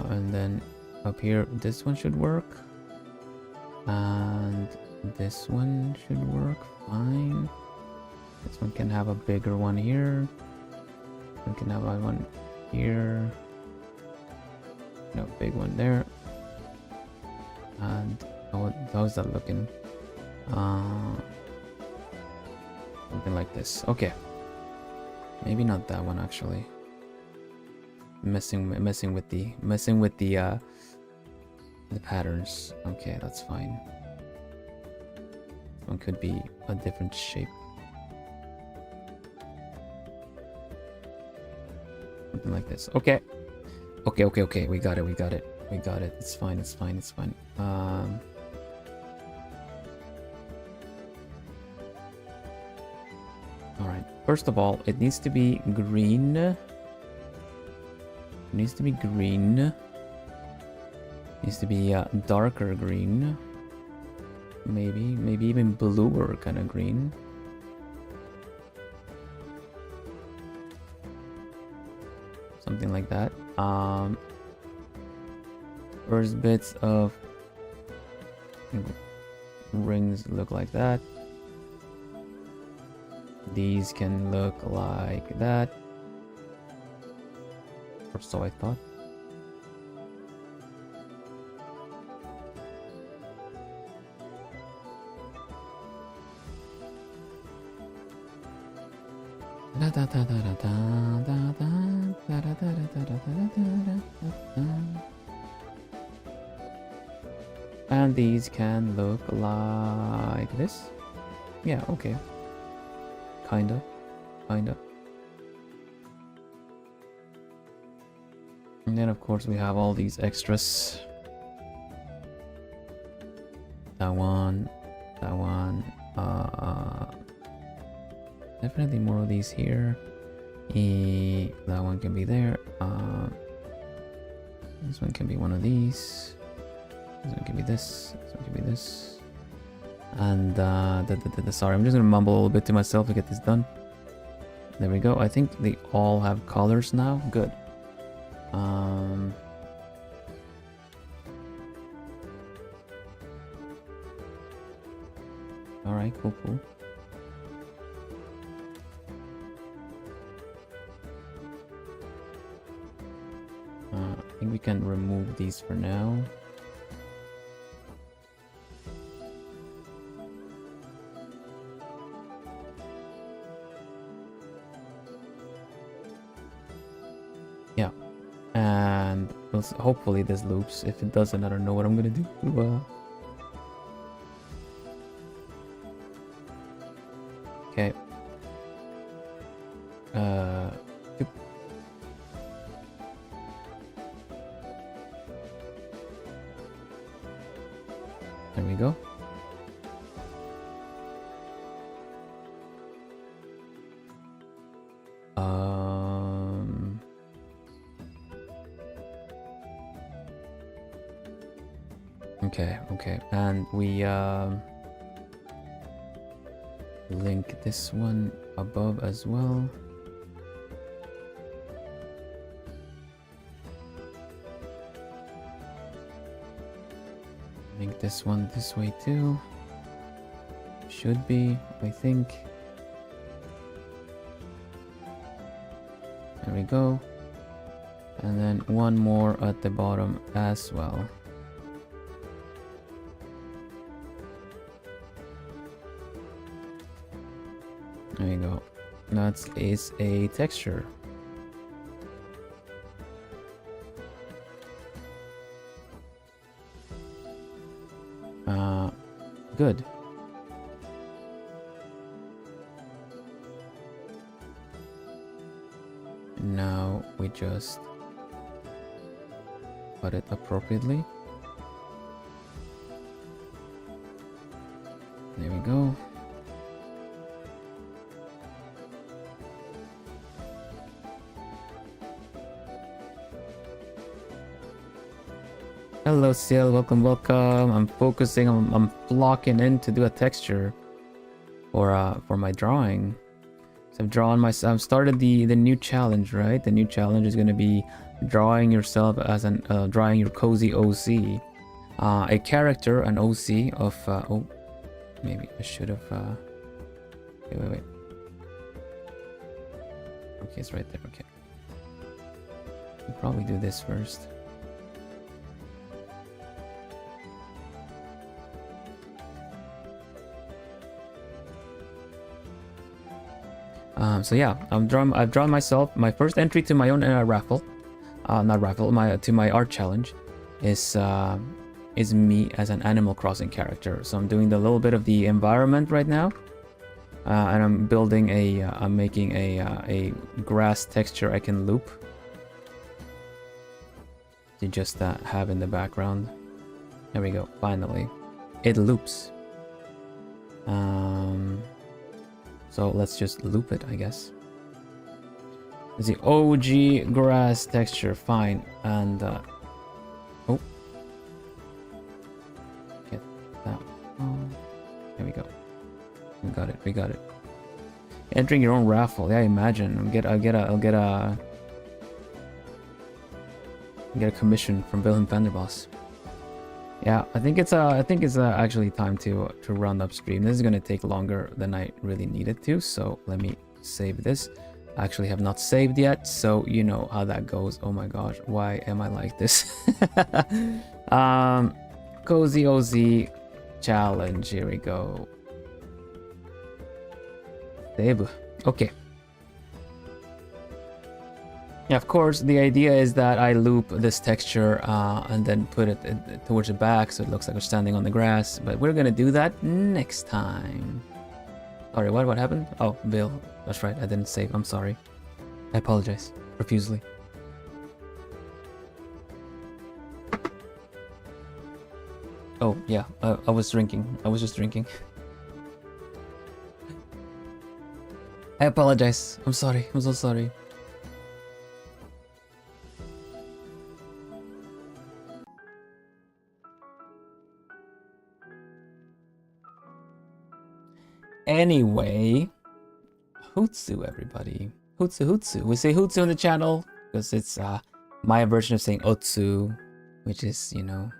And then up here, this one should work. And this one should work fine. This one can have a bigger one here. We can have one here. No, big one there. And how's that looking? Something like this. Okay. Maybe not that one actually. Messing with the patterns. Okay, that's fine. One could be a different shape. Something like this. Okay. Okay. We got it. It's fine. Alright. First of all, it needs to be green. Needs to be darker green. Maybe even bluer kind of green. Something like that. First bits of rings look like that. These can look like that. Or so I thought. And these can look like this. Yeah, okay. Kinda. And then of course we have all these extras. That one. Definitely more of these here. That one can be there. This one can be one of these. This one can be this. This one can be this. And sorry, I'm just gonna mumble a little bit to myself to get this done. There we go. I think they all have colors now. Good. All right, cool. I think we can remove these for now. Yeah, and hopefully this loops. If it doesn't, I don't know what I'm gonna do. Okay. There we go. Okay, and we link this one above as well. Link this one this way too. Should be, I think. There we go. And then one more at the bottom as well. There you go. That is a texture. Good. Now we just put it appropriately. There we go. Hello Seal, welcome. I'm focusing, I'm blocking in to do a texture for my drawing. So I've started the new challenge, right? The new challenge is gonna be drawing yourself as drawing your cozy OC. A character, an OC of oh, maybe I should have wait. Okay, it's right there, okay. I'll probably do this first. So yeah, I've drawn myself. My first entry to my own raffle, to my art challenge, is me as an Animal Crossing character. So I'm doing a little bit of the environment right now, and I'm building I'm making a grass texture I can loop to just have in the background. There we go. Finally, it loops. So let's just loop it, I guess. It's the OG grass texture, fine. And oh, get that. Oh, there we go. We got it. Entering your own raffle. Yeah, imagine. I'll get a commission from Vilhelm Vanderbos. Yeah, I think it's actually time to run upstream. This is gonna take longer than I really needed to, so let me save this. I actually have not saved yet, so you know how that goes. Oh my gosh, why am I like this? Cozy OZ challenge. Here we go. Save. Okay. Yeah, of course, the idea is that I loop this texture and then put it towards the back so it looks like we're standing on the grass. But we're gonna do that next time. Sorry, what happened? Oh, Bill. That's right, I didn't save. I'm sorry. I apologize profusely. Oh, yeah, I was drinking. I was just drinking. I apologize. I'm sorry. I'm so sorry. Anyway, Hootsu, everybody. Hootsu. We say Hootsu on the channel because it's my version of saying Otsu, which is, you know,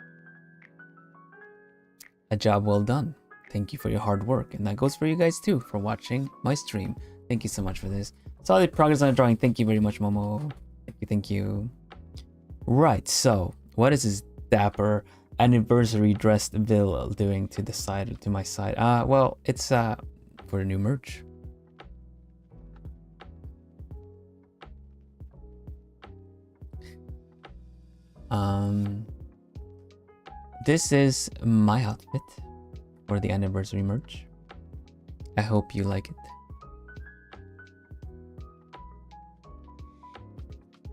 a job well done. Thank you for your hard work. And that goes for you guys too for watching my stream. Thank you so much for this. Solid progress on the drawing. Thank you very much, Momo. Thank you. Right, so what is this dapper anniversary dressed Vil doing to the side, to my side? Well, it's for a new merch. This is my outfit for the anniversary merch. I hope you like it.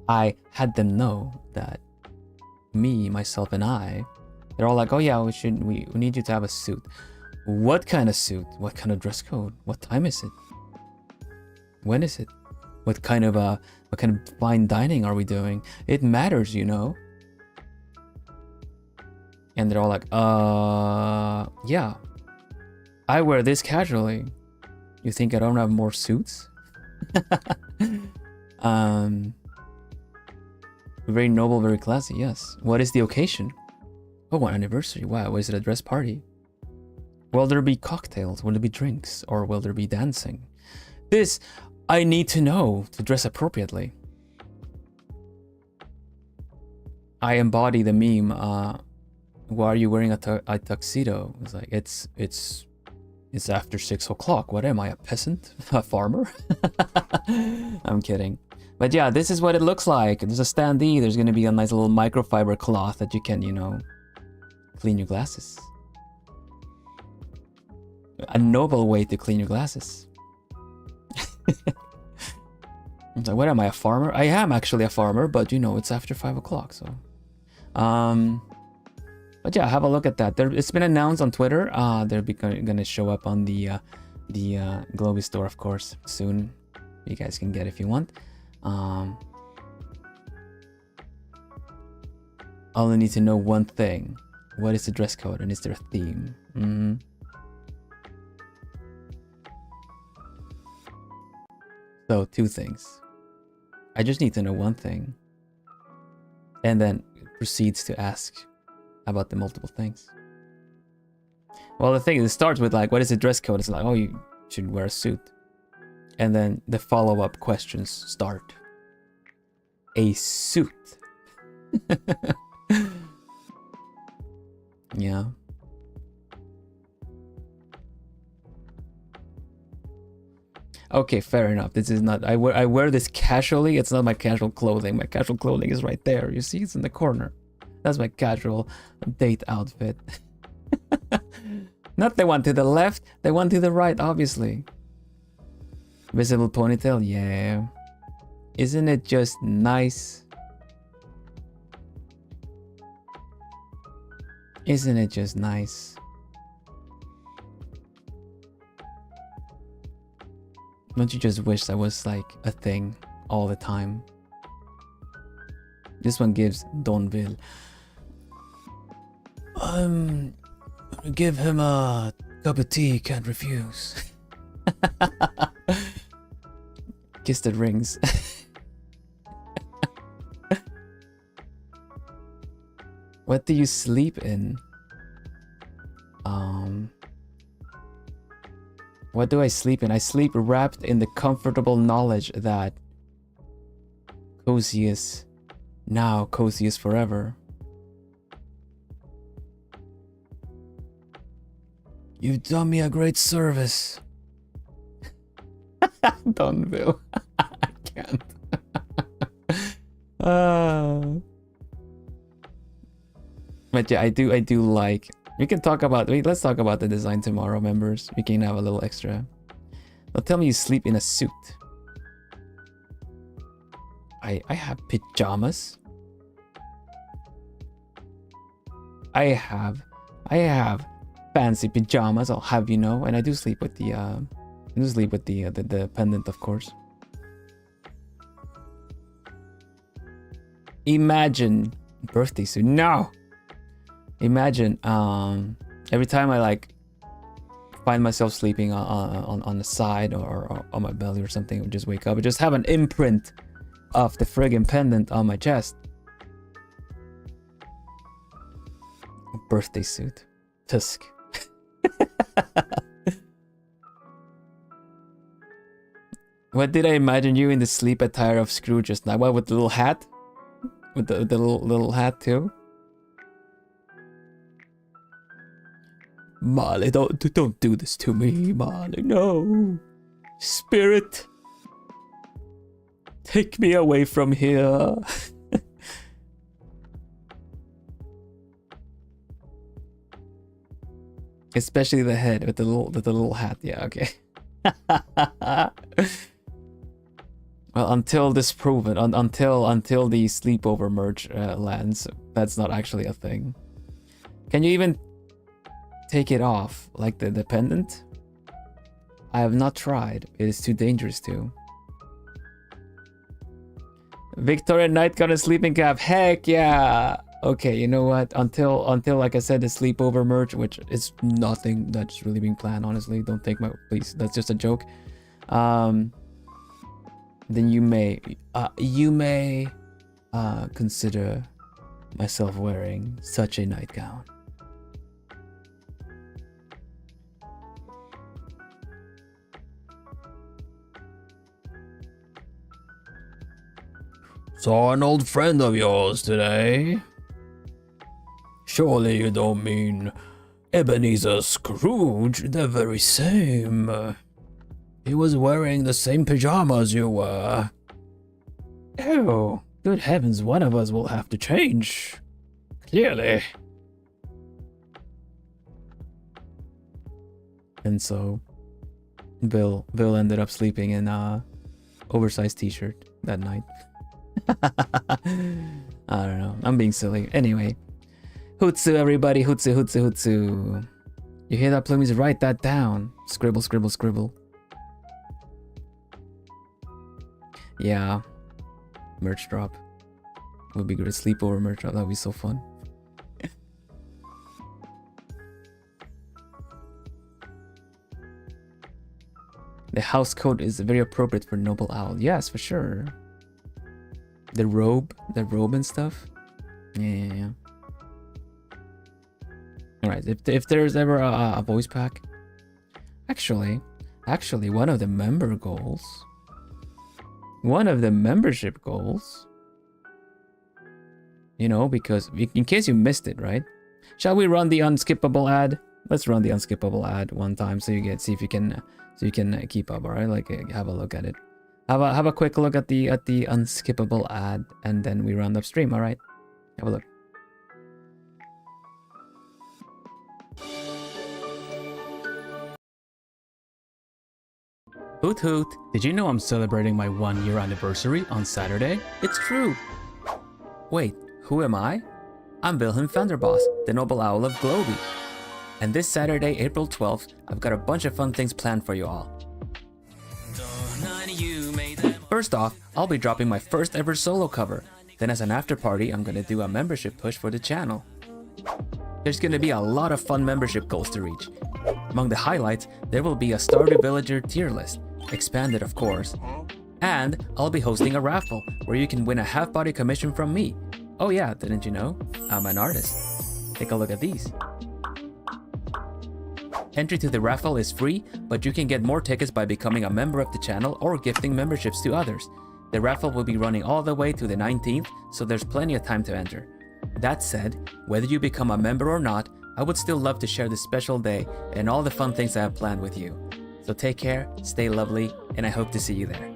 I had them know that me, myself, and they're all like, oh yeah, we need you to have a suit. What kind of suit? What kind of dress code? What time is it? When is it? What kind of fine dining are we doing? It matters, you know. And they're all like, yeah. I wear this casually. You think I don't have more suits? Very noble, very classy, yes. What is the occasion? Oh, an anniversary. Wow, is it a dress party? Will there be cocktails? Will there be drinks? Or will there be dancing? This, I need to know to dress appropriately. I embody the meme, why are you wearing a tuxedo? It's like, it's after 6 o'clock. What am I, a peasant? A farmer? I'm kidding. But yeah, this is what it looks like. There's a standee. There's going to be a nice little microfiber cloth that you can, you know, clean your glasses. A noble way to clean your glasses. It's like, what am I, a farmer? I am actually a farmer, but you know, it's after 5 o'clock, so. But yeah, have a look at that. It's been announced on Twitter. They're gonna show up on the Globie store, of course, soon. You guys can get if you want. Only need to know one thing. What is the dress code and is there a theme? So, 2 things. I just need to know one thing. And then proceeds to ask about the multiple things. Well, the thing is, it starts with like, what is the dress code? It's like, oh, you should wear a suit. And then the follow-up questions start. A suit. Yeah. Okay, fair enough. This is not, I wear this casually. It's not my casual clothing. My casual clothing is right there. You see, it's in the corner. That's my casual date outfit. Not the one to the left, the one to the right, obviously. Visible ponytail, yeah. Isn't it just nice? Isn't it just nice? Don't you just wish that was like a thing all the time? This one gives Donville. Give him a cup of tea, can't refuse. Kiss that rings. What do you sleep in? What do I sleep in? I sleep wrapped in the comfortable knowledge that cozy is now, cozy is forever. You've done me a great service. Donville. I can't. But yeah, I do like. We can talk about. Wait, let's talk about the design tomorrow, members. We can have a little extra. Now tell me you sleep in a suit. I have pajamas. I have fancy pajamas. I'll have you know, and I do sleep with the the pendant, of course. Imagine birthday suit. No. Imagine every time I like find myself sleeping on the side or on my belly or something, I would just wake up and just have an imprint of the friggin' pendant on my chest. Birthday suit. Tusk. What did I imagine you in the sleep attire of Scrooge just now? What, with the little hat? With the little hat too? Molly, don't do this to me, Molly. No. Spirit. Take me away from here. Especially the head with the little hat. Yeah, okay. Well, until disproven, until the sleepover merch lands, that's not actually a thing. Can you even take it off, like the pendant? I have not tried. It is too dangerous to. Victorian night got a sleeping cap. Heck yeah. Okay, you know what? Until like I said, the sleepover merch, which is nothing that's really being planned. Honestly, don't take my please. That's just a joke. Then you may consider myself wearing such a nightgown. Saw an old friend of yours today. Surely you don't mean Ebenezer Scrooge, the very same. He was wearing the same pajamas you were. Oh, good heavens, one of us will have to change. Clearly. And so, Bill ended up sleeping in a oversized t-shirt that night. I don't know. I'm being silly. Anyway. Hootsu, everybody. Hootsu, hootsu, hootsu. You hear that, Plumies? Write that down. Scribble, scribble, scribble. Yeah. Merch drop. Would be great. Sleepover merch drop. That would be so fun. The house coat is very appropriate for Noble Owl. Yes, for sure. The robe and stuff. Yeah. All right. If there's ever a voice pack, actually, one of the membership goals. You know, because in case you missed it, right? Shall we run the unskippable ad? Let's run the unskippable ad one time so you see if you can keep up. All right, like have a look at it. Have a quick look at the unskippable ad, and then we round up stream. All right, have a look. Hoot hoot! Did you know I'm celebrating my 1-year anniversary on Saturday? It's true. Wait, who am I? I'm Vilhelm Vanderbos, the Noble Owl of Globie. And this Saturday, April 12th, I've got a bunch of fun things planned for you all. First off, I'll be dropping my first ever solo cover. Then as an after party, I'm gonna do a membership push for the channel. There's gonna be a lot of fun membership goals to reach. Among the highlights, there will be a Stardew Villager tier list, expanded of course. And I'll be hosting a raffle where you can win a half-body commission from me. Oh yeah, didn't you know? I'm an artist. Take a look at these. Entry to the raffle is free, but you can get more tickets by becoming a member of the channel or gifting memberships to others. The raffle will be running all the way to the 19th, so there's plenty of time to enter. That said, whether you become a member or not, I would still love to share this special day and all the fun things I have planned with you. So take care, stay lovely, and I hope to see you there.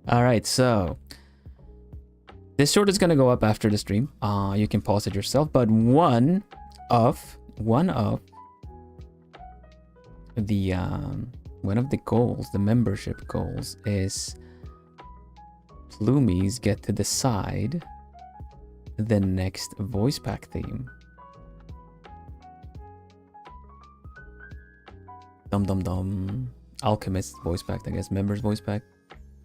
All right, so this short is gonna go up after the stream. You can pause it yourself, but one of the goals, the membership goals, is Plumies get to decide the next voice pack theme. Dum dum dum. Alchemist voice pack, I guess. Members voice pack.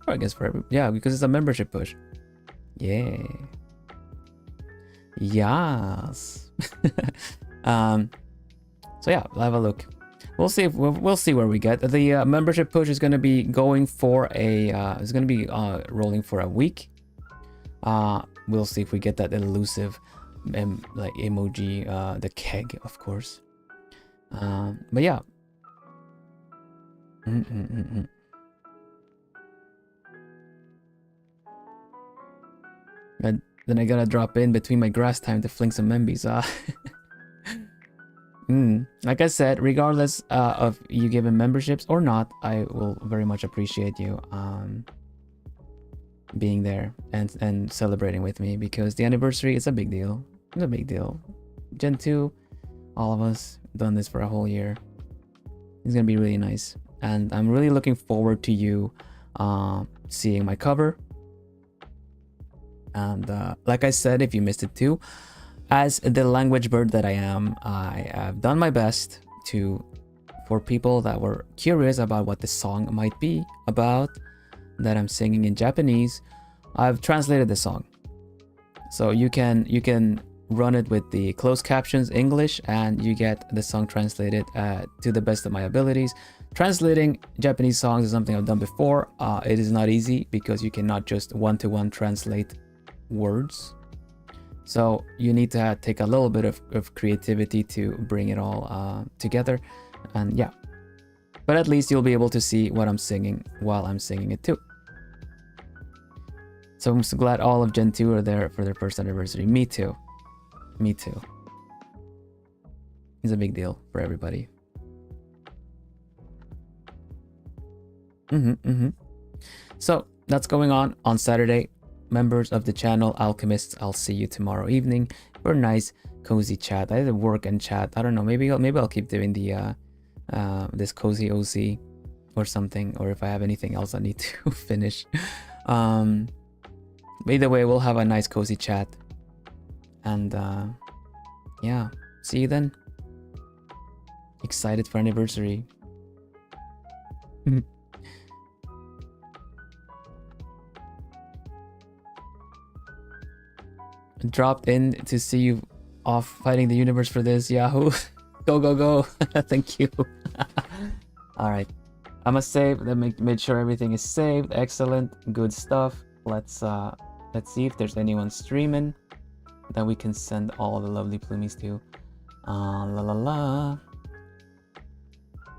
Or I guess for every, yeah, because it's a membership push. Yeah. Yes. So yeah, we'll have a look. We'll see if we'll see where we get. The membership push is going to be going for a it's going to be rolling for a week. We'll see if we get that elusive like emoji, the keg, of course. But yeah. And then I gotta drop in between my grass time to fling some membies. Like I said, regardless of you giving memberships or not, I will very much appreciate you being there and celebrating with me, because the anniversary is a big deal. It's a big deal. Gen 2, all of us done this for a whole year. It's gonna be really nice, and I'm really looking forward to you seeing my cover. And like I said, if you missed it too, as the language bird that I am, I have done my best for people that were curious about what the song might be about that I'm singing in Japanese, I've translated the song. So you can run it with the closed captions English, and you get the song translated to the best of my abilities. Translating Japanese songs is something I've done before. It is not easy because you cannot just one-to-one translate words. So you need to take a little bit of creativity to bring it all together. And yeah, but at least you'll be able to see what I'm singing while I'm singing it too. So I'm so glad all of Gen 2 are there for their first anniversary. Me too. Me too. It's a big deal for everybody. So that's going on Saturday. Members of the channel, Alchemists, I'll see you tomorrow evening for a nice cozy chat. I either work and chat. I don't know. Maybe I'll keep doing the this cozy OC or something, or if I have anything else I need to finish. Either way, we'll have a nice cozy chat. And yeah, see you then. Excited for anniversary. Dropped in to see you off fighting the universe for this, Yahoo. Go, go, go. Thank you. All right. I'm gonna save. Made sure everything is saved. Excellent. Good stuff. Let's see if there's anyone streaming that we can send all the lovely plumies to. La la la.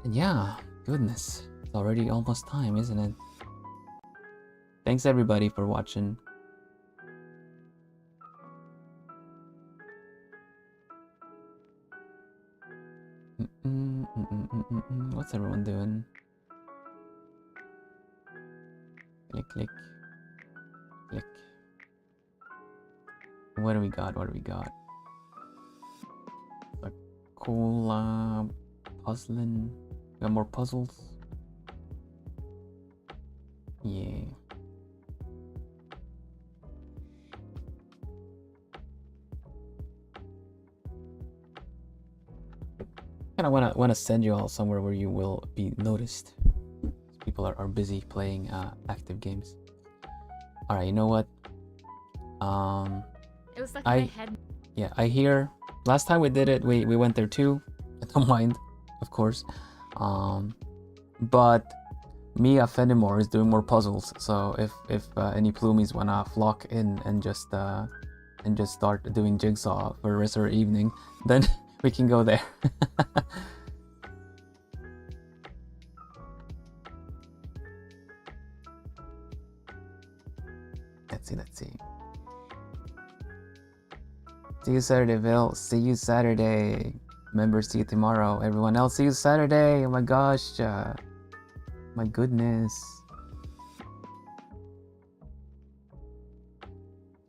And yeah, goodness. It's already almost time, isn't it? Thanks everybody for watching. What's everyone doing? Click, click, click. What do we got? What do we got? A cool puzzling. Got more puzzles. Yeah. I want to send you all somewhere where you will be noticed. People are busy playing active games. All right, you know what? It was like my head. Yeah, I hear. Last time we did it, we went there too. I don't mind, of course. But Mia Fenimore is doing more puzzles. So if any plumies wanna flock in and just start doing jigsaw for the rest of our evening, then we can go there. Let's see. See you Saturday, Vil. See you Saturday. Members, see you tomorrow. Everyone else, see you Saturday. Oh my gosh. My goodness.